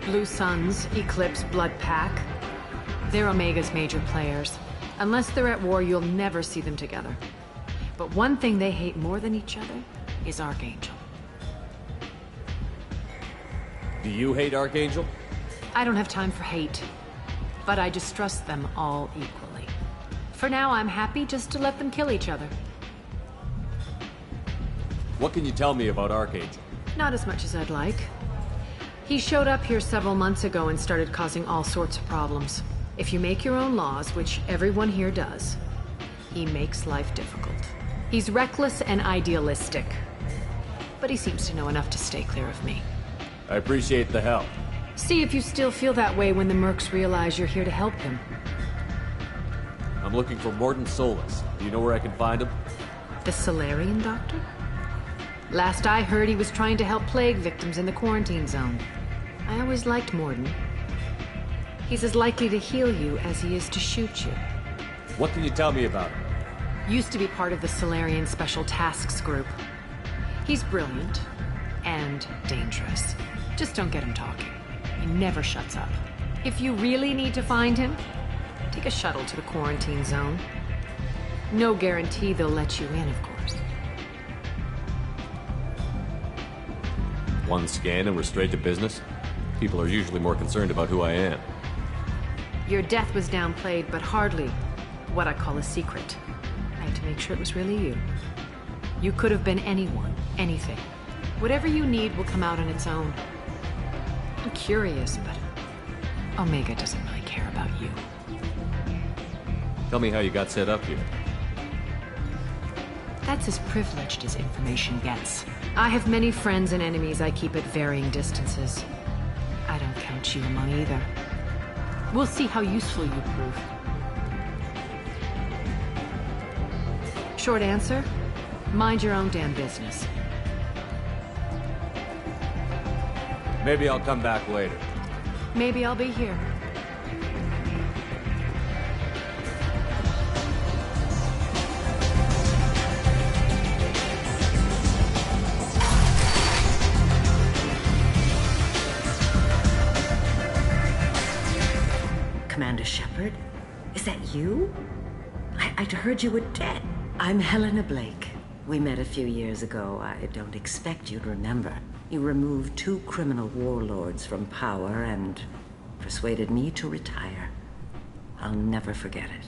Blue Suns, Eclipse, Blood Pack. They're Omega's major players. Unless they're at war, you'll never see them together. But one thing they hate more than each other is Archangel. Do you hate Archangel? I don't have time for hate. But I distrust them all equally. For now, I'm happy just to let them kill each other. What can you tell me about Archangel? Not as much as I'd like. He showed up here several months ago and started causing all sorts of problems. If you make your own laws, which everyone here does, he makes life difficult. He's reckless and idealistic. But he seems to know enough to stay clear of me. I appreciate the help. See if you still feel that way when the mercs realize you're here to help them. I'm looking for Mordin Solus. Do you know where I can find him? The Solarian doctor? Last I heard, he was trying to help plague victims in the quarantine zone. I always liked Mordin. He's as likely to heal you as he is to shoot you. What can you tell me about him? Used to be part of the Solarian Special Tasks Group. He's brilliant and dangerous. Just don't get him talking. He never shuts up. If you really need to find him, take a shuttle to the quarantine zone. No guarantee they'll let you in, of course. One scan and we're straight to business? People are usually more concerned about who I am. Your death was downplayed, but hardly what I call a secret. I had to make sure it was really you. You could have been anyone, anything. Whatever you need will come out on its own. I'm curious, but Omega doesn't really care about you. Tell me how you got set up here. That's as privileged as information gets. I have many friends and enemies I keep at varying distances. I don't count you among either. We'll see how useful you prove. Short answer, mind your own damn business. Maybe I'll come back later. Maybe I'll be here. Commander Shepard? Is that you? I'd heard you were dead. I'm Helena Blake. We met a few years ago. I don't expect you'd remember. You removed 2 criminal warlords from power and persuaded me to retire. I'll never forget it.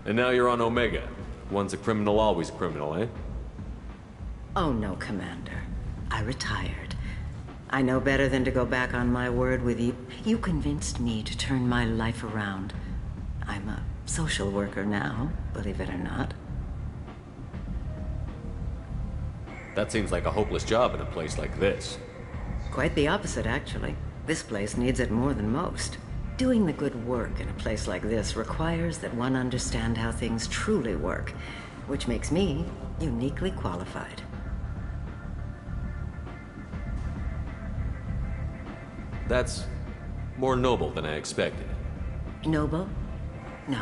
And now you're on Omega. Once a criminal, always a criminal, eh? Oh no, Commander. I retired. I know better than to go back on my word with you. You convinced me to turn my life around. I'm a social worker now, believe it or not. That seems like a hopeless job in a place like this. Quite the opposite, actually. This place needs it more than most. Doing the good work in a place like this requires that one understand how things truly work, which makes me uniquely qualified. That's more noble than I expected. Noble? No.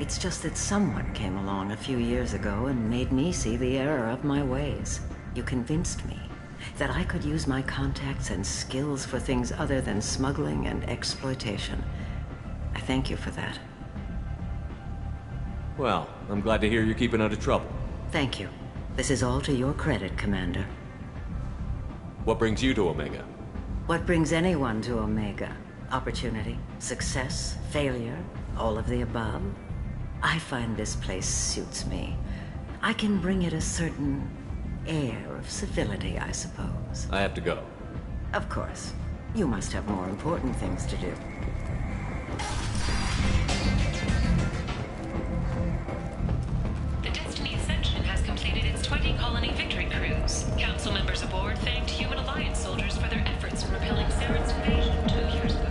It's just that someone came along a few years ago and made me see the error of my ways. You convinced me. that I could use my contacts and skills for things other than smuggling and exploitation. I thank you for that. Well, I'm glad to hear you're keeping out of trouble. Thank you. This is all to your credit, Commander. What brings you to Omega? What brings anyone to Omega? Opportunity, success, failure, all of the above. I find this place suits me. I can bring it a certain air of civility, I suppose. I have to go. Of course. You must have more important things to do. The Destiny Ascension has completed its 20-colony victory cruise. Council members aboard thanked Human Alliance soldiers for their efforts in repelling Saren's invasion 2 years ago.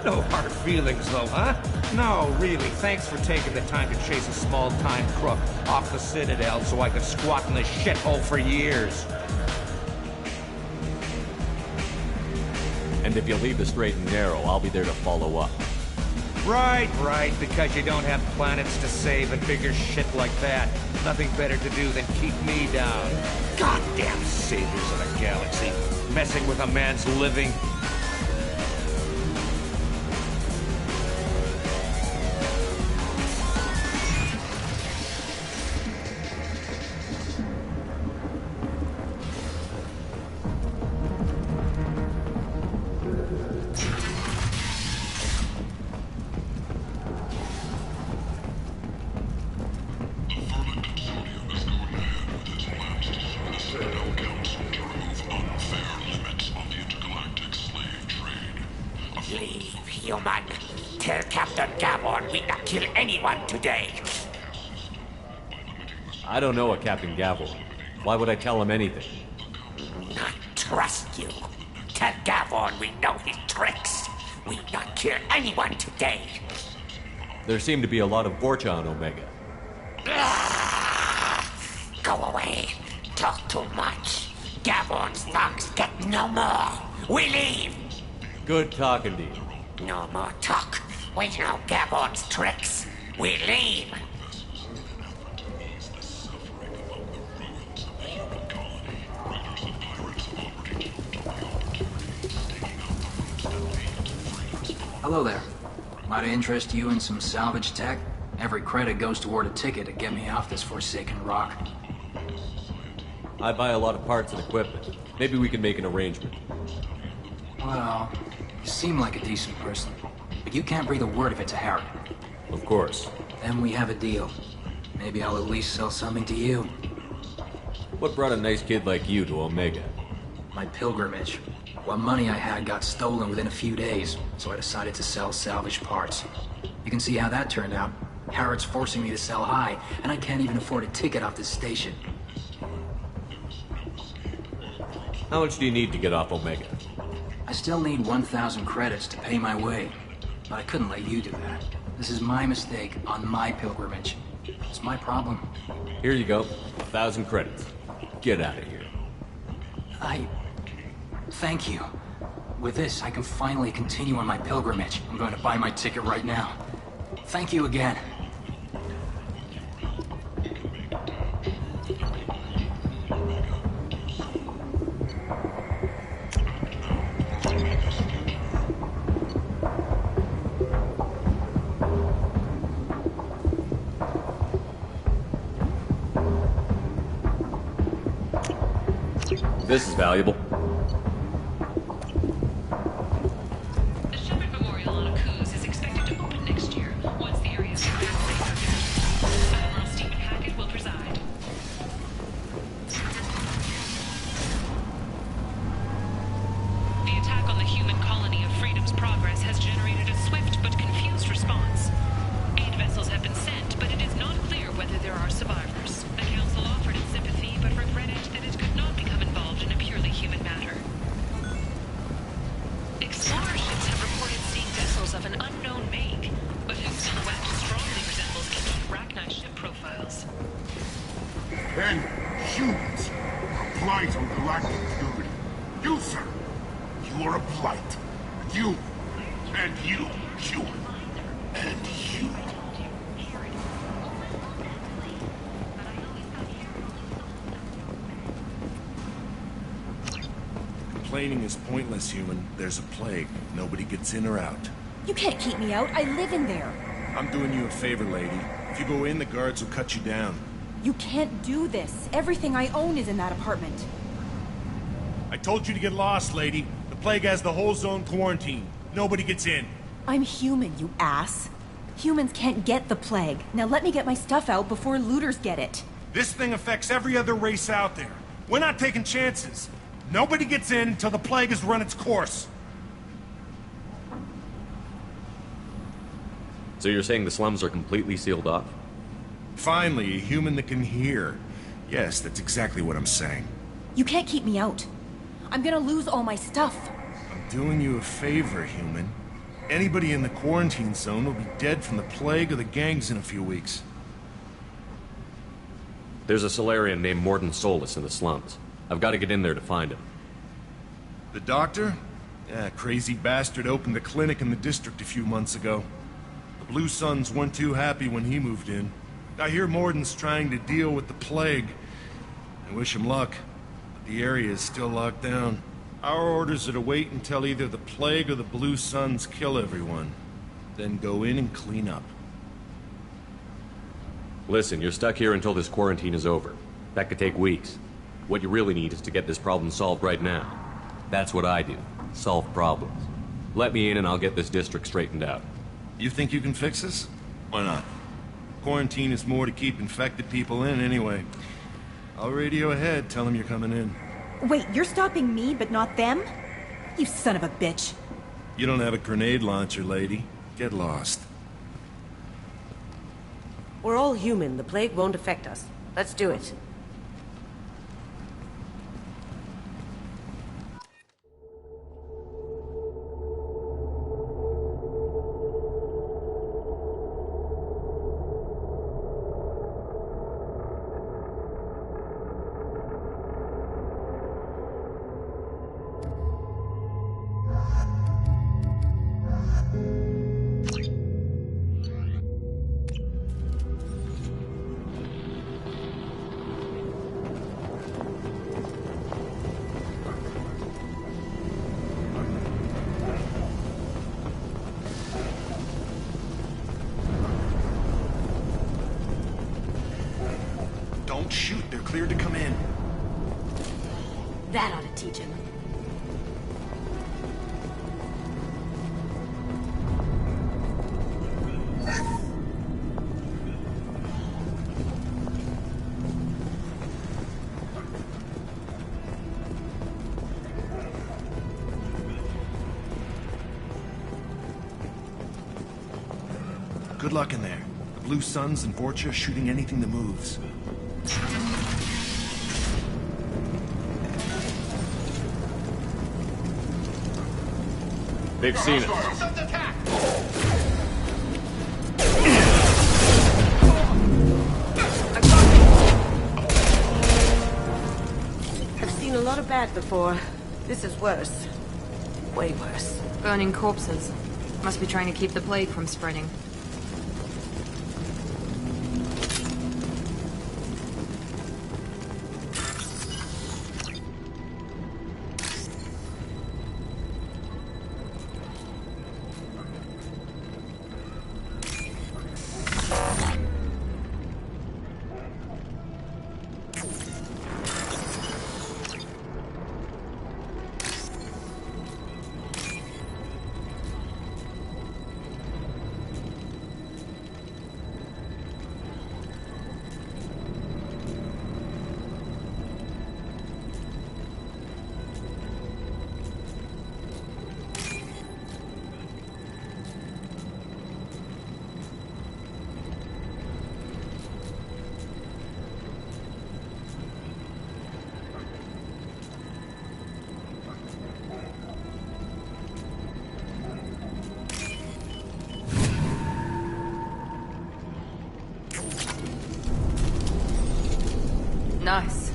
No hard feelings, though, huh? No, really. Thanks for taking the time to chase a small-time crook off the Citadel so I could squat in the shithole for years. And if you leave the straight and narrow, I'll be there to follow up. Right, because you don't have planets to save and bigger shit like that. Nothing better to do than keep me down. Goddamn saviors of the galaxy. Messing with a man's living. I don't know a Captain Gavel. Why would I tell him anything? Not trust you. Tell Gavon we know his tricks. We not kill anyone today. There seem to be a lot of Vorcha on Omega. Go away. Talk too much. Gavon's thugs get no more. We leave. Good talking to you. No more talk. We know Gavon's tricks. We leave. Hello there. Might I interest you in some salvage tech? Every credit goes toward a ticket to get me off this forsaken rock. I buy a lot of parts and equipment. Maybe we can make an arrangement. Well, you seem like a decent person, but you can't breathe a word of it to Harry. Of course. Then we have a deal. Maybe I'll at least sell something to you. What brought a nice kid like you to Omega? My pilgrimage. What money I had got stolen within a few days, so I decided to sell salvaged parts. You can see how that turned out. Harrod's forcing me to sell high, and I can't even afford a ticket off this station. How much do you need to get off Omega? I still need 1,000 credits to pay my way, but I couldn't let you do that. This is my mistake on my pilgrimage. It's my problem. Here you go. 1,000 credits. Get out of here. Thank you. With this, I can finally continue on my pilgrimage. I'm going to buy my ticket right now. Thank you again. This is valuable. The Shepard Memorial on Akuz is expected to open next year, once the area is safe. Admiral Stephen Hackett will preside. And humans, a blight on galactic purity. You, sir, you are a blight. You, and you, and you. Complaining is pointless, human. There's a plague. Nobody gets in or out. You can't keep me out. I live in there. I'm doing you a favor, lady. If you go in, the guards will cut you down. You can't do this. Everything I own is in that apartment. I told you to get lost, lady. The plague has the whole zone quarantined. Nobody gets in. I'm human, you ass. Humans can't get the plague. Now let me get my stuff out before looters get it. This thing affects every other race out there. We're not taking chances. Nobody gets in until the plague has run its course. So you're saying the slums are completely sealed off? Finally, a human that can hear. Yes, that's exactly what I'm saying. You can't keep me out. I'm gonna lose all my stuff. I'm doing you a favor, human. Anybody in the quarantine zone will be dead from the plague or the gangs in a few weeks. There's a Solarian named Morden Solus in the slums. I've got to get in there to find him. The doctor? Yeah, crazy bastard opened a clinic in the district a few months ago. The Blue Suns weren't too happy when he moved in. I hear Morden's trying to deal with the plague. I wish him luck, but the area is still locked down. Our orders are to wait until either the plague or the Blue Suns kill everyone. Then go in and clean up. Listen, you're stuck here until this quarantine is over. That could take weeks. What you really need is to get this problem solved right now. That's what I do. Solve problems. Let me in and I'll get this district straightened out. You think you can fix this? Why not? Quarantine is more to keep infected people in anyway. I'll radio ahead, tell them you're coming in. Wait, you're stopping me, but not them? You son of a bitch. You don't have a grenade launcher, lady. Get lost. We're all human. The plague won't affect us. Let's do it. Don't shoot. They're cleared to come in. That ought to teach him. Good luck in there. The Blue Suns and Vorcha shooting anything that moves. They've seen us. I've seen a lot of bad before. This is worse. Way worse. Burning corpses. Must be trying to keep the plague from spreading. Nice.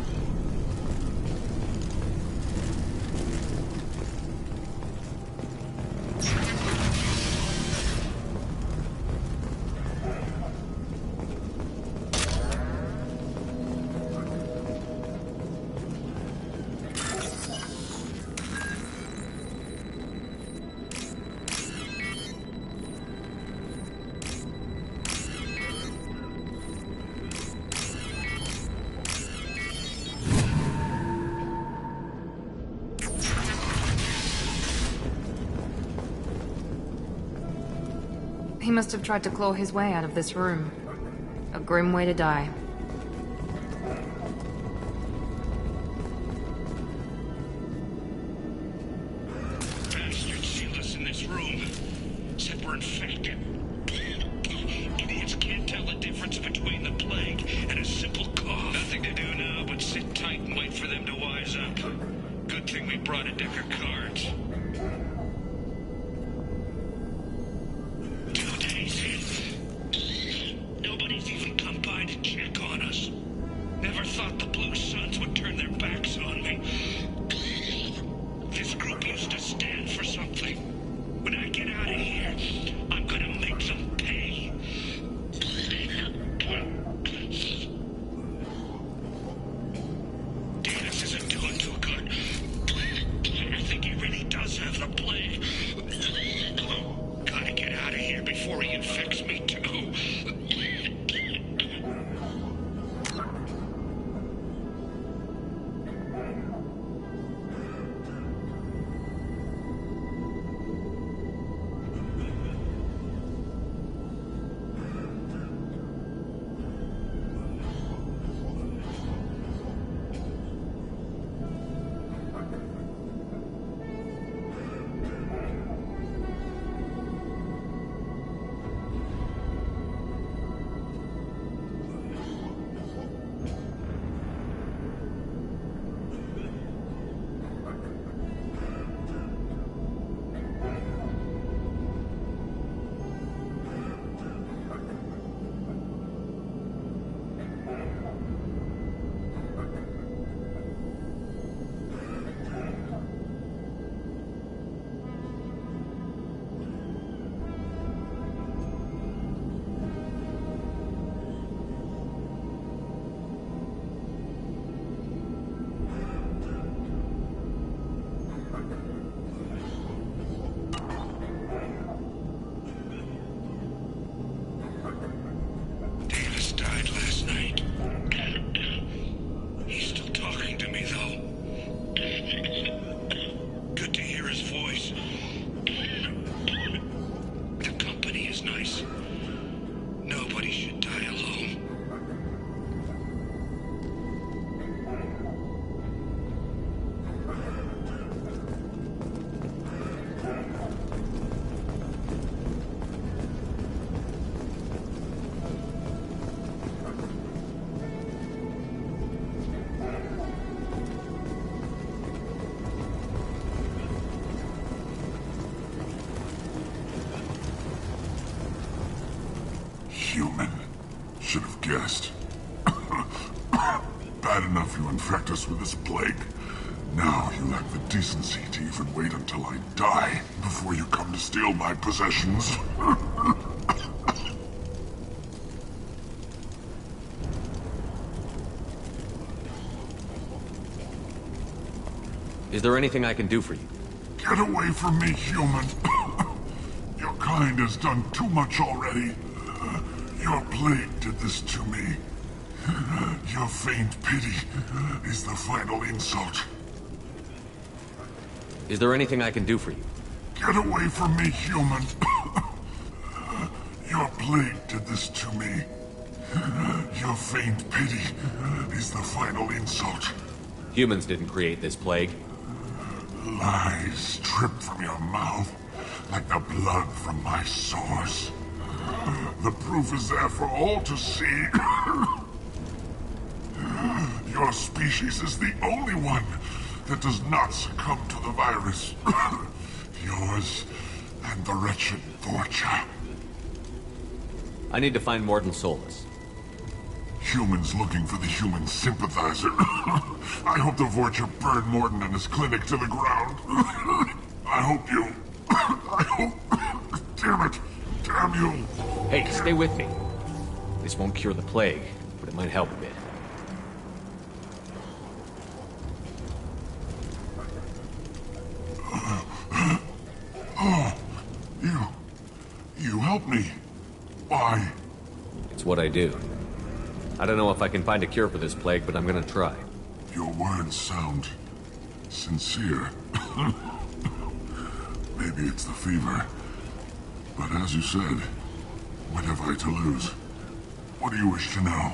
He must have tried to claw his way out of this room. A grim way to die. Bastards sealed us in this room. Said we're infected. Idiots can't tell the difference between the plague and a simple cough. Nothing to do now but sit tight and wait for them to wise up. Good thing we brought a deck of cards. 2 days in. Nobody's even come by to check on us. Never thought the Blue Suns would turn their backs on me. This group used to stand for something. When I get out of here, I'm gonna make them pay. Davis isn't doing too good. I think he really does have the plague. Gotta get out of here before he infects me too. Davis died last night. He's still talking to me, though. Good to hear his voice. The company is nice. Nobody should die alone. Human. Should have guessed. Bad enough you infect us with this plague. Now you lack the decency to even wait until I die before you come to steal my possessions. Is there anything I can do for you? Get away from me, human. Your kind has done too much already. Your plague did this to me. Your faint pity is the final insult. Is there anything I can do for you? Get away from me, human. Your plague did this to me. Your faint pity is the final insult. Humans didn't create this plague. Lies drip from your mouth like the blood from my sores. The proof is there for all to see. Your species is the only one that does not succumb to the virus. Yours and the wretched Vorcha. I need to find Morden Solus. Humans looking for the human sympathizer. I hope the Vorcha burned Morden and his clinic to the ground. I hope you... I hope... Damn it! Damn you! Hey, stay with me. This won't cure the plague, but it might help a bit. Oh, you helped me. Why? It's what I do. I don't know if I can find a cure for this plague, but I'm gonna try. Your words sound sincere. Maybe it's the fever. But as you said, what have I to lose? What do you wish to know?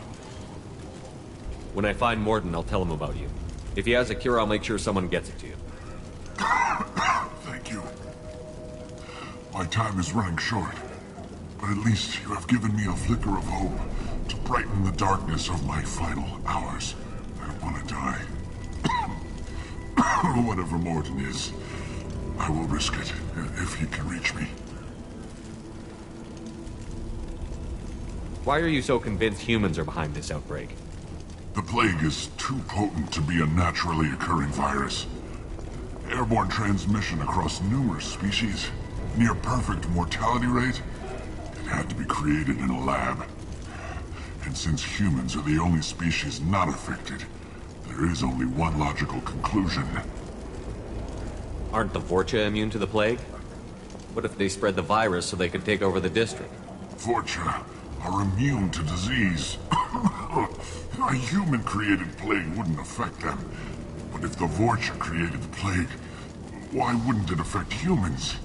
When I find Morden, I'll tell him about you. If he has a cure, I'll make sure someone gets it to you. Thank you. My time is running short, but at least you have given me a flicker of hope to brighten the darkness of my final hours. I don't want to die. Whatever Morden is, I will risk it if he can reach me. Why are you so convinced humans are behind this outbreak? The plague is too potent to be a naturally occurring virus. Airborne transmission across numerous species, near perfect mortality rate. It had to be created in a lab. And since humans are the only species not affected, there is only one logical conclusion. Aren't the Vorcha immune to the plague? What if they spread the virus so they could take over the district? Vorcha are immune to disease. A human-created plague wouldn't affect them. But if the Vorcha created the plague, why wouldn't it affect humans?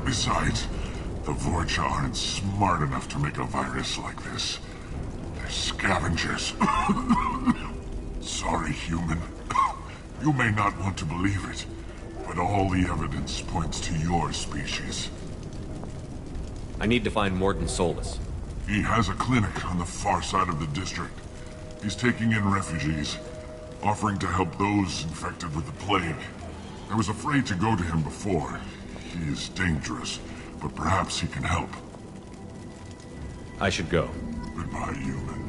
Besides, the Vorcha aren't smart enough to make a virus like this. They're scavengers. Sorry, human. You may not want to believe it, but all the evidence points to your species. I need to find Morden Solus. He has a clinic on the far side of the district. He's taking in refugees, offering to help those infected with the plague. I was afraid to go to him before. He is dangerous, but perhaps he can help. I should go. Goodbye, human.